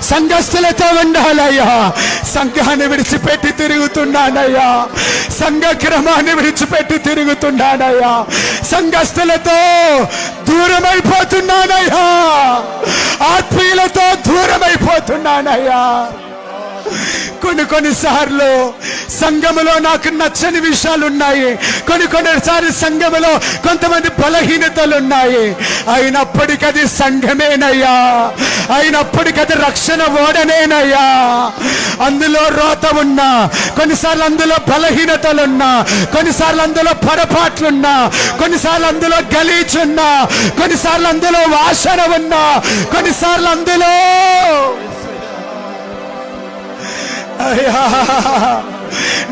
సంఘస్థులతో ఉండాలయ్యా. సంఘాన్ని విడిచిపెట్టి తిరుగుతున్నానయ్యా, సంఘ క్రమాన్ని విడిచిపెట్టి తిరుగుతున్నానయ్యా, సంఘస్థులతో దూరమైపోతున్నానయ్యా, ఆత్మీయులతో దూరమైపోతున్నానయ్యా. కొన్నిసార్లు సంఘములో నాకు నచ్చని విషయాలు ఉన్నాయి, కొన్నిసార్లు సంఘములో కొంతమంది బలహీనతలు ఉన్నాయి. అయినప్పటికీ అది సంఘమేనయ్యా, అయినప్పటికీ అది రక్షణ ఓడనేనయ్యా. అందులో రోత ఉన్నా, కొన్నిసార్లు అందులో బలహీనతలున్నా, కొన్నిసార్లు అందులో పొరపాట్లున్నా, కొన్నిసార్లు అందులో గలీచున్నా, కొన్నిసార్లు అందులో వాసన ఉన్నా, కొన్నిసార్లు అందులో అయ్యా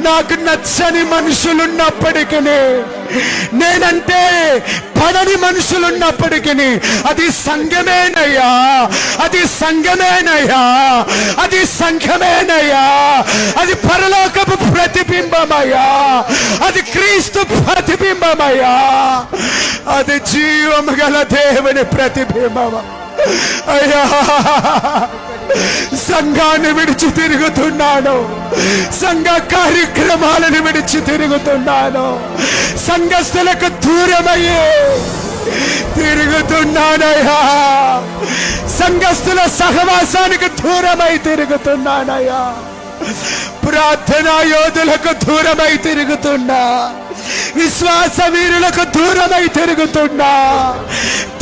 నాకు నచ్చని మనుషులున్నప్పటికీ, నేనంటే పడని మనుషులున్నప్పటికీ అది సంఘమేనయ్యా, అది సంఘమేనయ్యా, అది సంఘమేనయ్యా. అది పరలోకపు ప్రతిబింబమయ్యా, అది క్రీస్తు ప్రతిబింబమయ్యా, అది జీవము గల దేవుని ప్రతిబింబం అయ్యా. సంఘాన్ని విడిచి తిరుగుతున్నాను, సంఘ కార్యక్రమాలను విడిచి తిరుగుతున్నాను, సంఘస్థులకు దూరమయ్యే తిరుగుతున్నానయ్యా, సంఘస్థుల సహవాసానికి దూరమై తిరుగుతున్నానయ్యా, ప్రార్థనా యోధులకు దూరమై తిరుగుతున్నా, విశ్వాస వీరులకు దూరమై తిరుగుతున్నా,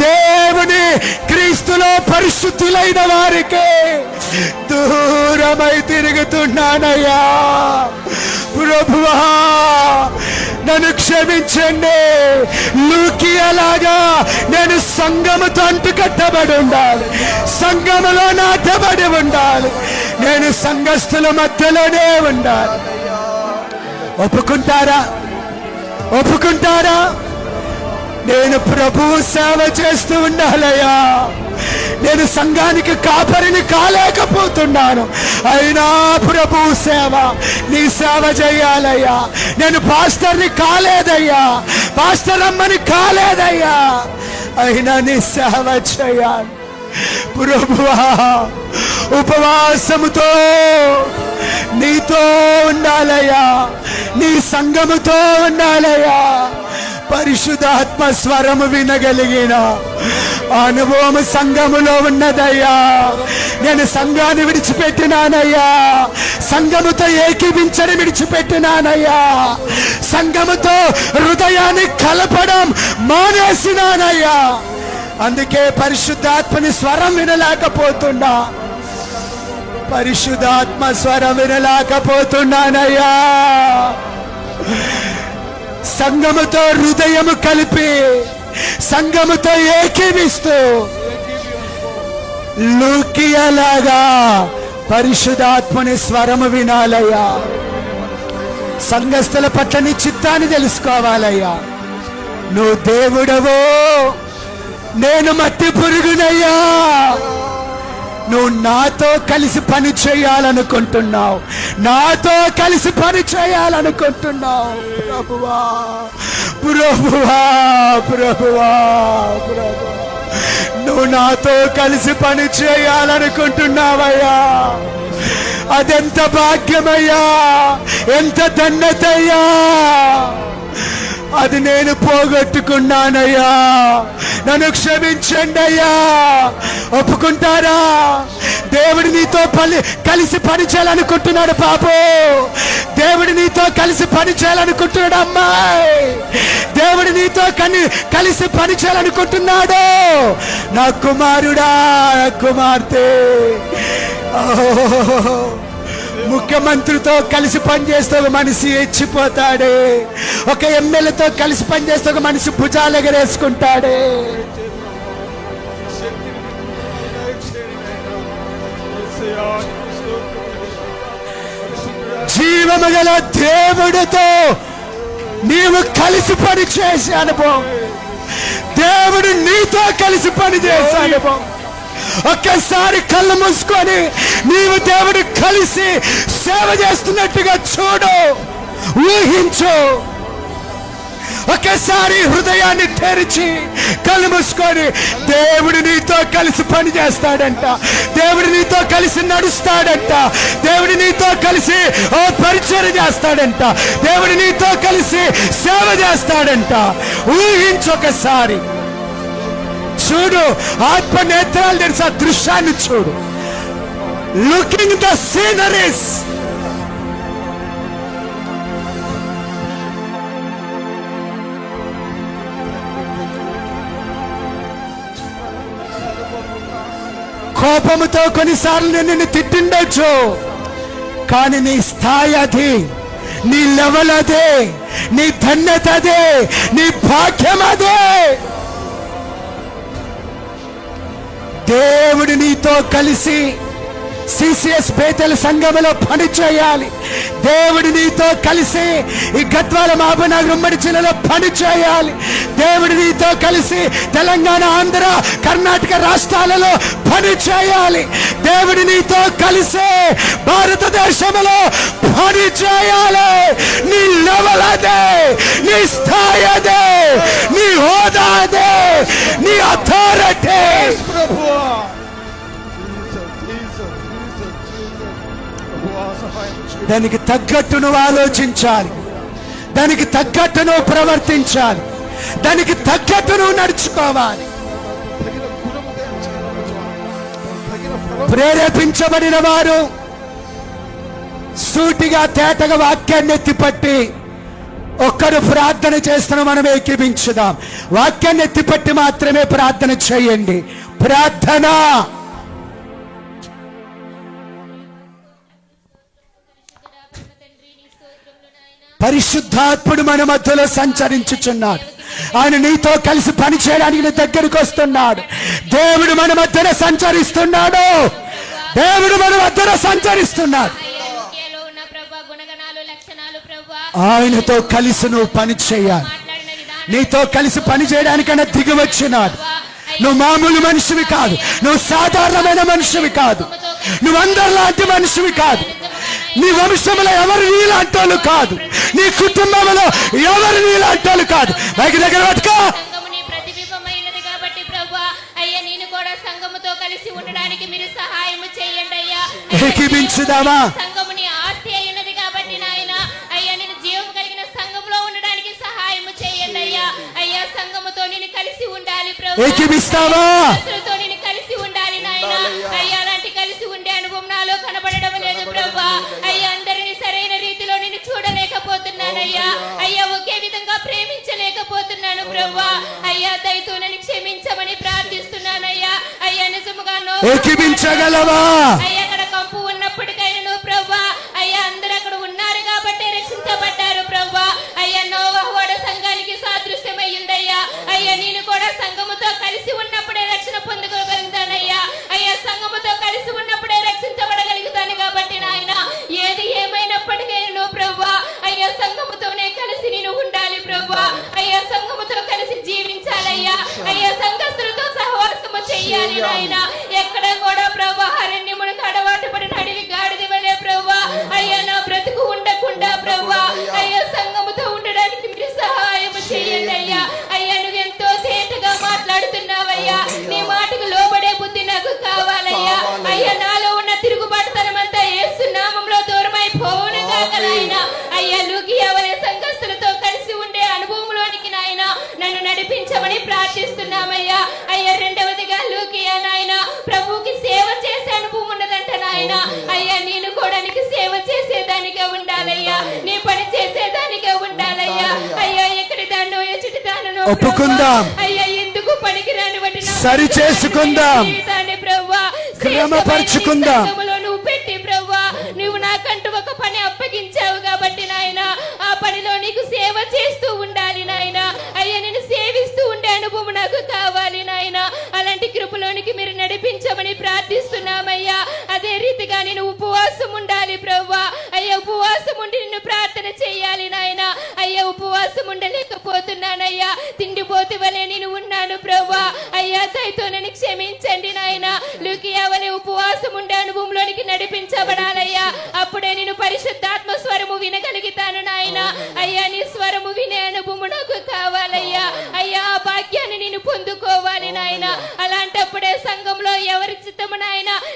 దేవుని క్రీస్తులో పరిశుద్ధులైన వారికి దూరమై తిరుగుతున్నానయ్యా. ప్రభువా, నన్ను క్షమించండి. లూకియలాగా నేను సంఘముతో అంటుకట్టబడి ఉండాలి, సంఘములో నాటబడి ఉండాలి, నేను సంఘస్థుల మధ్యలోనే ఉండాలి. ఒప్పుకుంటారా? ఒప్పుకుంటారా? నేను ప్రభువు సేవ చేస్తూ ఉండాలయ్యా. నేను సంఘానికి కాపరిని కాలేకపోతున్నాను, అయినా ప్రభువు సేవ, నీ సేవ చేయాలయ్యా. నేను పాస్టర్ని కాలేదయ్యా, పాస్టర్ అమ్మని కాలేదయ్యా, అయినా నీ సేవ చేయాలి. ప్రభువా, ఉపవాసముతో నీతో ఉండాలయ్యా, నీ సంఘముతో ఉండాలయ్యా. పరిశుద్ధాత్మ స్వరము వినగలిగిన అనుభవం సంఘములో ఉన్నదయ్యా. నేను సంఘాన్ని విడిచిపెట్టినానయ్యా, సంఘముతో ఏకీభించని విడిచిపెట్టినానయ్యా, సంఘముతో హృదయాన్ని కలపడం మానేసినానయ్యా. అందుకే పరిశుద్ధాత్మని స్వరం వినలేకపోతున్నా, పరిశుద్ధాత్మ స్వరం వినలేకపోతున్నానయ్యా. సంఘముతో హృదయము కలిపి, సంఘముతో ఏకీవిస్తూ లూకియలాగా పరిశుద్ధాత్మని స్వరము వినాలయ్యా. సంఘస్థుల పట్ల నీ చిత్తాన్ని తెలుసుకోవాలయ్యా. నువ్వు దేవుడవో, నేను మట్టి పురుగునయ్యా. నువ్వు నాతో కలిసి పని చేయాలనుకుంటున్నావు, నాతో కలిసి పని చేయాలనుకుంటున్నావు. ప్రభువా, ప్రభువా, ప్రభువా, ప్రభువా, నువ్వు నాతో కలిసి పని చేయాలనుకుంటున్నావయ్యా. అదెంత భాగ్యమయ్యా, ఎంత ధన్యతయ్యా. అది నేను పోగొట్టుకున్నానయ్యా, నన్ను క్షమించండి అయ్యా. ఒప్పుకుంటారా? దేవుడు నీతో కలిసి పని చేయాలనుకుంటున్నాడు బాబు, దేవుడు నీతో కలిసి పని చేయాలనుకుంటున్నాడు అమ్మాయి, దేవుడు నీతో కలిసి పని చేయాలనుకుంటున్నాడు. నా కుమారుడా, నా కుమార్తె. ముఖ్యమంత్రితో కలిసి పనిచేస్తే ఒక మనిషి ఎచ్చిపోతాడే, ఒక ఎమ్మెల్యేతో కలిసి పనిచేస్తే ఒక మనిషి భుజాలు ఎగరేసుకుంటాడే. జీవము గల దేవుడితో నీవు కలిసి పని చేసే అనుభవం, దేవుడు నీతో కలిసి పని చేసే అనుభవం. ఒక్కసారి కళ్ళు మూసుకొని నీవు దేవుడు కలిసి సేవ చేస్తున్నట్టుగా చూడు, ఊహించు. ఒకేసారి హృదయాన్ని తెరిచి కళ్ళు మూసుకొని దేవుడు నీతో కలిసి పని చేస్తాడంట, దేవుడు నీతో కలిసి నడుస్తాడంట, దేవుడు నీతో కలిసి పరిచయం చేస్తాడంట, దేవుడు నీతో కలిసి సేవ చేస్తాడంట. ఊహించొకసారి చూడు, ఆత్మ నేత్రాలు తెరిచి ఆ దృశ్యాన్ని చూడు. Looking the sceneries. కోపముతో కొన్నిసార్లు నేను నిన్ను తిట్టిండొచ్చు, కానీ నీ స్థాయి అది, నీ లెవెల్ అదే, నీ ధన్యత అదే, నీ భాగ్యం అదే. దేవుడు నీతో కలిసి సిసిఎస్ బేతెల సంఘములో పని చేయాలి. దేవుడు నీతో కలిసి ఈ గద్వాల మహబూబ్నగర్ ఉమ్మడి జిల్లాలో పని చేయాలి. దేవుడు నీతో కలిసి తెలంగాణ, ఆంధ్ర, కర్ణాటక రాష్ట్రాలలో పని చేయాలి. దేవుడు నీతో కలిసి భారతదేశంలో పని చేయాలి. నీ లెవెల్ అదే, నీ స్థాయి అదే, నీ హోదా అదే, నీ అథారిటీ. ప్రభువా, ప్రభువా సహాయం చేయండి. దానికి తగ్గట్టు నువ్వు ఆలోచించాలి, దానికి తగ్గట్టు నువ్వు ప్రవర్తించాలి, దానికి తగ్గట్టు నువ్వు నడుచుకోవాలి. తగిన గుణము దయచేయండి స్వామి. తగిన ఫలం ప్రేరేపించబడిన వారు సూటిగా తేటగా వాక్యాన్ని ఎత్తిపట్టి ఒక్కరు ప్రార్థన చేస్తున్న మనం ఏకీభించుదాం. వాక్యాన్ని ఎత్తిపట్టి మాత్రమే ప్రార్థన చేయండి. ప్రార్థన. పరిశుద్ధాత్ముడు మన మధ్యలో సంచరించుచున్నాడు. ఆయన నీతో కలిసి పని చేయడానికి నీ దగ్గరికి వస్తున్నాడు. దేవుడు మన మధ్యన సంచరిస్తున్నాడు. దేవుడు మన మధ్యన సంచరిస్తున్నాడు. ఆయనతో కలిసి నువ్వు పని చేయాలి. నీతో కలిసి పని చేయడానికన్నా దిగి వచ్చినాడు. నువ్వు మామూలు మనిషివి కాదు, నువ్వు సాధారణమైన మనిషివి కాదు, నువ్వు అందరిలాంటి మనిషివి కాదు. నీ వంశంలో ఎవరు నీలాంటి వాళ్ళు కాదు, నీ కుటుంబంలో ఎవరు నీలాంటి వాళ్ళు కాదు. బయట దగ్గర పట్టుకో. ప్రతిబింబమైనది కాబట్టి ప్రభువా, అయ్యా నేను కూడా సంఘముతో కలిసి ఉండడానికి మీరు సహాయం చేయండి అయ్యా. ఏకీభించుదామా? సంఘముని ఆస్తి అయినది కాబట్టి నాయన, అయ్యా నేను జీవం కలిగిన సంఘములో ఉండడానికి సహాయం చేయండి అయ్యా. అయ్యా సంఘముతో నేను కలిసి ఉండాలి ప్రభువా. ఏకీభిస్తావా? తో నేను కలిసి ఉండాలి నాయన. అయ్యా అలాంటి కలిసి ఉండే అనుభవం నాలో కనబడడం లేదు ప్రభువా. అయ్యా అందరినీ సరైన రీతిలో నేను చూడలేకపోతున్నానయ్యా. అయ్యా ఒకే విధంగా ప్రేమించలేకపోతున్నాను ప్రభువా. అయ్యా దయతో నన్ను క్షమించమని ప్రార్థిస్తున్నానయ్యా. అయ్యా నిజముగా ఏకీభించగలవా? అయ్యా అక్కడ కంపు ఉన్నప్పటికైనా ప్రభువా, అయ్యా అందరూ అక్కడ ఉన్నారు కాబట్టి రక్షించబడ్డారు ప్రభువా. అయ్యా నోవహు ఓడ సంఘానికి సాదృశ్యమయ్యిందయ్యా. అయ్యా నేను కూడా సంఘముతో కలిసి ఉన్నప్పుడే రక్షణ పొందుకోగలుగుతానయ్యా. అయ్యా సంఘముతో కలిసి ఉన్నప్పుడే రక్షించబడగలుగుతాను కాబట్టి నాయన ఏది ఏమైనప్పటికైనా ప్రభువా, అయ్యా సంఘముతోనే కలిసి నేను ఉండాలి ప్రభువా. అయ్యా సంఘముతో కలిసి జీవించాలయ్యా. అయ్యా సంఘస్థులతో సహవాసము చెయ్యాలి నాయన. ఎక్కడ కూడా ప్రభువా అరణ్యమునకు అడవాటు పడిన అడవి గాడిద వలె ప్రభువా, అయ్యా నా బ్రతుకు ఉండకుండా ప్రభువా, అయ్యా సంఘముతో ఉండడానికి మీరు సహాయం చేయండి అయ్యా. అయ్యా నువ్వెంతో తేటగా మాట్లాడుతున్నావయ్యా. నీ మాటకు లోబడే బుద్ధి నాకు కావాలయ్యా. అయ్యా నాలో ఉన్న తిరుగుబాటుతనమంతా యేసు నామములో దూరమైపోవును గాక నాయన. అయ్యా లూకియా వలె సంఘస్థులతో కలిసి ఉండే అనుభవంలోనికి నాయన నన్ను నడిపించమని ప్రార్థిస్తున్నామయ్యా. అయ్యా రెండవదిగా లూకియా నాయన ప్రభువుకి సేవ చేసే అనుభవం ఉన్నదంట నాయన. అయ్యా నేను కూడా నీకు సేవ చేసేదానిగా ఉండాలయ్యా, నీ పని చేసేదానిగా ఉండాలయ్యా. అయ్యా ఎక్కడి దాన్నో ఎచ్చటి దానో ఒప్పుకుందాం. అయ్యా ఎందుకు పనికిరాని వాటి నా సరి చేసుకుందాం. జీవితాన్ని ప్రభువా క్రమపరుచుకుందాం. సంఘములో నువ్వు పెట్టి ప్రభువా, నువ్వు నాకంటూ ఒక పని అప్పగించావు కాబట్టి నాయన ఆ పనిలో నీకు సేవ చేస్తూ ఉండాలి నాయన. అయ్యా నేను సేవిస్తూ ఉండే అనుభవం నాకు కావాలి నాయన. అలాంటి కృపలోనికి మీరు నడిపించమని ప్రార్థిస్తున్నామయ్యా. అదే రీతిగా నేను ఉపవాసం ఉండాలి ప్రభువా. అయ్యా ఉపవాసం ఉండి నిన్ను ప్రార్థన చేయాలి నాయన. అయ్యా ఉపవాసం ఉండలేకపోతున్నానయ్యా. తిండిపోతు వలె నేను ఉన్నాను ప్రభువా. అయ్యా దయతో నన్ను క్షమించండి నాయన. లూకియా వలె ఉపవాసం ఉండే అనుభవంలోనికి నడిపించబడాలయ్యా. అప్పుడే నేను పరిశుద్ధాత్మ స్వరము వినగలుగుతాను నాయన. అయ్యా నీ స్వరము వినే అనుభవం నాకు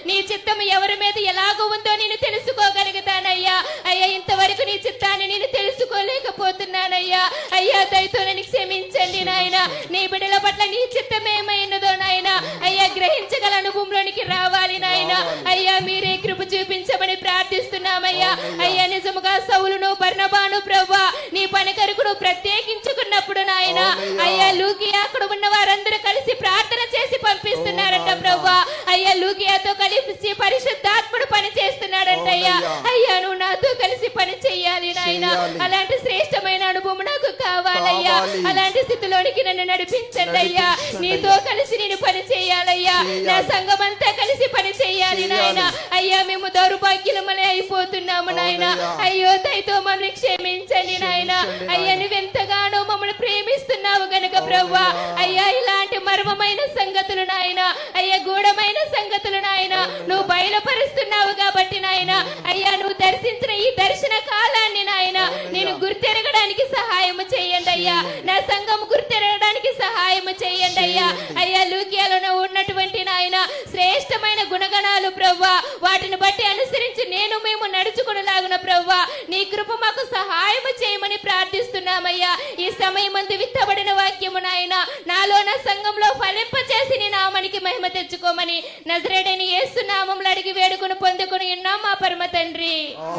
నీ చిత్తము ఎవరి మీద ఎలాగో ఉందో నేను తెలుసుకోగలుగుతానయ్యా. అయ్యా ఇంతవరకు నీ చిత్తాన్ని నేను తెలుసుకోలేకపోతున్నానయ్యా. అయ్యా దయతో నన్ను క్షమించండి నాయన. నీ బిడ్డల పట్ల నీ చిత్తం ఏమైనదో నాయన అయ్యా గ్రహించగల అనుభవంలోనికి రావాలి నాయన. అయ్యా మీరే కృప చూపించమని ప్రార్థిస్తున్నామయ్యా. అయ్యా నిజముగా సౌలును బర్నబాను ప్రభువా నీ పని కొరకు నువ్వు ప్రత్యేకించుకున్నప్పుడు నాయన అయ్యా లూకియా అక్కడ ఉన్న వారందరూ కలిసి ప్రార్థన చేసి పంపిస్తున్నారంట ప్రభువా. అయ్యా లూకియాతో కలిసి పరిశుద్ధాత్ముడు పని చేస్తున్నాడంట అయ్యా. అయ్యా నువ్వు నాతో కలిసి పని చెయ్యాలి నాయన. అలాంటి శ్రేష్టమైన అనుభవం నాకు కావాలయ్యా. అలాంటి స్థితిలోనికి నన్ను నడిపించండి అయ్యా. నీతో కలిసి నేను పని చేయాలయ్యా. నా సంఘం అంతా కలిసి పని చేయాలి నాయన. అయ్యా మేము దౌర్భాగ్యులమలే అయిపోతున్నాము నాయన. అయ్యో దయతో మమ్మల్ని క్షమించండి నాయన. అయ్యా నువ్వెంతగానో మమ్మల్ని ప్రేమిస్తున్నావు గనుక ప్రభువా అయ్యా ఇలాంటి మర్మమైన సంగతులు నాయన అయ్యా గూఢమైన సంగతులు నాయన నువ్వు బయలుపరుస్తున్నావు కాబట్టి నాయన అయ్యా నువ్వు దర్శించిన ఈ దర్శన కాలాన్ని నాయన నేను గుర్తెరగడానికి సహాయం చేయండి అయ్యా. నా సంఘం గుర్తెరగడానికి సహాయం చేయండి అయ్యా. అయ్యా లూకియాలో ఉన్నటువంటి నాయన శ్రేష్టమైన గుణగణాలు ప్రభువా వాటిని బట్టి అనుసరించి మేము నడుచుకునేలాగున ప్రభువా నీ కృప మాకు సహాయం చేయమని ప్రార్థిస్తున్నామయ్యా. ఈ సమయమందు విత్తబడిన వాక్యము నాయన నాలో నా సంఘంలో ఫలింపచేసి నీ నామానికి మహిమ తెచ్చుకోమని నజరేయుడైన యేసు నామములో అడిగి వేడుకొని పొందుకొని ఉన్నాం మా పరమ తండ్రి.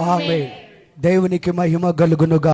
ఆమేన్. దేవునికి మహిమ కలుగునుగా.